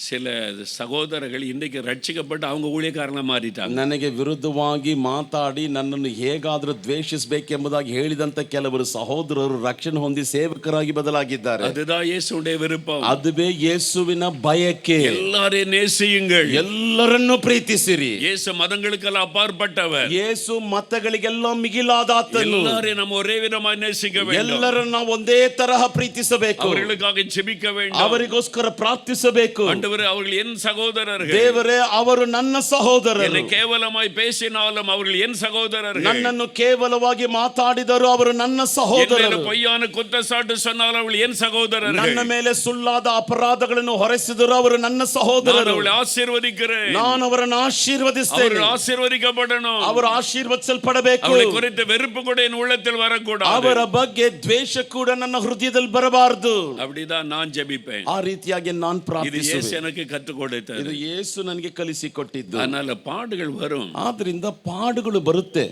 சில சகோதரர்கள் இன்றைக்கு ரட்சிக்கப்பட்டு அவங்க ஊழியக்காரங்கள மாறிட்டாங்க. ನನಗೆ ವಿರುದ್ಧವಾಗಿ ಮಾತಾಡಿ ನನ್ನನ್ನು ಹೇಗಾದರೂ ದ್ವೇಷಿಸಬೇಕೆಂಬುದಾಗಿ ಹೇಳಿದಂತ ಕೆಲವರು ಸಹೋದರರು ರಕ್ಷಣೆ ಹೊಂದಿ ಸೇವಕರಾಗಿ ಬದಲಾಗಿದ್ದಾರೆ. அதுதான் இயேசுவுடைய விருப்பம். ಅದುವೇ ಯೇಸುವಿನ ಬಯಕೆ. எல்லாரையும் நேசியுங்கள். ಎಲ್ಲರನ್ನು ಪ್ರೀತಿಸಿರಿ. இயேசு மதங்களுக்கெல்லாம் அப்பாற்பட்டவர். ಯೇಸು ಮತಗಳಿಗೆಲ್ಲ ಮಿಗಿಲಾದಾತನು. எல்லாரையும் நம்ம ஒரே விதமாய் நேசிக்க வேண்டும். ಎಲ್ಲರನ್ನು ನಾವು ಒಂದೇ ತರಹ ಪ್ರೀತಿಸಬೇಕು. அவர்களுக்காக ஜெபிக்க வேண்டும். ಅವರಿಗೋಸ್ಕರ ಪ್ರಾರ್ಥಿಸಬೇಕು. அவர்கள் என் சகோதரர்கள். ದೇವರೇ, ಅವರು ನನ್ನ ಸಹೋದರರು. என்னை கேவலமாய் பேசினாலும் அவர்கள் என் சகோதரர்கள். ನನ್ನನ್ನು ಕೇವಲವಾಗಿ ಮಾತಾಡಿದರು, ಅವರು ನನ್ನ ಸಹೋದರರು. பொய்யான குற்றச்சாட்டு சொன்னாலும் அவர்கள் என் சகோதரர்கள். ನನ್ನ ಮೇಲೆ ಸುಳ್ಳಾದ ಅಪರಾಧಗಳನ್ನು ಹೊರಸಿದರು, ಅವರು ನನ್ನ ಸಹೋದರರು. அவர்களை ஆசீர்வதிக்கிறேன். ನಾನು ಅವರನ್ನು ಆಶೀರ್ವದಿಸ್ತೇನೆ. அவர்கள் ஆசீர்வதிக்கப்படணும். ಅವರು ಆಶೀರ್ವದಿಸಲ್ಪಡಬೇಕು. அவர்களை குறித்த வெறுப்பு கூட என் உள்ளத்தில் வரக்கூடாது. ಅವರ ಬಗ್ಗೆ ದ್ವೇಷ ಕೂಡ ನನ್ನ ಹೃದಯದಲ್ಲಿ ಬರಬಾರದು. அப்படிதான் நான் ஜெபிப்பேன். ಆ ರೀತಿಯಾಗಿ ನಾನು ಪ್ರಾರ್ಥಿಸುವೆ. எனக்கு கற்றுக் கொடுத்தது. ಇದು ಯೇಸು ನನಗೆ ಕಲಿಸಿಕೊಟ್ಟಿದ್ದು. அதனால பாடுகள் வரும். ಆದ್ರಿಂದ ಪಾಡುಗಳು ಬರುತ್ತೆ.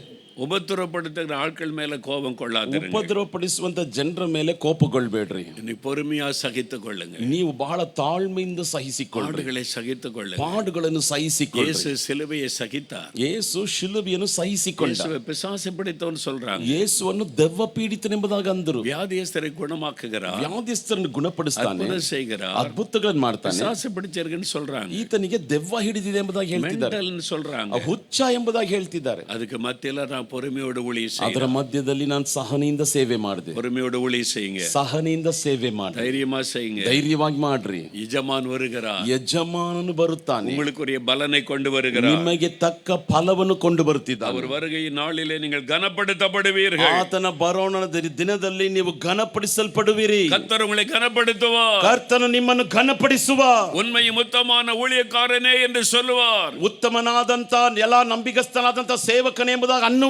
உபத்திரப்படுத்துகிற ஆட்கள் மேல கோபம் கொள்ளாதீங்க. ಉಪದ್ರವಪಡಿಸುವಂತ ಜನರ ಮೇಲೆ ಕೋಪಗೊಳ್ಳಬೇಡ್ರಿ. ನೀವು பொறுமையா ಸಹಿத்துக் ಕೊಳ್ಳುங்க. ನೀವು ಬಹಳ ತಾಳ್ಮೆಯಿಂದ ಸಹಿಸಿಕೊಳ್ಳಿ. ಪಾಡುகளை ಸಹಿத்துக் ಕೊಳ್ಳುங்க. ಪಾಡುಗಳನ್ನು ಸಹಿಸಿಕೊಳ್ಳಿ. ಯೇಸು ಸಿಲುಬೆயை ಸಹಿத்தார். ಯೇಸು ಶಿಲುಬೆಯನ್ನು ಸಹಿಸಿಕೊಂಡ. ಯೇಸು ಪಿಶಾಚು பிடித்தவன் சொல்றாங்க. ಯೇಸುವನ್ನು ದೆವ್ವ ಪೀಡಿತನೆಂಬುದಾಗಿ ಅಂದರು. ವ್ಯಾಧಿಯಸ್ಥரை ಗುಣಮಾக்குகிறார். ವ್ಯಾಧಿಸ್ಥರನ್ನು ಗುಣಪಡಿಸ್ತಾನೆ. ಅದ್ಭುತ செய்கிறார். ಅದ್ಭುತಗಳನ್ನು ಮಾಡ್ತಾನೆ. ಪಿಶಾಚು பிடிச்சிருக்குன்னு சொல்றாங்க. ಈತನಿಗೆ ದೆವ್ವ ಹಿಡಿದಿದೆ ಎಂಬುದಾಗಿ ಹೇಳ್ತಿದ್ದಾರೆ. ಮೆಂಟಲ್ சொல்றாங்க. ಹುಚ್ಚ ಎಂಬುದಾಗಿ ಹೇಳ್ತಿದ್ದಾರೆ. ಅದಕ್ಕೆ ಮತ್ತೆಲ್ಲ பொறுமையோடு ஊழியம் ಅದರ ಮಧ್ಯದಲ್ಲಿ ನಾನು ಸಹನೆಯಿಂದ ಸೇವೆ ಮಾಡಿದೆ. பொறுமையோடு ஊழியம் செய்யுங்க. ಸಹನೆಯಿಂದ ಸೇವೆ ಮಾಡಿ. தைரியமா செய்யுங்க. ಧೈರ್ಯವಾಗಿ ಮಾಡ್ರಿ. ಯಜಮಾನ್ வருகிறார். ಯಜಮಾನನು ಬರುತ್ತಾನೆ. உங்களுக்குரிய பலனை கொண்டு வருகிறார். ನಿಮಗೆ ತಕ್ಕ ಫಲವನ್ನು ಕೊಂಡು ಬರುತ್ತಿದ್ದಾನೆ. அவர் வருகை நாளிலே நீங்கள் கனப்படுத்தப்படுவீர்கள். ಆತನ ಬರೋಣದ ದಿನದಲ್ಲಿ ನೀವು ಘನಪಡಿಸಲ್ಪಡುವಿರಿ. கர்த்தர் உங்களை கனப்படுத்துவார். ಕರ್ತನು ನಿಮ್ಮನ್ನು ಘನಪಡಿಸುವ. உண்மையும் உத்தமமான ஊழியக்காரனே என்று சொல்லுவார். ಉತ್ತಮನಾದಂತ ಎಲ್ಲ ನಂಬಿಗಸ್ತನಾದಂತ ಸೇವಕನೇ ಎಂಬುದಾಗಿ ಅನ್ನುವ.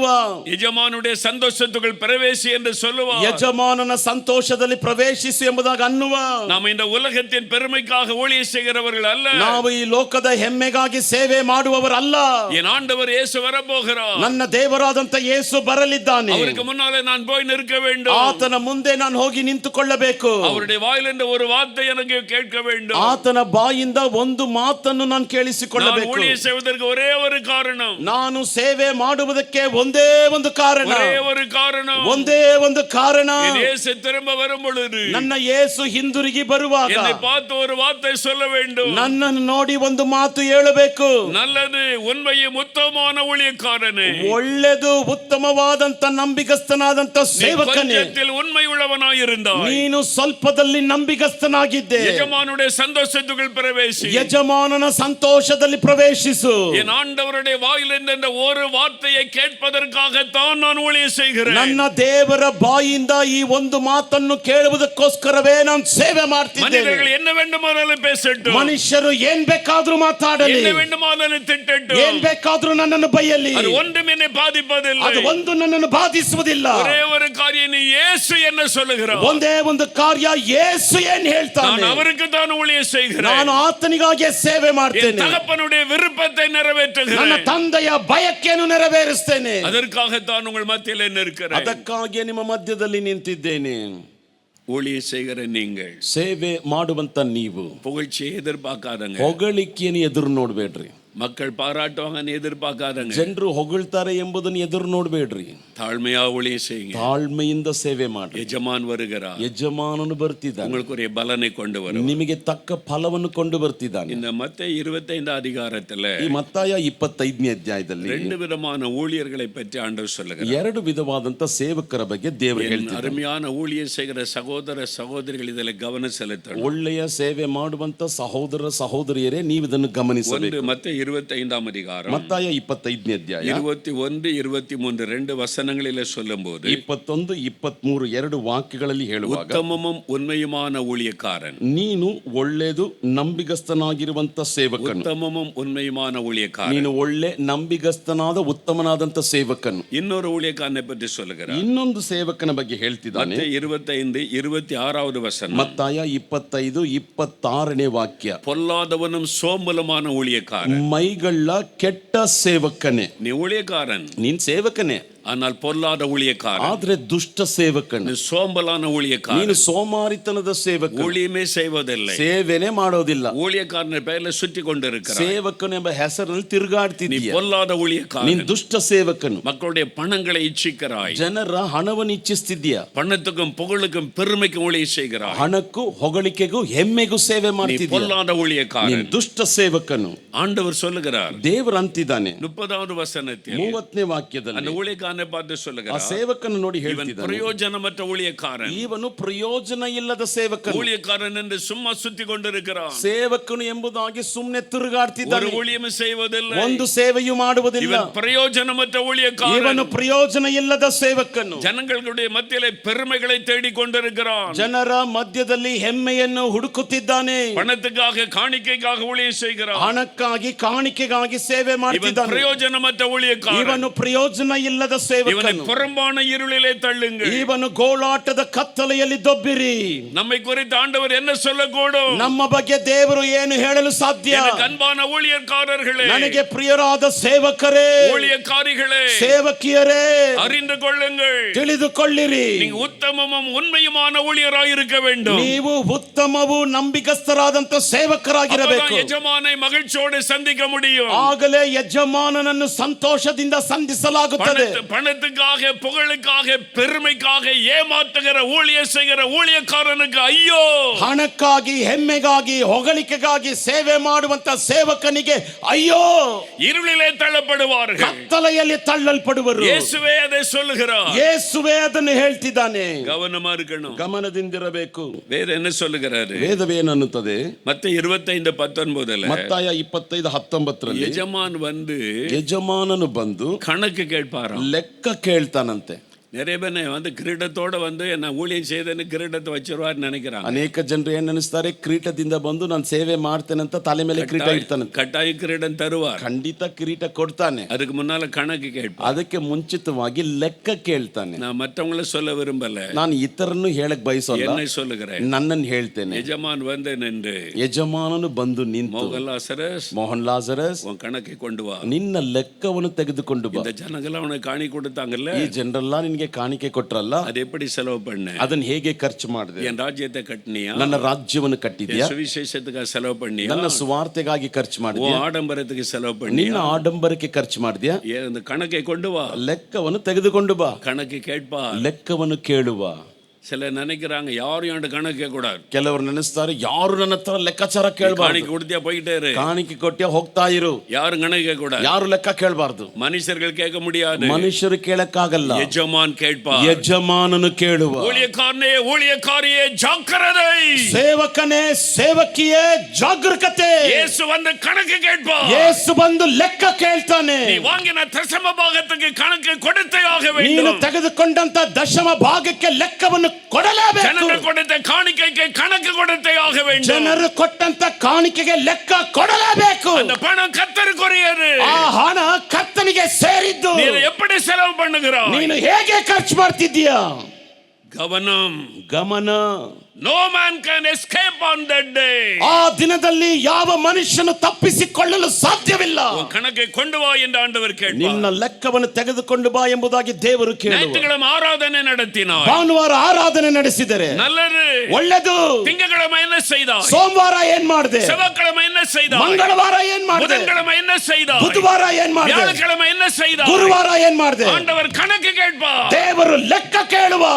ಯಜಮಾನುடைய ಸಂತೋಷத்துக்குள் பிரவேசி என்று சொல்லுவார். ಯಜಮಾನನ ಸಂತೋಷದಲ್ಲಿ ಪ್ರವೇಶಿಸು ಎಂಬುದಾಗಿ ಅನ್ನುವ. நாம் இந்த உலகத்தின் பெருமைக்காக ஊழியம் செய்கிறவர்கள் அல்ல. ನಾವು ಈ ಲೋಕದ ಹೆಮ್ಮೆಗಾಗಿ ಸೇವೆ ಮಾಡುವವರಲ್ಲ. என் ஆண்டவர் இயேசு வரப்போகிறார். ನನ್ನ ದೇವರಾದಂತ ಯೇಸು ಬರಲಿದ್ದಾನೆ. அவருக்கு முன்னாலே நான் போய் நிற்க வேண்டும். ಆತನ ಮುಂದೆ ನಾನು ಹೋಗಿ ನಿಂತುಕೊಳ್ಳಬೇಕು. அவருடைய வாயிலிருந்து ஒரு வார்த்தை எனக்கு கேட்க வேண்டும். ಆತನ ಬಾಯಿಂದ ಒಂದು ಮಾತನ್ನು ನಾನು ಕೇಳಿಸಿಕೊಳ್ಳಬೇಕು. நான் ஊழியம் செய்வதற்கு ஒரே ஒரு காரணம். ನಾನು ಸೇವೆ ಮಾಡುವುದಕ್ಕೆ ಒಂದೇ ಒಂದು ಕಾರಣ. ஒரே ஒரு காரணம். ಒಂದೇ ಒಂದು ಕಾರಣ. இயேசு திரும்ப வரும் பொழுது ನನ್ನ ಯೇಸು ಹಿಂದಿರುಗಿ ಬರುವಾಗ என்னை பார்த்து ஒரு வார்த்தை சொல்ல வேண்டும். ನನ್ನನ್ನು ನೋಡಿ ಒಂದು ಮಾತು ಹೇಳಬೇಕು. நல்லது, உண்மையும் உத்தமமான ஊழியக்காரனே. ಒಳ್ಳೆದು, ಉತ್ತಮವಾದಂತ ನಂಬಿಗಸ್ತನಾದಂತ ಸೇವಕನೇ. உண்மை உள்ளவனாய் இருந்தாய். ನೀನು ಸ್ವಲ್ಪದಲ್ಲಿ ನಂಬಿಗಸ್ತನಾಗಿದ್ದೆ. ಯಜಮಾನುடைய ಸಂತೋಷத்துக்குள் பிரவேசி. ಯಜಮಾನನ ಸಂತೋಷದಲ್ಲಿ ಪ್ರವೇಶಿಸು. என் ஆண்டவருடைய வாயிலிருந்து இந்த ஒரு வார்த்தையை கேட்பதற்காகத்தான் நான் ஊழியம் செய்கிறேன். ನನ್ನ ದೇವರ ಬಾಯಿಂದ ಈ ಒಂದು ಮಾತನ್ನು ಕೇಳುವುದಕ್ಕೋಸ್ಕರವೇ ನಾನು ಸೇವೆ ಮಾಡ್ತಿದ್ದೇನೆ. மனிதர்கள் என்ன வேண்டுமானாலும் பேசட்டும். ಮನುಷ್ಯರು ಏನ್ ಬೇಕಾದ್ರೂ ಮಾತಾಡಲಿ. என்ன வேண்டுமானாலும் திட்டட்டும். ಏನ್ ಬೇಕಾದ್ರೂ ನನ್ನನ್ನು ಬೈಯಲಿ. அது ஒன்றும் என்னை பாதிப்பதில்லை. ಅದು ಒಂದು ನನ್ನನ್ನು ಬಾಧಿಸುವುದಿಲ್ಲ. ஒரே ஒரு காரியம், நீ இயேசு என்ன சொல்லுகிறார். ಒಂದೇ ಒಂದು ಕಾರ್ಯ, ಯೇಸು ಏನ್ ಹೇಳ್ತಾನೆ. நான் அவருக்கு தான் ஊழியம் செய்கிறேன். ನಾನು ಆತನಿಗಾಗಿ ಸೇವೆ ಮಾಡ್ತೇನೆ. தகப்பனுடைய விருப்பத்தை நிறைவேற்றுகிறேன். ನನ್ನ ತಂದೆಯ ಬಯಕೆಯನ್ನು ನೆರವೇರಿಸ್ತೇನೆ. அதற்காகத்தான் உங்கள் மத்தியிலே நிற்கிறேன். ಅದಕ್ಕಾಗಿ ನಿಮ್ಮ ಮಧ್ಯದಲ್ಲಿ ನಿಂತಿದ್ದೇನೆ. ஊழியம் செய்கிற நீங்கள், ಸೇವೆ ಮಾಡುವಂತ ನೀವು புகழ்ச்சியை எதிர்பார்க்காதங்க. ಹೊಗಳಿಕೆಯನ್ನು ಎದುರು ನೋಡ್ಬೇಡ್ರಿ. மக்கள் பாராட்டுவாங்கன்னு எதிர்பார்க்காதங்க. ಜನರು ಹೊಗಳ್ತಾರೆ ಎಂಬುದನ್ನು ಎದುರು ನೋಡ್ಬೇಡ್ರಿ. தாழ்மையா ஊழியம் செய்யுங்க. ತಾಳ್ಮೆಯಿಂದ ಸೇವೆ ಮಾಡಿ. ಯಜಮಾನ್ வருகிறார். ಯಜಮಾನನು ಬರ್ತಿದ್ದಾನೆ. உங்களுக்குரிய பலனை கொண்டு வரும். ನಿಮಗೆ ತಕ್ಕ ಫಲವನ್ನು ಕೊಂಡು ಬರ್ತಿದ್ದಾನೆ. இந்த மத்தேயு 25 அதிகாரத்துல ಈ ಮತ್ತಾಯ 25ನೇ ಅಧ್ಯಾಯದಲ್ಲಿ ரெண்டு விதமான ஊழியர்களை பற்றி ஆண்டவர் சொல்லுகிறார். ಎರಡು ವಿಧವಾದಂತ ಸೇವಕರ ಬಗ್ಗೆ ದೇವರು ಹೇಳ್ತಿದ್ದಾರೆ. அருமையான ஊழியம் செய்கிற சகோதர சகோதரிகள் இதில் கவனம் செலுத்தணும். ಒಳ್ಳೆಯ ಸೇವೆ ಮಾಡುವಂತ ಸಹೋದರ ಸಹೋದರಿಯರೇ, ನೀವು ಇದನ್ನು ಗಮನಿಸಬೇಕು. மத்தேயு 25ஆம் அதிகாரம் ಮತ್ತಾಯ 25ನೇ ಅಧ್ಯಾಯ 21 23 2 ವಚನங்களிலே சொல்லும்போது 21 23 ಎರಡು ವಾಕ್ಯಗಳಲ್ಲಿ ಹೇಳುವಾಗ உத்தமமும் உண்மையுமான ஊழியக்காரன், ನೀನು ಒಳ್ಳೆಯದು ನಂಬಿಗಸ್ತನಾಗಿರುವಂತ ಸೇವಕನು, உத்தமமும் உண்மையுமான ஊழியக்காரன். ನೀನು ಒಳ್ಳೆ ನಂಬಿಗಸ್ತನಾದ ಉತ್ತಮನಾದಂತ ಸೇವಕನು. இன்னொரு ஊழியக்காரனை பற்றி சொல்லுகிறார். ಇನ್ನೊಂದು ಸೇವಕನ ಬಗ್ಗೆ ಹೇಳ್ತಿದ್ದಾನೆ. மத்தேயு 25 26வது வசனம். ಮತ್ತಾಯ 25 26ನೇ ವಾಕ್ಯ. பொல்லாதவனும் சோம்பலுமான ஊழியக்காரன். ಮೈಗಳ್ಳ ಕೆಟ್ಟ ಸೇವಕನೇ. நீ ஊழியக்காரன், ನೀನ್ ಸೇವಕನೇ, ஆனால் பொல்லாத ஊழியக்காரன். ಆದ್ರೆ ದುಷ್ಟ ಸೇವಕನು. நீ சோம்பலான ஊழியக்காரன். ನೀನು ಸೋಮಾರಿತನದ ಸೇವಕ, ஊழியமே செய்வதில்லை, ಸೇವೆನೇ ಮಾಡೋದಿಲ್ಲ. ஊழியக்காரನ பெயர்ல சுற்றி கொண்டிருக்கிறார். ಸೇವಕನು ಎಂಬ ಹೆಸರಿನಲ್ಲಿ நீ ತಿರುಗಾಡ್ತಿದ್ದೀಯ. பொல்லாத ನೀನ್ ஊழியக்காரன். ದುಷ್ಟ ಸೇವಕನು. மக்களுடைய பணங்களை இச்சிக்கிறாய். ಜನರ ಹಣವನ್ನು ಇಚ್ಛಿಸ್ತಿದ್ದೀಯ. பணத்துக்கும் புகழுக்கும் பெருமைக்கும் ஊழியம் செய்கிறாய். ಹಣಕ್ಕೂ ಹೊಗಳಿಕೆಗೂ ಹೆಮ್ಮೆಗೂ ಸೇವೆ நீ ಮಾಡ್ತಿದ್ದೀಯ. பொல்லாத ನೀನ್ ஊழியக்காரன். ದುಷ್ಟ ಸೇವಕನು. ஆண்டவர் சொல்லுகிறார் ದೇವರು ಅಂತಿದ್ದಾನೆ 30வது வசனத்தில் 30ನೇ அந்த ವಾಕ್ಯದಲ್ಲಿ ஊழியக்காரனை பார்த்து ಆ சொல்லுகிறார், ಸೇವಕನು ನೋಡಿ இவன் ಹೇಳ್ತಿದ್ದಾನೆ, பிரயோஜனமற்ற ஊழியக்காரன். ಇವನು ಪ್ರಯೋಜನ ಇಲ್ಲದ ಸೇವಕನು. ஊழியக்காரன் என்று சும்மா சுத்தி கொண்டிருக்கிறான். ಸೇವಕನು ಎಂಬುದಾಗಿ ಸುಮ್ಮನೆ ஒரு ತಿರುಗಾಡ್ತಿದ್ದಾನೆ, ஊழியம் செய்வதில்லை. ಒಂದು ಸೇವೆಯೂ ಮಾಡುವುದಿಲ್ಲ. இவன் பிரயோஜனமற்ற ஊழியக்காரன். ಇವನು ಪ್ರಯೋಜನ ಇಲ್ಲದ ಸೇವಕನು. ஜனங்களுடைய மத்தியிலே பெருமைகளை தேடிக் கொண்டிருக்கிறான். ಜನರ ಮಧ್ಯದಲ್ಲಿ ಹೆಮ್ಮೆಯನ್ನು ಹುಡುಕುತ್ತಿದ್ದಾನೆ. பணத்துக்காக காணிக்கைக்காக ஊழியம் செய்கிறான். ಹಣಕ್ಕಾಗಿ ಕಾಣಿಕೆಗಾಗಿ ಸೇವೆ இவன் ಮಾಡ್ತಿದ್ದಾನೆ. பிரயோஜனமற்ற ஊழியக்காரன். ಇವನು ಪ್ರಯೋಜನ ಇಲ್ಲದ இவனை ಸೇವಕನು. புறம்பான இருளிலே தள்ளுங்கள். ಇವನು ಗೋಳಾಟದ ಕತ್ತಲೆಯಲ್ಲಿ ದೊಬ್ಬಿರಿ. நம்மை குறித்து ஆண்டவர் என்ன சொல்லக்கூடும்? ನಮ್ಮ ಬಗ್ಗೆ ದೇವರು ಏನು ಹೇಳಲು ಸಾಧ್ಯ? எனக்கு அன்பான ஊழியக்காரர்களே, ನನಗೆ ಪ್ರಿಯರಾದ ಸೇವಕರೇ, ஊழியக்காரிகளே, ಸೇವಕಿಯರೇ, அறிந்து கொள்ளுங்கள், ತಿಳಿದುಕೊಳ್ಳಿರಿ. நீங்க உத்தமமும் உண்மையுமான ஊழியராய் இருக்க வேண்டும். ನೀವು ಉತ್ತಮವೂ ನಂಬಿಗಸ್ತರಾದಂತ ಸೇವಕರಾಗಿರಬೇಕು. அப்பதான் எஜமானை மகிழ்ச்சியோடு சந்திக்க முடியும். ಆಗಲೇ ಯಜಮಾನನನ್ನು ಸಂತೋಷದಿಂದ ಸಂಧಿಸಲಾಗುತ್ತದೆ. பணத்துக்காக புகழுக்காக பெருமைக்காக ஏமாத்துகிற ஊழியம் செய்கிற ஊழியக்காரனுக்கு ஐயோ. ಹಣಕ್ಕಾಗಿ ಹೆಮ್ಮೆಗಾಗಿ ಹೊಗಳಿಕೆಗಾಗಿ ಸೇವೆ ಮಾಡುವಂತ ಸೇವಕನಿಗೆ ಅಯ್ಯೋ. இருளிலே தள்ளப்படுவார்கள். ಕತ್ತಲೆಯಲ್ಲಿ ತಳ್ಳಲ್ಪಡುವರು. இயேசுவே அதை சொல்லுகிறார். ಯೇಸುವೇ ಅದನ್ನು ಹೇಳ್ತಿದ್ದಾನೆ. கவனமா இருக்கணும். ಗಮನದಿಂದಿರಬೇಕು. வேற என்ன சொல்லுகிறாரு? ವೇದವೇನನ್ನುತ್ತದೆ? மத்தேயு 25:19 ಮತ್ತಾಯ 25:19 எஜமான் வந்து ಯಜಮಾನನು ಬಂದು கணக்கு கேட்பாராம். ಲೆಕ್ಕ ಕೇಳ್ತಾನಂತೆ. நிறைய பேர் வந்து கிரீடத்தோட வந்து நான் ஊழியம் செய்தேன்னு கிரீடத்தை வச்சிருவாருன்னு நினைக்கிறாங்க. ಅನೇಕ ಜನರು ಏನ್ ಅನಿಸ್ತಾರೆ, ಕಿರೀಟದಿಂದ ಬಂದು ನಾನು ಸೇವೆ ಮಾಡ್ತೇನೆ ಅಂತ ತಲೆ ಮೇಲೆ ಕಿರೀಟ ಇಡ್ತಾನಂತೆ. கட்டாய கிரீடம் தருவார். ಖಂಡಿತ ಕಿರೀಟ ಕೊಡ್ತಾನೆ. அதுக்கு முன்னால கணக்கு கேட்பார். ಅದಕ್ಕೆ ಮುಂಚಿತವಾಗಿ ಲೆಕ್ಕ ಕೇಳ್ತಾನೆ. நான் மற்றவங்கள சொல்ல விரும்பல, ನಾನು ಇತರನ್ನು ಹೇಳಕ್ ಬಯಸೋಲ್ಲ, என்னை சொல்லுகிறேன். ನನ್ನನ್ನು ಹೇಳ್ತೇನೆ. எஜமான் வந்து நின்று, ಯಜಮಾನನು ಬಂದು ನಿಂತು, மோகன்லாசரஸ், ಮೋಹನ್ ಲಾಜರಸ್, உன் கணக்கை கொண்டு வா, ನಿನ್ನ ಲೆಕ್ಕವನ್ನು ತೆಗೆದುಕೊಂಡು ಬಾ. இந்த ஜனங்கள் அவனுக்கு காணி கொடுத்தாங்கல்ல, ಈ ಜನರೆಲ್ಲ ನಿನಗೆ ಕಾಣಿಕೆ ಕೊಟ್ರಲ್ಲ, அது எப்படி செலவு பண்ண? ಅದನ್ನ ಹೇಗೆ ಖರ್ಚು ಮಾಡಿದೆ? என் ராஜ்யத்தை கட்டினியா? ನನ್ನ ರಾಜ್ಯವನ್ನು ಕಟ್ಟಿದ್ಯಾ? சுவிசேஷத்துக்கு செலவு பண்ணியா? ನನ್ನ ಸುವಾರ್ತೆಗಾಗಿ ಖರ್ಚು ಮಾಡಿದ್ಯಾ? ஆடம்பரத்துக்கு செலவு பண்ணியா? ನಿನ್ನ ಆಡಂಬರಕ್ಕೆ ಖರ್ಚು ಮಾಡಿದ್ಯಾ? இந்த கணக்கை கொண்டு வா, ಲೆಕ್ಕವನ್ನು ತೆಗೆದುಕೊಂಡು ಬಾ. கணக்கு கேட்பா. ಲೆಕ್ಕವನ್ನು ಕೇಳುವ. சில நினைக்கிறாங்க யாரும் என்கிட்ட கணக்கு கேட்க கூடாது. ಕೆಲವರು ನೆನೆಸ್ತಾರೆ, ಯಾರು ನನ್ನ ಹತ್ರ ಲೆಕ್ಕಾಚಾರ ಕೇಳಬಾರ್ದು. காணிக்கை கொடுத்தியா போயிட்டே இரு, ಕಾಣಿಕೆ ಕೊಟ್ಟಿಯಾ ಹೋಗ್ತಾ ಇರು. யாரும் கணக்கு கேட்க கூடாது. ಯಾರು ಲೆಕ್ಕ ಕೇಳಬಾರ್ದು. மனுஷர்கள் கேட்க முடியாது, ಮನುಷ್ಯರು ಕೇಳಕ್ಕಾಗಲ್ಲ. எஜமான் கேட்பா. ಯಜಮಾನನು ಕೇಳುವ. ஊழியக்காரனே ஊழியக்காரியே ஜாக்கிரதை. ಸೇವಕನೇ ಸೇವಕಿಯೇ ಜಾಗರೂಕತೆ. இயேசு வந்து கணக்கு கேட்பா. ಯೇಸು ಬಂದು ಲೆಕ್ಕ ಕೇಳ್ತಾನೆ. நீ வாங்கின தசம பாகத்துக்கு கணக்கு கொடுத்தே ஆக ನೀನು வேண்டும். ತೆಗೆದುಕೊಂಡಂತ ದಶಮ ಭಾಗಕ್ಕೆ ಲೆಕ್ಕವನ್ನು ಕೊಡಲೇಬೇಕು. ಜನರು ಕೊಡುತ್ತ ಕಾಣಿಕೆಗೆ ಕಣಕ್ಕೆ ಕೊಡುತ್ತೆ ಆಗ வேண்டும். ಜನರು ಕೊಟ್ಟಂತ ಕಾಣಿಕೆಗೆ ಲೆಕ್ಕ ಕೊಡಲೇಬೇಕು. அந்த பணம் கர்த்தருக்குரியது. ಆ ಹಣ ಕರ್ತನಿಗೆ ಸೇರಿದ್ದು. நீ எப்படி செலவு பண்ணுகிறாய்? ನೀನು ಹೇಗೆ ಖರ್ಚು ಮಾಡ್ತಿದ್ದೀಯಾ? கவனம். ಗಮನ. No man can escape on that day. ಆ ದಿನದಲ್ಲಿ ಯಾವ ಮನುಷ್ಯನು ತಪ್ಪಿಸಿಕೊಳ್ಳಲು ಸಾಧ್ಯವಿಲ್ಲ. கணக்கை கொண்டு வா என்று ஆண்டவர் கேட்பார். ನಿನ್ನ ಲೆಕ್ಕವನ್ನು ತೆಗೆದುಕೊಂಡು ಬಾ ಎಂಬುದಾಗಿ ದೇವರು ಕೇಳುವ. ஞாயிற்றுக்கிழமை ஆராதனை நடத்தினார். ಭಾನುವಾರ ಆರಾಧನೆ ನಡೆಸಿದರೆ நல்லது, ಒಳ್ಳೆದು. திங்கட்கிழமை என்ன செய்தாய்? ಸೋಮವಾರ ಏನ್ ಮಾಡಿದೆ? செவ்வாய்க்கிழமை என்ன செய்தாய்? ಮಂಗಳವಾರ ಏನ್ ಮಾಡಿದೆ? புதன்கிழமை என்ன செய்தாய்? ಬುಧವಾರ ಏನ್ ಮಾಡಿದೆ? வியாழக்கிழமை என்ன செய்தாய்? ಗುರುವಾರ ಏನ್ ಮಾಡಿದೆ? ஆண்டவர் கணக்கு கேட்பார். ದೇವರು ಲೆಕ್ಕ ಕೇಳುವ.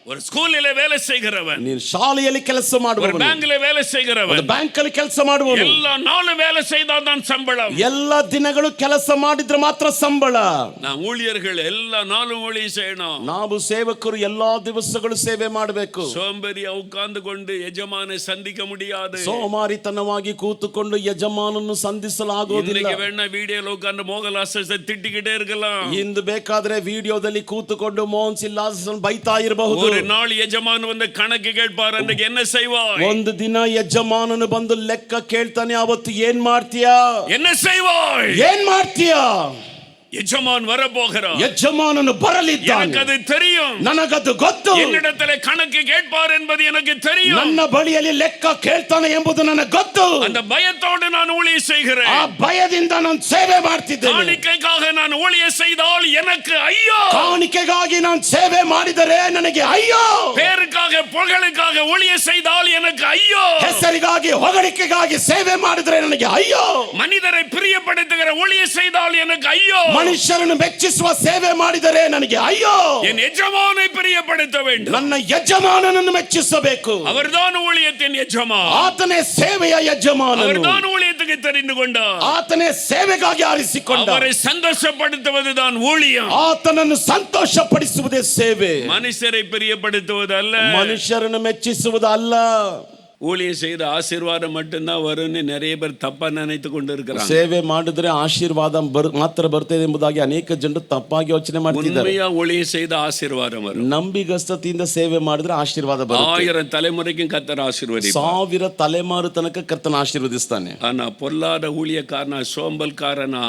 ஒரு ஸ்கூலிலே வேலை செய்கிறவன், ನೀನು ಶಾಲೆಯಲ್ಲಿ ಕೆಲಸ ஒரு ಮಾಡುವವನು, பேங்க்ல வேலை செய்கிறவன், ಒಂದು ಬ್ಯಾಂಕ್ ಅಲ್ಲಿ ಕೆಲಸ ಮಾಡುವವನು, எல்லா நாளும் வேலை செய்தால் தான் சம்பளம். ಎಲ್ಲ ದಿನಗಳು ಕೆಲಸ ಮಾಡಿದ್ರೆ ಮಾತ್ರ ಸಂಬಳ. நான் ஊழியர்கள் எல்லா நாளும் ஊழியம் செய்யணும். ನಾವು ಸೇವಕರು ಎಲ್ಲಾ ದಿವಸಗಳು ಸೇವೆ ಮಾಡಬೇಕು. சோம்பேறியா உட்கார்ந்து கொண்டு எஜமானை சந்திக்க முடியாது. ಸೋಮಾರಿತನವಾಗಿ ಕೂತುಕೊಂಡು ಯಜಮಾನನ್ನು ಸಂಧಿಸಲಾಗುವುದಿಲ್ಲ. இன்னைக்கு வேணா வீடியோல உட்கார்ந்து மோகன்லாಲ್ திட்டிக்கிட்டே இருக்கலாம். ಇಂದು ಬೇಕಾದ್ರೆ ವಿಡಿಯೋದಲ್ಲಿ ಕೂತುಕೊಂಡು ಮೋಹನ್ ಸಿಲ್ಲಾಸನ್ ಬೈತಾ ಇರಬಹುದು. ஒரு நாள் எஜமான் வந்து கணக்கு கேட்பார், அன்றைக்கு என்ன செய்வாய்? ಒಂದು ದಿನ ಯಜಮಾನನು ಬಂದು ಲೆಕ್ಕ ಕೇಳ್ತಾನೆ, ಅವತ್ತು ಏನ್ ಮಾಡ್ತೀಯಾ? என்ன செய்வாய்? ಏನ್ ಮಾಡ್ತೀಯಾ? எஜமான் வர போகிறார். ಯಜಮಾನನು ಬರಲಿದ್ದಾನೆ. எனக்கு அது தெரியும். ನನಗದು ಗೊತ್ತು. என்னிடத்திலே கணக்கு கேட்பார் என்பது எனக்கு தெரியும். ನನ್ನ ಬಳಿಯಲ್ಲಿ ಲೆಕ್ಕ ಕೇಳ್ತಾನೆ ಎಂಬುದು ನನಗೆ ಗೊತ್ತು. அந்த பயத்தோடு நான் ஊழியம் செய்கிறேன். ಆ ಭಯದಿಂದ ನಾನು ಸೇವೆ ಮಾಡ್ತಿದ್ದೇನೆ. காணிக்கைக்காக நான் ஊழியம் செய்தால் எனக்கு ஐயோ. ಕಾಣಿಕೆಗಾಗಿ ನಾನು ಸೇವೆ ಮಾಡಿದರೆ ನನಗೆ ಅಯ್ಯೋ. பேருக்காக புகழுக்காக ஊழியம் செய்தால் எனக்கு ஐயோ. ಹೆಸರಿಗಾಗಿ ಹೊಗಳಿಕೆಗಾಗಿ ಸೇವೆ ಮಾಡಿದರೆ ನನಗೆ ಅಯ್ಯೋ. மனிதரை பிரியப்படுத்துகிற ஊழியம் செய்தால் எனக்கு ஐயோ. ಮನುಷ್ಯರನ್ನು ಮೆಚ್ಚಿಸುವ ಸೇವೆ ಮಾಡಿದರೆ ನನಗೆ ಅಯ್ಯೋ. என் எஜமானை பிரியப்படுத்த வேண்டும். ನನ್ನ ಯಜಮಾನನನ್ನು ಮೆಚ್ಚಿಸಬೇಕು. அவர்தான் ஊழியத்தின் எஜமான். ಆತನೇ ಸೇವೆಯ ಯಜಮಾನನು. அவர்தான் ஊழியத்துக்கு தெரிந்து கொண்டார். ಆತನೇ ಸೇವೆಗಾಗಿ ಆರಿಸಿಕೊಂಡ. அவரை சந்தோஷப்படுத்துவதுதான் ஊழியம். ಆತನನ್ನು ಸಂತೋಷಪಡಿಸುವುದೇ ಸೇವೆ. மனுஷரை பிரியப்படுத்துவது அல்ல. ಮನುಷ್ಯರನ್ನು ಮೆಚ್ಚಿಸುವುದು ಅಲ್ಲ. ஊழியம் செய்த ஆசீர்வாதம் மட்டும்தான் வரும்னு நிறைய பேர் தப்பா நினைத்து கொண்டு இருக்கிறாங்க. ಸೇವೆ ಮಾಡಿದ್ರೆ ಆಶೀರ್ವಾದ ಮಾತ್ರ ಬರ್ತದೆ ಎಂಬುದಾಗಿ ಅನೇಕ ಜನರು ತಪ್ಪಾಗಿ ಯೋಚನೆ ಮಾಡ್ತಿದ್ದಾರೆ. உண்மையா ஊழியம் செய்த ஆசீர்வாதம் வரும். ನಂಬಿಗಸ್ತತೆಯಿಂದ ಸೇವೆ ಮಾಡಿದ್ರೆ ಆಶೀರ್ವಾದ ಬರುತ್ತೆ. 1000 தலைமுறைக்கும் கர்த்தர் ஆசீர்வதிப்பார். 1000 ತಲೆಮಾರು ತನಕ ಕರ್ತನ ಆಶೀರ್ವದಿಸ್ತಾನೆ. ஆனா பொல்லாத ஊழியக்காரனா சோம்பல்காரனா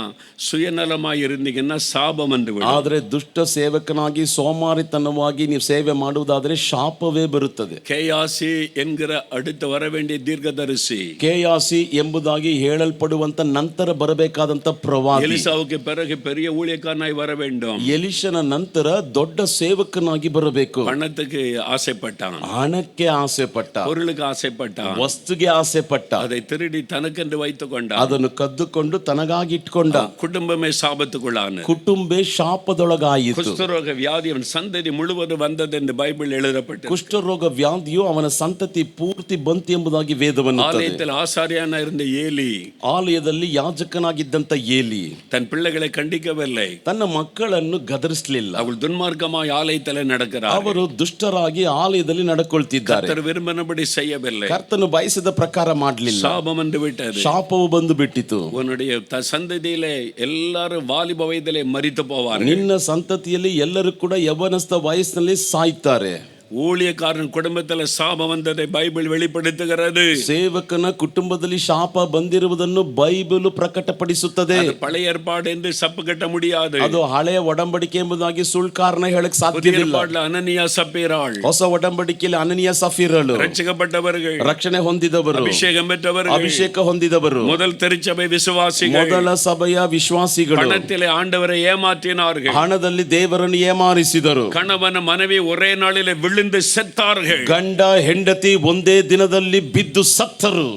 சுயநலமாய் இருந்தீங்கன்னா சாபம் வந்து விடும். ಆದರೆ ದುಷ್ಟ ಸೇವಕನಾಗಿ ಸೋಮಾರಿತನವಾಗಿ ನೀವು ಸೇವೆ ಮಾಡುವುದಾದರೆ ಶಾಪವೇ ಬರುತ್ತದೆ. கேயாசி என்கிற அடுத்து வர வேண்டிய தீர்க்கதரிசி, ಕೇಯಾಸಿ ಎಂಬುದಾಗಿ ಹೇಳಲ್ಪಡುವಂತ ನಂತರ ಬರಬೇಕಾದಂತ ಪ್ರವಾದಿ, எலிசாவுக்கு பிறகு பெரிய ஊழியக்காரனாய் வர வேண்டும். ಎಲಿಷನ ನಂತರ ದೊಡ್ಡ ಸೇವಕನಾಗಿ ಬರಬೇಕು. பணத்துக்கு ஆசைப்பட்டான், ಹಣಕ್ಕೆ ಆಸೆ ಪಟ್ಟ, பொருளுக்கு ஆசைப்பட்டான், ವಸ್ತುಗೆ ಆಸೆ ಪಟ್ಟ, அதை திருடி தனக்கென்று வைத்துக் கொண்டான். ಅದನ್ನು ಕದ್ದುಕೊಂಡು ತನಗಾಗಿ ಇಟ್ಕೊಂಡ. குடும்பமே சாபத்துக்குள்ளான, ಕುಟುಂಬ ಶಾಪದೊಳಗಾಯಿತು. குஷ்டரோக வியாதி அவன் சந்ததி முழுவதும் வந்தது என்று பைபிள் எழுதப்பட்டது. ಕುಷ್ಠರೋಗ ವ್ಯಾಧಿಯು ಅವನ ಸಂತತಿ ಪೂರ್ತಿ ಬಂತು ಎಂಬುದಾಗಿ ವೇದವನ್ನು. ஆலயத்தில் ஆசாரியான இருந்த ஏலி, ಆಲಯದಲ್ಲಿ ಯಾಜಕನಾಗಿದ್ದಂತ ಏಲಿ தன் பிள்ளைகளை கண்டிக்கவில்லை. ತನ್ನ ಮಕ್ಕಳನ್ನು ಗದರಿಸಲಿಲ್ಲ. அவள் துன்மார்க்கமாய் ஆலயத்தில் நடக்கிறார். ಅವರು ದುಷ್ಟರಾಗಿ ಆಲಯದಲ್ಲಿ ನಡ್ಕೊಳ್ತಿದ್ದಾರೆ. கர்த்தர் விரும்பினபடி செய்யவில்லை. ಕರ್ತನು ಬಯಸಿದ ಪ್ರಕಾರ ಮಾಡಲಿಲ್ಲ. சாபம் வந்து விட்டது. ಶಾಪವು ಬಂದು ಬಿಟ್ಟಿತು. உன்னுடைய சந்ததியிலே எல்லாரும் வாலிப வயதிலே மரித்து போவார்கள். ನಿನ್ನ ಸಂತತಿಯಲ್ಲಿ ಎಲ್ಲರೂ ಕೂಡ ಯವನಸ್ಥ ವಯಸ್ಸಿನಲ್ಲಿ ಸಾಯ್ತಾರೆ. ஊழியக்காரன் குடும்பத்தில் சாபம் வந்ததை பைபிள் வெளிப்படுத்துகிறது. ಸೇವಕನ ಕುಟುಂಬದಲ್ಲಿ ಶಾಪ ಬಂದಿರುವುದನ್ನು ಬೈಬಲ್ ಪ್ರಕಟಪಡಿಸುತ್ತದೆ. பழைய ஏற்பாடு என்று சப்பு கட்ட முடியாது. ಅದು ಹಳೆಯ ಒಡಂಬಡಿಕೆ ಎಂಬುದಾಗಿ ಸುಳ್ಳು ಕಾರಣ ಹೇಳಕ್ ಸಾಧ್ಯವಿಲ್ಲ. ಅನನಿಯಾ ಸಫೀರಾಳ್, ಹೊಸ ಒಡಂಬಡಿಕೆಯಲ್ಲಿ ಅನನಿಯ ಸಫೀರಳು ರಕ್ಷಿಸಲ್ಪಟ್ಟವர்கள், ರಕ್ಷಣೆ ಹೊಂದಿದವರು, ಅಭಿಷೇಕ பெற்றவர்கள், ಅಭಿಷೇಕ ಹೊಂದಿದವರು, முதல் திருச்சபை விசுவாசிகள், ಮೊದಲ ಸಭೆಯ ವಿಶ್ವಾಸಿಗಳು பணத்திலே ஆண்டவரை ஏமாற்றினார்கள். ಹಣದಲ್ಲಿ ದೇವರನ್ನು ಏಮಾರಿಸಿದರು. கணவன் மனைவி ஒரೇ நாளிலே விழுந்து செத்தார்கள். ಗಂಡ ಹೆಂಡತಿ ಒಂದೇ ದಿನದಲ್ಲಿ ಬಿದ್ದು ಸತ್ತರು.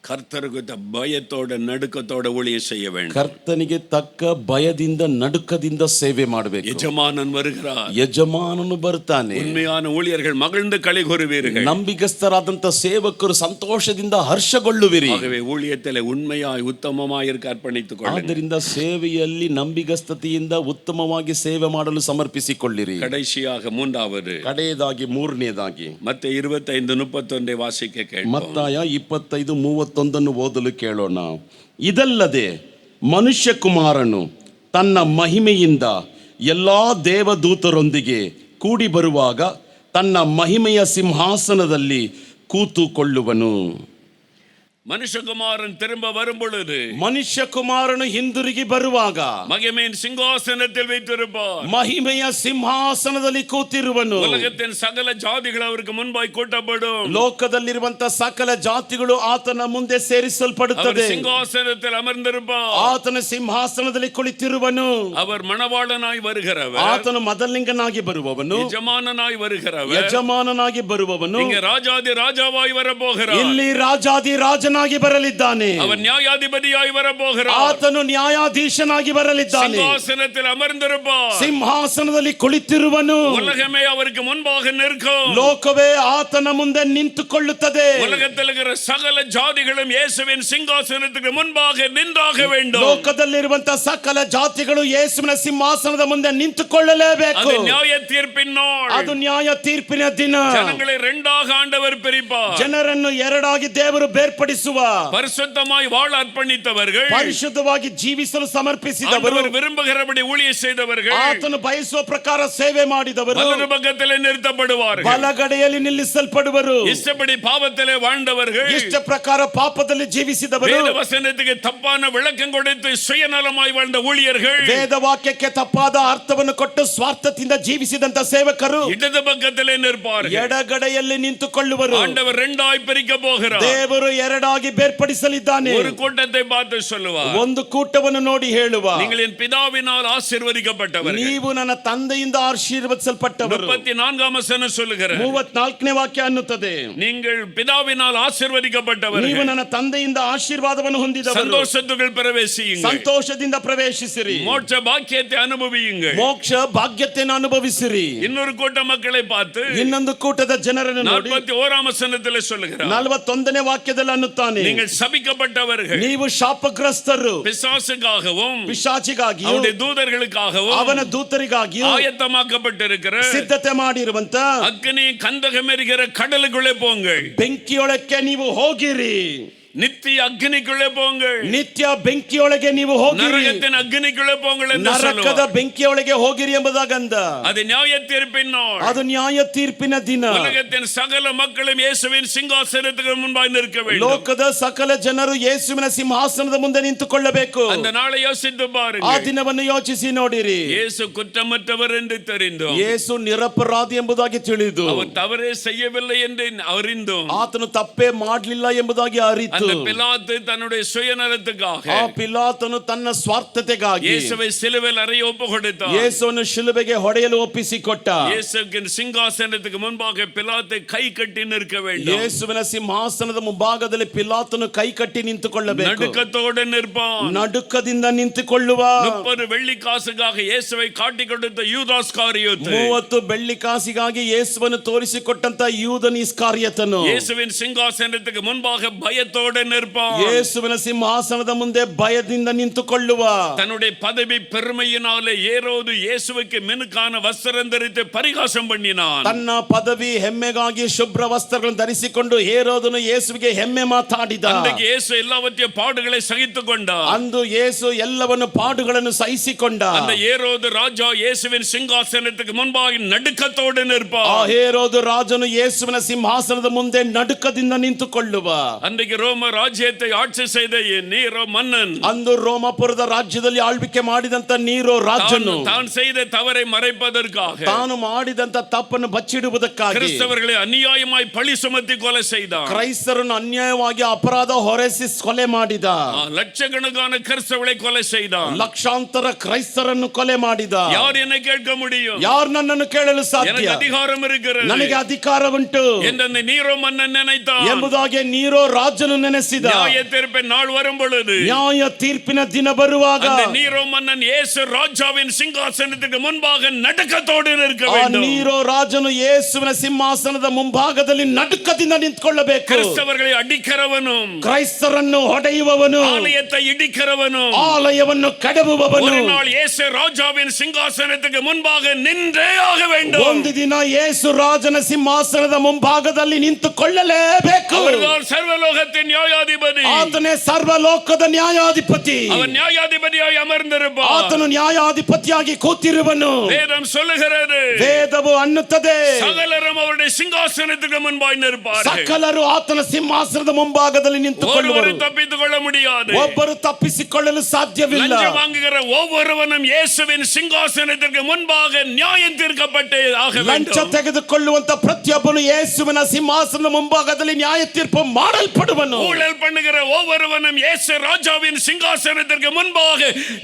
கர்த்தருக்கு பயத்தோட நடுக்கத்தோட ஊழியம் செய்ய வேண்டும். ಕರ್ತನಿಗೆ ತಕ್ಕ ಭಯದಿಂದ ನಡುಕದಿಂದ ಸೇವೆ ಮಾಡಬೇಕು. ಯಜಮಾನನ್ வருகிறார். ಯಜಮಾನನು ಬರ್ತಾನೆ. உண்மையான ஊழியர்கள் மகிழ்ந்து களி கூறுவீர்கள். ನಂಬಿಗಸ್ತರಾದಂತ ಸೇವಕರು ಸಂತೋಷದಿಂದ ಹರ್ಷಗೊಳ್ಳುವಿರಿ. ஆகவே ஊழியத்திலே உண்மையாய் உத்தமமாய் இருக்க அர்ப்பணித்துக் கொள்ளுங்கள். ಆದ್ದರಿಂದ ಸೇವೆಯಲ್ಲಿ ನಂಬಿಗಸ್ತತೆಯಿಂದ ಉತ್ತಮವಾಗಿ ಸೇವೆ ಮಾಡಲು ಸಮರ್ಪಿಸಿಕೊಳ್ಳಿರಿ. கடைசியாக மூன்றாவது, ಕಡೆಯದಾಗಿ ಮೂರನೇದಾಗಿ மத்தேயு 25:31 ವಾಸಿಕ ಕೇಳೋಣ. ಮತ್ತಾಯ 25:31 ಓದಲು ಕೇಳೋಣ. ಇದಲ್ಲದೆ ಮನುಷ್ಯ ಕುಮಾರನು ತನ್ನ ಮಹಿಮೆಯಿಂದ ಎಲ್ಲಾ ದೇವದೂತರೊಂದಿಗೆ ಕೂಡಿ ಬರುವಾಗ ತನ್ನ ಮಹಿಮೆಯ ಸಿಂಹಾಸನದಲ್ಲಿ ಕೂತುಕೊಳ್ಳುವನು. மனுஷகுமாரன் திரும்ப வரும் பொழுது, ಮನುಷ್ಯ ಕುಮಾರನು ಹಿಂದಿರುಗಿ ಬರುವಾಗ மகிமையின் சிங்காசனத்தில் வைத்திருப்பார். ಮಹಿಮೆಯ ಸಿಂಹಾಸನದಲ್ಲಿ ಕೂತಿರುವನು. உலகத்தின் சகல ஜாதிகள் அவருக்கு முன்பாய் கூட்டப்படும். ಲೋಕದಲ್ಲಿರುವಂತ ಸಕಲ ಜಾತಿಗಳು ಆತನ ಮುಂದೆ ಸೇರಿಸಲ್ಪಡುತ್ತದೆ. சிங்காசனத்தில் அமர்ந்திருப்பார். ಆತನ ಸಿಂಹಾಸನದಲ್ಲಿ ಕುಳಿತಿರುವನು. அவர் மணவாளனாய் வருகிறவர். ಆತನು ಮೊದಲಿಂಗನಾಗಿ ಬರುವವನು. ಯಜಮಾನನಾய் வருகிறவர். ಯಜಮಾನನಾಗಿ ಬರುವವನು. இங்க ராஜாதி ராஜாவாய் வரப்போகிறார். ಇಲ್ಲಿ ರಾಜಾದಿ ರಾಜ ರಾಜನಾಗಿ ಬರಲಿದ್ದಾನೆ. அவன் நியாயாதிபதியாய் வரப்போகிறார். ಆತನು ನ್ಯಾಯಾಧೀಶನಾಗಿ ಬರಲಿದ್ದಾನೆ. சிங்காசனத்தில் அமர்ந்திருப்பார். ಸಿಂಹಾಸನದಲ್ಲಿ ಕುಳಿತಿರುವನು. உலகமே அவருக்கு முன்பாக நிற்கும். ಲೋಕವೇ ಆತನ ಮುಂದೆ ನಿಂತುಕೊಳ್ಳುತ್ತದೆ. உலகத்தில் இருக்கிற சகல ஜாதிகளும் இயேசுவின் சிங்காசனத்துக்கு முன்பாக நின்றாக வேண்டும். ಲೋಕದಲ್ಲಿರುವಂತಹ ಸಕಲ ಜಾತಿಗಳು ಯೇಸುವಿನ ಸಿಂಹಾಸನದ ಮುಂದೆ ನಿಂತುಕೊಳ್ಳಲೇಬೇಕು. அது நியாய தீர்ப்பின் நாள். ಅದು ನ್ಯಾಯ ತೀರ್ಪಿನ ದಿನ. ஜனங்களை இரண்டாக ஆண்டவர் பிரிப்பார். ಜನರನ್ನು ಎರಡಾಗಿ ದೇವರು ಬೇರ್ಪಡಿಸುವ. பரிசுத்தமாய் வாழ அர்ப்பணித்தவர்கள், ಪರಿಶುದ್ಧವಾಗಿ ಜೀವಿಸಲು ಸಮರ್ಪಿಸಿದವರು, ஆண்டவர் விரும்புகிறபடி ஊழியம் செய்தவர்கள், ಆತನು ಬಯಸುವ ಪ್ರಕಾರ ಸೇವೆ ಮಾಡಿದವರು வலது பக்கத்திலே நிறுத்தப்படுவார்கள். ಬಲಗಡೆಯಲ್ಲಿ ನಿಲ್ಲಿಸಲ್ಪಡುವರು. இஷ்டப்படி பாவத்திலே வாழ்ந்தவர்கள், ಇಷ್ಟ ಪ್ರಕಾರ ಪಾಪದಲ್ಲಿ ಜೀವಿಸಿದವರು, வேத வசனத்துக்கு தப்பான விளக்கம் கொடுத்து சுயநலமாய் வாழ்ந்த ஊழியர்கள், ವೇದ ವಾಕ್ಯಕ್ಕೆ ತಪ್ಪಾದ ಅರ್ಥವನ್ನು ಕೊಟ್ಟು ಸ್ವಾರ್ಥದಿಂದ ಜೀವಿಸಿದಂತ ಸೇವಕರು இடது பக்கத்திலே நிற்பார்கள். ಎಡಗಡೆಯಲ್ಲಿ ನಿಂತುಕೊಳ್ಳುವರು. ஆண்டவர் இரண்டாய் பிரிக்க போகிறார். ದೇವರು ಎರಡಾಗಿ ಬೇರ್ಪಡಿಸಲಿದ್ದಾನೆ. ஒரு கூட்டத்தை பார்த்து சொல்லுவார், ಒಂದು ಕೂಟವನ್ನು ನೋಡಿ ಹೇಳುವ, நீங்கள் என் பிதாவினால் ஆசீர்வதிக்கப்பட்டவர்கள். ನೀವು ನನ್ನ ತಂದೆಯಿಂದ ಆಶೀರ್ವದಿಸಲ್ಪಟ್ಟವರು. 34 வசனம் சொல்லுகிறது, 34ನೇ ವಾಕ್ಯ ಅನ್ನುತ್ತದೆ, நீங்கள் பிதாவினால் ನೀವು ஆசீர்வதிக்கப்பட்டவர்கள், ನನ್ನ ತಂದೆಯಿಂದ ಆಶೀರ್ವಾದವನ್ನು ಹೊಂದಿದವರು, சந்தோஷத்துக்குள் பிரவேசியுங்கள், ಸಂತೋಷದಿಂದ ಪ್ರವೇಶಿಸಿರಿ, மோட்ச பாக்கியத்தை அனுபவியுங்கள். ಮೋಕ್ಷ ಭಾಗ್ಯತೆಯನ್ನು ಅನುಭವಿಸಿರಿ. இன்னொரு கூட்ட மக்களை பார்த்து ಇನ್ನೊಂದು ಕೂಟದ ಜನರನ್ನು ನೋಡಿ 41 வசனத்தில் சொல்லுகிறார், 41ನೇ ವಾಕ್ಯದಲ್ಲಿ ಅನ್ನುತ್ತಾನೆ, நீங்கள் சபிக்கப்பட்டவர்கள், ನೀವು ಶಾಪಗ್ರಸ್ತರು, பிசாசுக்காகவும் ಪಿಶಾಚಿಗಾಗಿಯೂ அவருடைய தூதர்களுக்காகவும் ಅವನ ದೂತರಿಗಾಗಿಯೂ ஆயத்தமாக்கப்பட்டிருக்கிற ಸಿದ್ಧತೆ ಮಾಡಿರುವಂತ அக்னி கந்தகம் எரிகிற கடலுக்குள்ளே போங்கள். ಬೆಂಕಿಯೊಳಕ್ಕೆ ನೀವು ಹೋಗಿರಿ. நித்திய அக்னிக்குள்ளே போங்கள். ನಿತ್ಯ ಬೆಂಕಿಯೊಳಗೆ ನೀವು ಹೋಗಿರಿ. நரகத்தின் அக்னிக்குள்ளே போங்கள் என்று ನರಕದ சொல்லுவார். ಬೆಂಕಿಯೊಳಗೆ ಹೋಗಿರಿ ಎಂಬುದಾಗಂದ. அது நியாய தீர்ப்பின் நாள். ಅದು ನ್ಯಾಯ ತೀರ್ಪಿನ ದಿನ. உலகத்தின் சகல மக்களும் இயேசுவின் சிங்காசனத்துக்கு முன்பாய் நிற்க வேண்டும். ಲೋಕದ ಸಕಲ ಜನರು ಯೇಸುವಿನ ಸಿಂಹಾಸನದ ಮುಂದೆ ನಿಂತುಕೊಳ್ಳಬೇಕು. அந்த நாளை யோசித்து ಆ பாருங்கள். ದಿನವನ್ನು ಯೋಚಿಸಿ ನೋಡಿರಿ. இயேசு குற்றமற்றவர் என்று தெரிந்தோம், ಯೇಸು ನಿರಪರಾಧಿ ಎಂಬುದಾಗಿ ತಿಳಿದು, அவர் தவறே செய்யவில்லை என்று அறிந்தோம், ಆತನು ತಪ್ಪೇ ಮಾಡಲಿಲ್ಲ ಎಂಬುದಾಗಿ ಅರಿತು, அந்த பிலாத்து தன்னுடைய சுயநலத்துக்காக ಆ ಪಿಲಾತನು ತನ್ನ ಸ್ವಾರ್ಥತೆಗಾಗಿ இயேசுவை சிலுவையில் அறைய ஒப்பு கொடுத்தார். ಯೇಸುವನ್ನು ಶಿಲುಬೆಗೆ ಹೊಡೆಯಲು ಒಪ್ಪಿಸಿಕೊಟ್ಟ. இயேசுவின் சிங்காசனத்துக்கு முன்பாக பிலாத்தை கை கட்டி நிற்க வேண்டும். ಯೇಸುವಿನ ಸಿಂಹಾಸನದ ಮುಂಭಾಗದಲ್ಲಿ ಪಿಲಾತನು ಕೈ ಕಟ್ಟಿ ನಿಂತುಕೊಳ್ಳಬೇಕು. நடுக்கத்தோடு நிற்பான். ನಡುಕದಿಂದ ನಿಂತುಕೊಳ್ಳುವ. 30 வெள்ளி காசுக்காக இயேசுவை காட்டி கொடுத்த யூதாஸ் காரியோத்து, 30 ಬೆಳ್ಳಿ ಕಾಸಿಗಾಗಿ ಯೇಸುವನ್ನು ತೋರಿಸಿಕೊಟ್ಟಂತ ಯೂದನ ಇಸ್ಕಾರಿಯತನು இயேசுவின் சிங்காசனத்துக்கு முன்பாக பயத்தோடு நிற்பான். ಯೇಸುವಿನ ಸಿಂಹಾಸನದ ಮುಂದೆ ಭಯದಿಂದ ನಿಂತುಕೊಳ್ಳುವ. தன்னுடைய பதவி பெருமையினாலே ஏரோது இயேசுவுக்கு மினுக்கான வஸ்திரம் தரித்து பரிகாசம் பண்ணினான். ತನ್ನ ಪದವಿ ಹೆಮ್ಮೆಗಾಗಿ ಶುಭ್ರ ವಸ್ತ್ರಗಳನ್ನು ಧರಿಸಿಕೊಂಡು ಹೇರೋದನು ಯೇಸುವಿಗೆ ಹೆಮ್ಮೆ ಮಾತಾಡಿದ. அன்றைக்கு இயேசு எல்லாவற்றையும் பாடுகளை சகித்துக் கொண்டார். ಅಂದು ಯೇಸು ಎಲ್ಲವನ್ನು ಪಾಡುಗಳನ್ನು ಸಹಿಸಿಕೊಂಡ. அந்த ஏரோது ராஜா இயேசுவின் சிங்காசனத்துக்கு முன்பாக நடுக்கத்தோடு ಆ நிற்பார். ಹೇರೋದು ರಾಜನು ಯೇಸುವಿನ ಸಿಂಹಾಸನದ ಮುಂದೆ ನಡುಕದಿಂದ ನಿಂತುಕೊಳ್ಳುವ. அன்றைக்கு ரோம ராஜ்யத்தை ஆட்சி செய்த நீரோ மன்னன், ಅಂದು ರೋಮಾಪುರದ ರಾಜ್ಯದಲ್ಲಿ ಆಳ್ವಿಕೆ ಮಾಡಿದಂತ ನೀರೋ ರಾಜನು தான் செய்த தவறை மறைப்பதற்காக ತಾನು ಮಾಡಿದಂತ ತಪ್ಪನ್ನು ಬಚ್ಚಿಡುವುದಕ್ಕಾಗಿ கிறிஸ்தவர்களை அநியாயமாய் பழி சுமத்தி கொலை செய்தான். ಕ್ರೈಸ್ತರನ್ನು ಅನ್ಯಾಯವಾಗಿ ಅಪರಾಧ ಹೊರೆಸಿ ಕೊಲೆ ಮಾಡಿದ. லட்சக்கணக்கான கிறிஸ்தவர்களை கொலை செய்தான். ಲಕ್ಷಾಂತರ ಕ್ರೈಸ್ತರನ್ನು ಕೊಲೆ ಮಾಡಿದ. யார் என்னை கேட்க முடியும்? ಯಾರು ನನ್ನನ್ನು ಕೇಳಲು ಸಾಧ್ಯ? எனக்கு அதிகாரம் இருக்கிறது ನನಗೆ ಅಧಿಕಾರ ಉಂಟು என்று அந்த நீரோ மன்னன் நினைத்தான். ಎಂಬುದಾಗಿ ನೀರೋ ರಾಜನು ನೆನೆಸಿದ. நியாய தீர்ப்பின் நாள் வரும் பொழுது, ನ್ಯಾಯ ತೀರ್ಪಿನ ದಿನ ಬರುವಾಗ அந்த நீரோ மன்னன் இயேசு ராஜாவின் சிங்காசனத்துக்கு முன்பாக நடுக்கத்தோடு நிற்க ಆ வேண்டும். ನೀರೋ ರಾಜನು ಯೇಸುವಿನ ಸಿಂಹಾಸನದ ಮುಂಭಾಗದಲ್ಲಿ ನಡುಕದಿಂದ ನಿಂತುಕೊಳ್ಳಬೇಕು. கிறிஸ்தவர்களை அடிக்கிறவனும், ಕ್ರೈಸ್ತರನ್ನು ಹೊಡೆಯುವವನು, ஆலயத்தை இடிக்கிறவனும், ಆಲಯವನ್ನು ಕೆಡವುವವನು ஒரு நாள் இயேசு ராஜாவின் சிங்காசனத்துக்கு முன்பாக நின்றே ஆக வேண்டும். ಒಂದು ದಿನ ಯೇಸು ರಾಜನ ಸಿಂಹಾಸನದ ಮುಂಭಾಗದಲ್ಲಿ ನಿಂತುಕೊಳ್ಳಲೇಬೇಕು. அவர்தான் சர்வலோகத்தின் நியாயாதிபதி. ಆತನೇ ಸರ್ವಲೋಕದ ನ್ಯಾಯಾಧಿಪತಿ. அவன் நியாயாதிபதியாய் அமர்ந்திருப்பான். ಆತನು ನ್ಯಾಯಾಧಿಪತಿಯಾಗಿ ಕೂತಿರುವನು. வேதம் சொல்லுகிறது, ವೇದವು ಅನ್ನುತ್ತದೆ, சகலரும் அவருடைய சிங்காசனத்துக்கு முன்பாய் நிற்பார்கள். ಸಕಲರು ಆತನ ಸಿಂಹಾಸನದ ಮುಂಭಾಗದಲ್ಲಿ ನಿಂತುಕೊಳ್ಳುವರು. ஒருவரும் தப்பித்துக் கொள்ள முடியாது. ಒಬ್ಬರು ತಪ್ಪಿಸಿಕೊಳ್ಳಲು ಸಾಧ್ಯವಿಲ್ಲ. லஞ்சம் வாங்குகிற ஒவ்வொருவனும் இயேசுவின் சிங்காசனத்திற்கு முன்பாக நியாயம் தீர்க்கப்பட்டே ஆக ಲಂಚ வேண்டும். ತೆಗೆದುಕೊಳ್ಳುವಂತ ಪ್ರತಿಯೊಬ್ಬನು ಯೇಸುವಿನ ಸಿಂಹಾಸನದ ಮುಂಭಾಗದಲ್ಲಿ ನ್ಯಾಯ ತೀರ್ಪು ಮಾಡಲ್ಪಡುವನು. ஊழல் பண்ணுகிற ஒவ்வொருவனும் இயேசு ராஜாவின் சிங்காசனத்திற்கு முன்பாக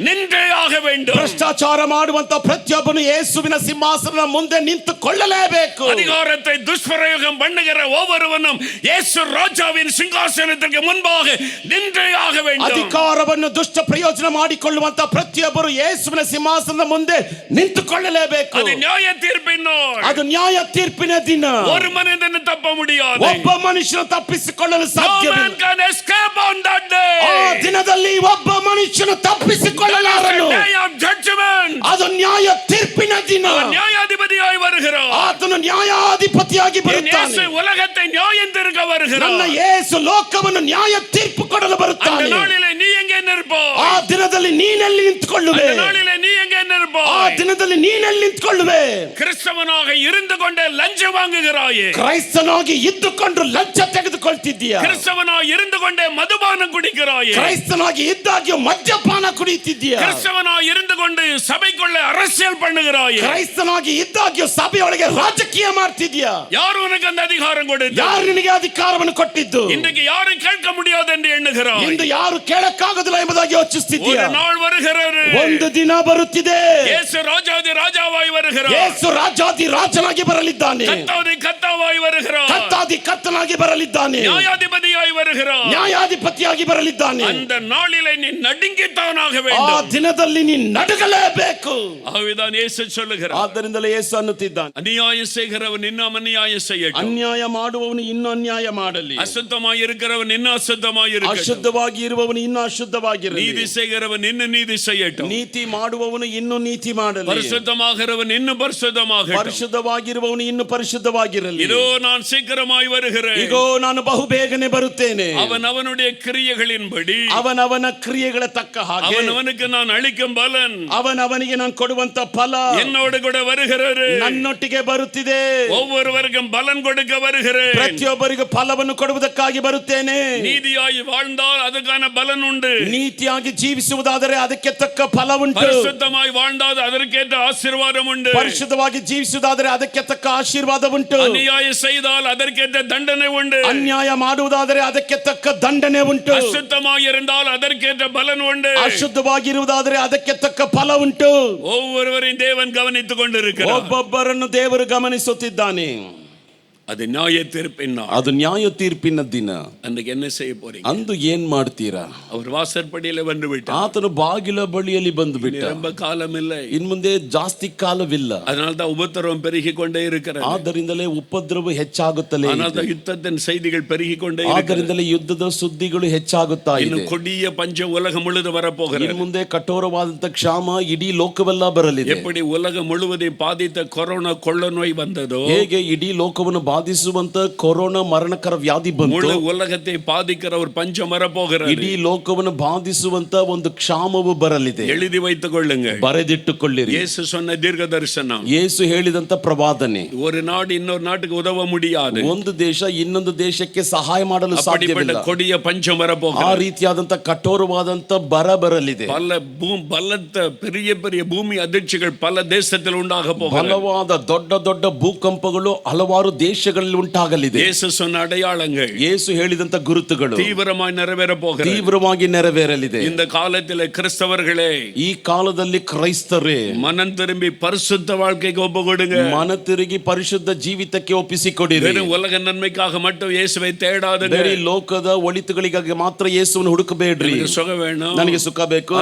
நின்றே ஆக வேண்டும். ಭ್ರಷ್ಟಾಚಾರ ಮಾಡುವಂತ ಪ್ರತಿಯೊಬ್ಬನು ಯೇಸುವಿನ ಸಿಂಹಾಸನದ ಮುಂದೆ ನಿಂತುಕೊಳ್ಳಲೇಬೇಕು. அதிகாரத்தை துஷ்பிரயோகம் பண்ணுகிற ஒவ்வொருவனும் இயேசு ராஜாவின் சிங்காசனத்திற்கு முன்பாக நின்றே ஆக வேண்டும். ಅಧಿಕಾರವನ್ನು ದುಷ್ಟ ಪ್ರಯೋಜನ ಮಾಡಿಕೊಳ್ಳುವಂತ ಪ್ರತಿಯೊಬ್ಬರು ಯೇಸುವಿನ ಸಿಂಹಾಸನದ ಮುಂದೆ ನಿಂತುಕೊಳ್ಳಲೇಬೇಕು. அது நியாய தீர்ப்பின் நாள். ಅದು ನ್ಯಾಯ ತೀರ್ಪಿನ ದಿನ. ஒரு மனிதன் தப்ப முடியாது. ಒಬ್ಬ ಮನುಷ್ಯನು ತಪ್ಪಿಸಿಕೊಳ್ಳಲು ಸಾಧ್ಯವಿಲ್ಲ. No man can escape on that day. ಆ ದಿನದಲ್ಲಿ ಒಬ್ಬ ಮನುಷ್ಯನು ತಪ್ಪಿಸಿಕೊಳ್ಳಲಾರನು. Day of judgment. ಅದು ನ್ಯಾಯ ತೀರ್ಪಿನ ದಿನ. நியாயாதிபதியாய் வருகிறார். ಆತನು ನ್ಯಾಯಾಧಿಪತಿಯಾಗಿ ಬರುತ್ತಾನೆ. இயேசு உலகத்தை நியாயம் தீர்க்க வருகிறார். ನನ್ನ ಯೇಸು ಲೋಕವನ್ನು ನ್ಯಾಯ ತೀರ್ಪು ಕೊಡಲು அந்த ಬರುತ್ತಾನೆ. நாளிலே நீ எங்கே நிற்பாய்? ಆ ದಿನದಲ್ಲಿ ನೀನೆಲ್ಲಿ ನಿಂತುಕೊಳ್ಳುವೆ? அந்த நாளிலே நீ எங்கே ಆ நிற்பாய்? ದಿನದಲ್ಲಿ ನೀನೆಲ್ಲಿ ನಿಂತುಕೊಳ್ಳುವೆ? கிறிஸ்தவனாக இருந்து கொண்டே லஞ்சம் வாங்குகிறாயே. ಕ್ರೈಸ್ತನಾಗಿ ಇದ್ದುಕೊಂಡು ಲಂಚ ತೆಗೆದುಕೊಳ್ತಿದ್ದೀಯಾ? கிறிஸ்தவனாக இருந்து கொண்டே மதுபானம் குடிக்கிறாயே. ಕ್ರೈಸ್ತನಾಗಿ ಇದ್ದಾಗ್ಯೂ ಮದ್ಯಪಾನ ಕುಡಿಯುತ್ತಿದ್ದೀಯಾ? கிறிஸ்தவனாக இருந்து கொண்டு சபைக்குள்ள அரசியல் பண்ணுகிறாயே. ಕ್ರೈಸ್ತನಾಗಿ ಇದ್ದಾಗ್ಯೂ ಸಭೆಯೊಳಗೆ ರಾಜಕೀಯ ಮಾಡ್ತಿದ್ದೀಯಾ? யார் உனக்கு அந்த அதிகாரம் கொடுத்து? ಯಾರು ನಿನಗೆ ಅಧಿಕಾರವನ್ನು ಕೊಟ್ಟಿದ್ದು? இன்றைக்கு யாரும் கேட்க முடியாது என்று எண்ணுகிறாய். ಇಂದು ಯಾರು ಕೇಳಕ್ಕಾಗೋದಿಲ್ಲ ಎಂಬುದಾಗಿ ಯೋಚಿಸುತ್ತಿದ್ದೀಯಾ? ஒரு நாள் வருகிறது. ಒಂದು ದಿನ ಬರುತ್ತಿದೆ. இயேசು ராஜாதி ராஜாவாய் வருகிறார். ಯೇಸು ರಾಜಾದಿ ರಾಜನಾಗಿ ಬರಲಿದ್ದಾನೆ. கர்த்தாதி கர்த்தாவாய் வருகிறார். ಕರ್ತಾದಿ ಕರ್ತನಾಗಿ ಬರಲಿದ್ದಾನೆ. நியாயாதிபதியாய் வருகிறார். ನ್ಯಾಯಾಧಿಪತಿಯಾಗಿ ಬರಲಿದ್ದಾನೆ. அந்த நாளிலே நீ நடுங்கித்தானாக ಆ வேண்டும். ದಿನದಲ್ಲಿ ನೀ ನಡುಗಲೇಬೇಕು. ஆகவேதான் இயேசு சொல்லுகிறார். ಆದ್ದರಿಂದಲೇ ಯೇಸು ಅನ್ನುತ್ತಿದ್ದಾನೆ, அநியாயம் செய்கிறவன் இன்னும் அநியாயம் செய்யட்டும். ಅನ್ಯಾಯ ಮಾಡುವವನು ಇನ್ನೂ ಅನ್ಯಾಯ ಮಾಡಲಿ. அசுத்தமாய் இருக்கிறவன் இன்னும் அசுத்தமாய் இருக்கட்டும். ಅಶುದ್ಧವಾಗಿ ಇರುವವನು ಇನ್ನೂ ಅಶುದ್ಧವಾಗಿರಲಿ. நீதி செய்கிறவன் இன்னும் நீதி செய்யட்டும். ನೀತಿ ಮಾಡುವವನು ಇನ್ನೂ ನೀತಿ ಮಾಡಲಿ. பரிசுத்தமாகிறவன் இன்னும் பரிசுத்தமாகட்டும். ಪರಿಶುದ್ಧವಾಗಿರುವವನು ಇನ್ನೂ ಪರಿಶುದ್ಧವಾಗಿರಲಿ. இதோ நான் சீக்கிரமாய் வருகிறேன். ಇಗೋ ನಾನು ಬಹು ಬೇಗನೆ ಬರುತ್ತೇನೆ. அவனுடைய கிரியைகளின்படி ಅವನವನ ಕ್ರಿಯೆಗಳ ತಕ್ಕ ಹಾಗೆ அவனுக்கு நான் அளிக்கும் பலன் ಅವನವನಿಗೆ ನಾನು ಕೊಡುವಂತ ಫಲ என்னோடு கூட வருகிறது. ನನ್ನೊಟ್ಟಿಗೆ ಬರುತ್ತಿದೆ. ஒவ்வொருவருக்கும் பலன் கொடுக்க வருகிறேன். ಪ್ರತಿಯೊಬ್ಬರಿಗೂ ಫಲವನ್ನು ಕೊಡುವುದಕ್ಕಾಗಿ ಬರುತ್ತೇನೆ. நீதியாய் வாழ்ந்தால் அதுக்கான பலன் உண்டு. ನೀತಿಯಾಗಿ ಜೀವಿಸುವುದಾದರೆ ಅದಕ್ಕೆ ತಕ್ಕ ಫಲ ಉಂಟು. பரிசுத்தமாய் வாழ்ந்தால் அதற்கேற்ற ஆசீர்வாதம் உண்டு. ಪರಿಶುದ್ಧವಾಗಿ ಜೀವಿಸುವುದಾದರೆ ಅದಕ್ಕೆ ತಕ್ಕ ಆಶೀರ್ವಾದ ಉಂಟು. அநியாயம் செய்தால் அதற்கேற்ற தண்டனை உண்டு. ಅನ್ಯಾಯ ಮಾಡುವುದಾದರೆ ಅದಕ್ಕೆ ತಕ್ಕ ದಂಡನೆ ಉಂಟು. அசுத்தமாய் இருந்தால் அதற்கேற்ற பலன் உண்டு. ಅಶುದ್ಧವಾಗಿರುವುದಾದರೆ ಅದಕ್ಕೆ ತಕ್ಕ ಫಲ ಉಂಟು. ஒவ்வொருவரையும் தேவன் கவனித்துக் கொண்டிருக்கிறார். ಒಬ್ಬೊಬ್ಬರನ್ನು ದೇವರು ಗಮನಿಸುತ್ತಿದ್ದಾನೆ. அது நியாய தீர்ப்பின் நாள். ಅದು ನ್ಯಾಯ ತೀರ್ಪಿನ ದಿನ. அன்றைக்கு என்ன செய்ய போறீங்க? ಅಂದು ಏನ್ ಮಾಡ್ತೀರಾ? அவர் வாசற்படியில வந்து விட்டார். ಆತನು ಬಾಗಿಲ ಬಳಿಯಲ್ಲಿ ಬಂದು ಬಿಟ್ಟ. ரொம்ப காலம் இல்லை. ಇನ್ ಮುಂದೆ ಜಾಸ್ತಿ ಕಾಲವಿಲ್ಲ. அதனால்தான் உபத்திரவம் பெருகிக் கொண்டே இருக்கிறது. ಆದ್ದರಿಂದಲೇ ಉಪದ್ರವ ಹೆಚ್ಚಾಗುತ್ತಲೇ ಇದೆ. அதனால்தான் யுத்தத்தின் செய்திகள் பெருகிக் கொண்டே இருக்கிறது. ಆದ್ದರಿಂದಲೇ ಯುದ್ಧದ ಸುದ್ದಿಗಳು ಹೆಚ್ಚಾಗುತ್ತಾ ಇದೆ. ಇನ್ನು ಕೊಡಿಯ ಪಂಚ ಉಲகம் ಮುழுದು வரப்போகிறது. ಇನ್ನು ಮುಂದೆ ಕಠೋರವಾದಂತ ಕ್ಷಾಮ ಇಡೀ ಲೋಕವೆಲ್ಲ ಬರಲಿದೆ. எப்படி உலகம் முழுவதையும் பாதித்த கொரோனா கொள்ள நோய் வந்ததோ, ಹೇಗೆ ಇಡೀ ಲೋಕವನ್ನು ಬಾಧಿಸುವಂತ ಕೊರೋನಾ ಮರಣಕರ ವ್ಯಾಧಿ ಬಂತು, முழு உலகத்தை பாதிக்கிற ஒரு பஞ்சம் வரப்போகிறது. ಇಡೀ ಲೋಕವನ್ನು ಬಾಧಿಸುವಂತ ಒಂದು ಕ್ಷಾಮವು ಬರಲಿದೆ. எழுதி வைத்துக் கொள்ளுங்க, ಬರೆದಿಟ್ಟುಕೊಳ್ಳಿರಿ. இயேசு சொன்ன தீர்க்க தரிசனம். ಯೇಸು ಹೇಳಿದಂತ ಪ್ರವಾದನೆ. ஒரு நாடு இன்னொரு நாட்டுக்கு உதவ முடியாது. ಒಂದು ದೇಶ ಇನ್ನೊಂದು ದೇಶಕ್ಕೆ ಸಹಾಯ ಮಾಡಲು ಸಾಧ್ಯವಿಲ್ಲ. கொடிய பஞ்சம் வரப்போகிறது. ಆ ರೀತಿಯಾದಂತ ಕಠೋರವಾದಂತ ಬರ ಬರಲಿದೆ. பலத்த பெரிய பெரிய பூமி அதிர்ச்சிகள் பல தேசத்தில் உண்டாக போகிறது. ಬಲವಾದ ದೊಡ್ಡ ದೊಡ್ಡ ಭೂಕಂಪಗಳು ಹಲವಾರು ದೇಶಗಳಲ್ಲಿ ಉಂಟಾಗಲಿದೆ. ಯೇಸು சொன்ன அடையாளங்கள், ಯೇಸು ಹೇಳಿದಂತ ಗುರುತುಗಳು தீவிரமாய் நிறைவேற போகிறது. ತೀವ್ರವಾಗಿ ನೆರವೇರಲಿದೆ. இந்த காலத்தில் கிறிஸ்தவர்களே, ಈ ಕಾಲದಲ್ಲಿ ಕ್ರೈಸ್ತರೇ, மனம் திரும்பி பரிசுத்த வாழ்க்கைக்கு ஒப்பு கொடுங்க. ಮನ ತಿರುಗಿ ಪರಿಶುದ್ಧ ಜೀವಿತಕ್ಕೆ ಒಪ್ಪಿಸಿಕೊಡಿರಿ. வெறும் உலக நன்மைக்காக மட்டும் இயேசுவை தேடாதுங்க. ಬರೀ ಲೋಕದ ಒಳಿತುಗಳಿಗಾಗಿ ಮಾತ್ರ ಯೇಸುವನ್ನು ಹುಡುಕಬೇಡ್ರಿ. சுகம் வேணும், ನನಗೆ ಸುಖ ಬೇಕು,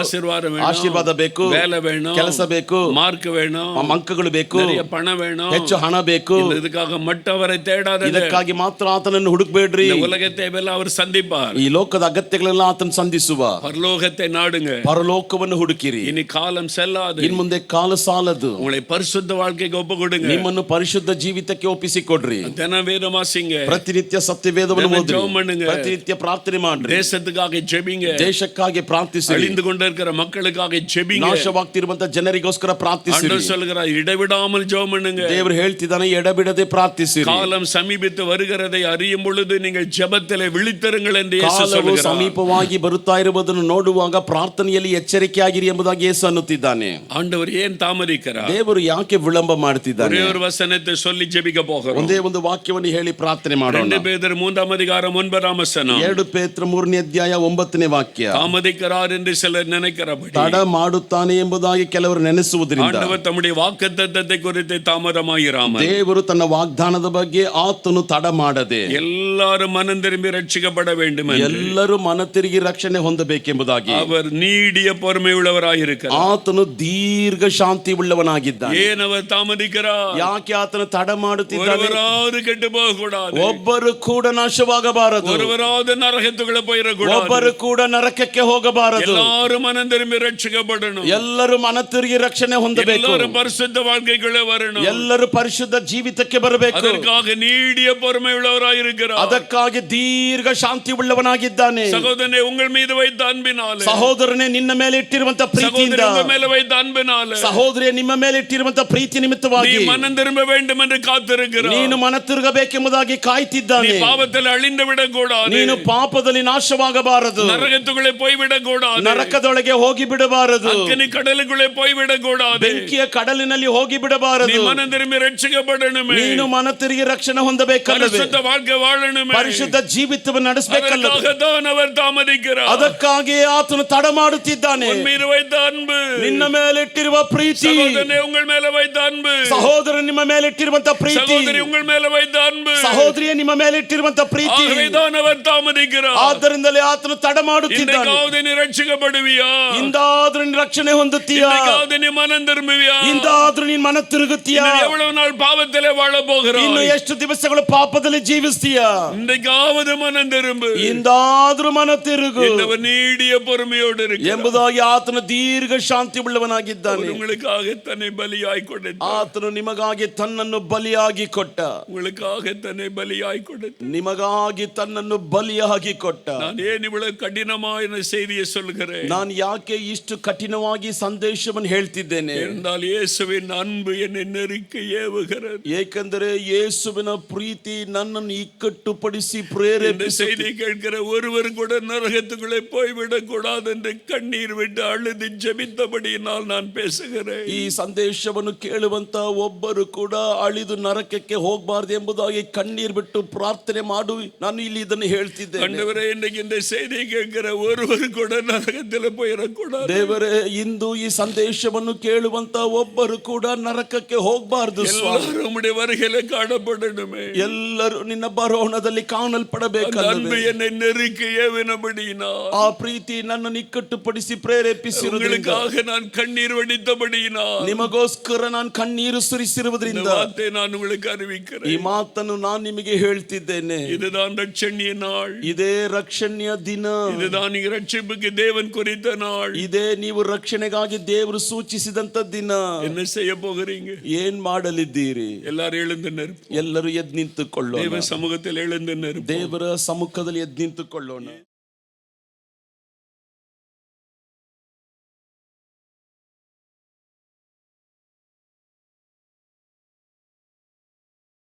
ಆಶೀರ್ವಾದ ಬೇಕು, வேலை வேணும், ಕೆಲಸ ಬೇಕು, மார்க் வேணும், ಅಂಕಗಳು ಬೇಕು, நிறைய பணம் வேணும், ಹೆಚ್ಚು ಹಣ ಬೇಕು. இதுக்காக மட்டும் அவரை தேடாதுங்க. ಇದಕ್ಕಾಗಿ ಮಾತ್ರ ಆತನನ್ನು ಹುಡುಕಬೇಡ್ರಿ. உலகத்தை எல்லாம் அவர் சந்திப்பார். ಈ ಲೋಕದ ಅಗತ್ಯಗಳೆಲ್ಲ ಆತನ ಸಂಧಿಸುವ. பரலோகத்தை நாடுங்க, ಪರಲೋಕವನ್ನು ಹುಡುಕಿರಿ. இனி காலம் செல்லாது. ಇನ್ ಮುಂದೆ ಕಾಲ ಸಾಲದು. உங்களை பரிசுத்த வாழ்க்கைக்கு ஒப்பு கொடுங்க. ನಿಮ್ಮನ್ನು ಪರಿಶುದ್ಧ ಜೀವಿತಕ್ಕೆ ಒಪ್ಪಿಸಿಕೊಡ್ರಿ. தினவேதம் வாசிங்க, ಪ್ರತಿನಿತ್ಯ ಸತ್ಯವೇದವನ್ನು ಓದಿರಿ, ஜெபம் பண்ணுங்க, ಪ್ರತಿನಿತ್ಯ ಪ್ರಾರ್ಥನೆ ಮಾಡ್ರಿ, தேசத்துக்காக ஜெபிங்க, ದೇಶಕ್ಕಾಗಿ ಪ್ರಾರ್ಥಿಸಿರಿ, அழிந்து கொண்டிருக்கிற மக்களுக்காக ஜெபிங்க, ನಾಶವಾಗ್ತಿರುವಂತ ಜನರಿಗೋಸ್ಕರ ಪ್ರಾರ್ಥಿಸಿರಿ. ஆண்டவர் சொல்கிறார், இடைவிடாமல் ஜெபம் பண்ணுங்க. ದೇವರು ಹೇಳ್ತಿದ್ದಾನೆ, ಎಡಬಿಡದೆ ಪ್ರಾರ್ಥಿಸಿರಿ. காலம் சமீபித்து வருகிறதை அறியும் பொழுது நீங்கள் ஜெபத்திலே விழித்திருங்கள் என்று இயேசு ಕಾಲವು சொல்கிறார். ಸಮೀಪವಾಗಿ ಬರುತ್ತಾ ಇರುವುದನ್ನು ನೋಡುವಾಗ ಪ್ರಾರ್ಥನೆಯಲ್ಲಿ ಎಚ್ಚರಿಕೆಯಾಗಿರಿ ಎಂಬುದಾಗಿ ಯೇಸು ಅನ್ನುತ್ತಿದ್ದಾನೆ. ஆண்டவர் ஏன் தாமதிக்கிறார்? ದೇವರು ಯಾಕೆ ವಿಳಂಬ ಮಾಡ್ತಿದ್ದಾನೆ? ஒரே ஒரு வசனத்தை சொல்லி ஜெபிக்க போகிறோம். ಒಂದೇ ಒಂದು ವಾಕ್ಯವನ್ನು ಹೇಳಿ ಪ್ರಾರ್ಥನೆ ಮಾಡೋಣ. 2 பேதுரு 3 அதிகாரம் 9 வசனம். 2 ಪೇತ್ರ 3ನೇ ಅಧ್ಯಾಯ 9ನೇ ವಾಕ್ಯ. தாமதிக்கிறார் என்று சிலர் நினைக்கிறபடி ತಡ ಮಾಡುತ್ತಾನೆ ಎಂಬುದಾಗಿ ಕೆಲವರು ನೆನೆಸುವುದರಿಂದ ஆண்டவர் தம்முடைய வாக்குத்தத்தத்தை குறித்து தாமதமாயிராமல் ದೇವರು ತನ್ನ ವಾಗ್ದಾನದ ಬಗ್ಗೆ ಆತನು ತಡ ಮಾಡದೆ எல்லாரும் மனம் திரும்பி ரட்சிக்கப்பட வேண்டும் என்று ಎಲ್ಲರೂ ಮನ ತಿರುಗಿ ರಕ್ಷಣೆ ಹೊಂದಬೇಕೆಂಬುದಾಗಿ அவர் நீடிய பொறுமை உள்ளவராயிருக்கிறார். ಆತನು ದೀರ್ಘ ಶಾಂತಿ ಉಳ್ಳವನಾಗಿದ್ದಾನೆ. ஏன் அவர் தாமதிக்கிறார்? ಯಾಕೆ ಆತನು ತಡ ಮಾಡುತ್ತಿದ್ದಾನೆ? ஒருவராவது கெட்டு போக கூடாது, ಒಬ್ಬರು ಕೂಡ ನಾಶವಾಗಬಾರದು, ஒருவராவது நரகத்துக்குள்ள போயிடக்கூடாது, ಒಬ್ಬರು ಕೂಡ ನರಕಕ್ಕೆ ಹೋಗಬಾರದು. எல்லாரும் மனம் திரும்பி ரட்சிக்கப்படணும், ಎಲ್ಲರೂ ಮನ ತಿರುಗಿ ರಕ್ಷಣೆ ಹೊಂದಬೇಕು, எல்லாரும் பரிசுத்த வாழ்க்கைக்குள்ளே வரணும். ಎಲ್ಲರೂ ಪರಿಶುದ್ಧ ಜೀವಿತಕ್ಕೆ ಬರಬೇಕು. அதற்காக நீடிய பொறுமை உள்ளவராயிருக்கிறார். ಅದಕ್ಕಾಗಿ ದೀರ್ಘ ಶಾಂತಿ ಉಳ್ಳವನಾಗಿದ್ದಾನೆ. சகோதரனே, உங்கள் மீது வைத்த அன்பினாலே, ಸಹೋದರನೇ ನಿನ್ನ ಮೇಲೆ ಇಟ್ಟಿರುವಂತ ಪ್ರೀತಿಯಿಂದ, சகோதரி உங்கள் மேல வைத்த அன்பினாலே, ಸಹೋದರಿಯ ನಿಮ್ಮ ಮೇಲೆ ಇಟ್ಟಿರುವಂತ ಪ್ರೀತಿ ನಿಮಿತ್ತವಾಗಿ நீ மனம் திரும்ப வேண்டும் என்று காத்திருக்கிறார். ನೀನು ಮನ ತಿರುಗಬೇಕೆಂಬುದಾಗಿ ಕಾಯ್ತಿದ್ದಾನೆ. நீ பாவத்தில் அழிந்து விடக்கூடாது, ನೀನು ಪಾಪದಲ್ಲಿ ನಾಶವಾಗಬಾರದು, நரகத்துக்குள்ளே போய்விடக்கூடாது, ನರಕದೊಳಗೆ ಹೋಗಿ ಬಿಡಬಾರದು, அக்கினி கடலுக்குள்ளே போய்விடக்கூடாது, ಬೆಂಕಿಯ ಕಡಲಿನಲ್ಲಿ ಹೋಗಿ ಬಿಡಬಾರದು. நீ மனம் திரும்பி ரட்சிக்கப்படணுமே, ನೀನು ಮನ ತಿರುಗಿ ರಕ್ಷಣೆ ಹೊಂದಬೇಕಲ್ಲವೇ? பரிசுத்த வாழ்க்கை வாழணுமே. ಪರಿಶುದ್ಧ ಜೀವಿತವನ್ನು ನಡೆಸಬೇಕಲ್ಲವೇ? அதற்காகத்தான் அவர் தாமதிக்கிறார். ಅದಕ್ಕಾಗಿ ಆತನು ತಡ ಮಾಡುತ್ತಿದ್ದಾನೆ. உன் மீது வைத்த அன்பு, ನಿನ್ನ ಮೇಲೆ ಇಟ್ಟಿರುವ ಪ್ರೀತಿ, சகோதரனே உங்கள் மேல வைத்த அன்பு, ಸಹೋದರ ನಿಮ್ಮ ಮೇಲೆ ಇಟ್ಟಿರುವಂತ ಪ್ರೀತಿ, சகோதரி உங்கள் மேல வைத்த அன்பு, ಸಹೋದರಿಯ ನಿಮ್ಮ ಮೇಲೆ ಇಟ್ಟಿರುವಂತ ಪ್ರೀತಿ, ஆகவேதான் அவர் தாமதிக்கிறார். ಆದ್ದರಿಂದಲೇ ಆತನು ತಡ ಮಾಡುತ್ತಿದ್ದಾನೆ. இன்றைக்காவது நீ ரட்சிக்கப்படுவியா? ಇಂದಾದ್ರೂ ನೀನು ರಕ್ಷಣೆ ಹೊಂದುತ್ತೀಯಾ? இன்றைக்காவது நீ மனம் திரும்புவியா? ಇಂದಾದ್ರೂ ನೀನು ಮನ ತಿರುಗುತ್ತೀಯಾ? இன்னும் எவ்வளவு நாள் பாவத்திலே வாழ போகிறாய்? ಇನ್ನು ಎಷ್ಟು ದಿವಸಗಳು ಪಾಪದಲ್ಲಿ ಜೀವಿಸ್ತೀಯಾ? இன்றைக்காவது மனம் திரும்பு, ಇಂದಾದ್ರೂ ಮನ ತಿರುಗು இன்னவர் நீடிய பொறுமையோடு இருக்கிறார். ಎಂಬುದಾಗಿ ಆತನು ದೀರ್ಘ ಶಾಂತಿ ಉಳ್ಳವನಾಗಿದ್ದಾನೆ. உங்களுக்காக தன்னை பலியாய் கொடுத்தார். ಆತನು ನಿಮಗಾಗಿ ತನ್ನನ್ನು ಬಲಿಯಾಗಿ ಕೊಟ್ಟ. உங்களுக்காக தன்னை பலியாய் கொடுத்தார். ನಿಮಗಾಗಿ ತನ್ನನ್ನು ಬಲಿಯಾಗಿ ಕೊಟ್ಟ. நான் ஏன் இவ்வளவு கடினமான செய்தியை சொல்கிறேன்? ನಾನು ಯಾಕೆ ಇಷ್ಟು ಕಠಿಣವಾಗಿ ಸಂದೇಶವನ್ನು ಹೇಳ್ತಿದ್ದೇನೆ? என்றால் இயேசுவின் அன்பு என்னை நெருக்க ஏவுகிறது. ಏಕೆಂದರೆ ಯೇಸುವಿನ ಪ್ರೀತಿ ನನ್ನನ್ನು ಇಕ್ಕಟ್ಟುಪಡಿಸಿ இந்த ಪ್ರೇರೇಪಿಸಿ செய்தியை கேட்கிற ஒருவர் கூட நரகத்துக்குள்ளே போய்விடக் கூடாது என்று கண்ணீர் விட்டு அழுது ஜெபித்தபடியினால் நான் பேசுகிறேன். ಈ ಸಂದೇಶವನ್ನು ಕೇಳುವಂತ ಒಬ್ಬರು ಕೂಡ ಅಳಿದು ನರಕಕ್ಕೆ ಹೋಗಬಾರದು ಎಂಬುದಾಗಿ ಕಣ್ಣೀರು ಬಿಟ್ಟು ಪ್ರಾರ್ಥನೆ ಮಾಡು ನಾನು ಇಲ್ಲಿ ಇದನ್ನು ಹೇಳ್ತಿದ್ದೇನೆ. ஆண்டவரே, இன்றைக்கு இந்த செய்தியை கேட்கிற ஒருவர் கூட நரகத்தில் போயிடக்கூடாது. ದೇವರೇ, ಇಂದು ಈ ಸಂದೇಶವನ್ನು ಕೇಳುವಂತ ಒಬ್ಬರು ಕೂಡ ನರಕಕ್ಕೆ ಹೋಗಬಾರದು. எல்லாரும் உம்முடைய வருகையில காணப்படணுமே. ಎಲ್ಲರೂ ನಿನ್ನ ಬರೋಣದಲ್ಲಿ அந்த ಕಾಣಲ್ಪಡಬೇಕಲ್ಲ. அன்பு என்னை நெருக்க ஏவினபடியினால், ಆ ಪ್ರೀತಿ ನನ್ನನ್ನು ಇಕ್ಕಟ್ಟುಪಡಿಸಿ ಪ್ರೇರೇಪಿಸಿರುವುದರಿಂದ, உங்களுக்காக நான் கண்ணீர் வடித்தபடியினால், ನಿಮಗೋಸ್ಕರ ನಾನು ಕಣ್ಣೀರು இந்த ಸುರಿಸಿರುವುದರಿಂದ வார்த்தை நான் உங்களுக்கு ಈ அறிவிக்கிறேன். ಮಾತನ್ನು ನಾನು ನಿಮಗೆ ಹೇಳ್ತಿದ್ದೇನೆ. இதுதான் ரட்சணிய நாள், ಇದೇ ರಕ್ಷಣೆಯ ದಿನ, இதுதான் நீங்க ரட்சிப்புக்கு தேவன் குறித்த நாள். ಇದೇ ನೀವು ರಕ್ಷಣೆಗಾಗಿ ದೇವರು ಸೂಚಿಸಿದಂತ ದಿನ. என்ன செய்ய போகிறீங்க? ಏನ್ ಮಾಡಲಿದ್ದೀರಿ? எல்லாரும் எழுந்து நிற்போம். ಎಲ್ಲರೂ ಎದ್ದು ನಿಂತುಕೊಳ್ಳೋಣ. தேவ சமூகத்தில் எழுந்து நிற்போம். ದೇವರ ಸಮ್ಮುಖದಲ್ಲಿ ಎದ್ದು ನಿಂತುಕೊಳ್ಳೋಣ.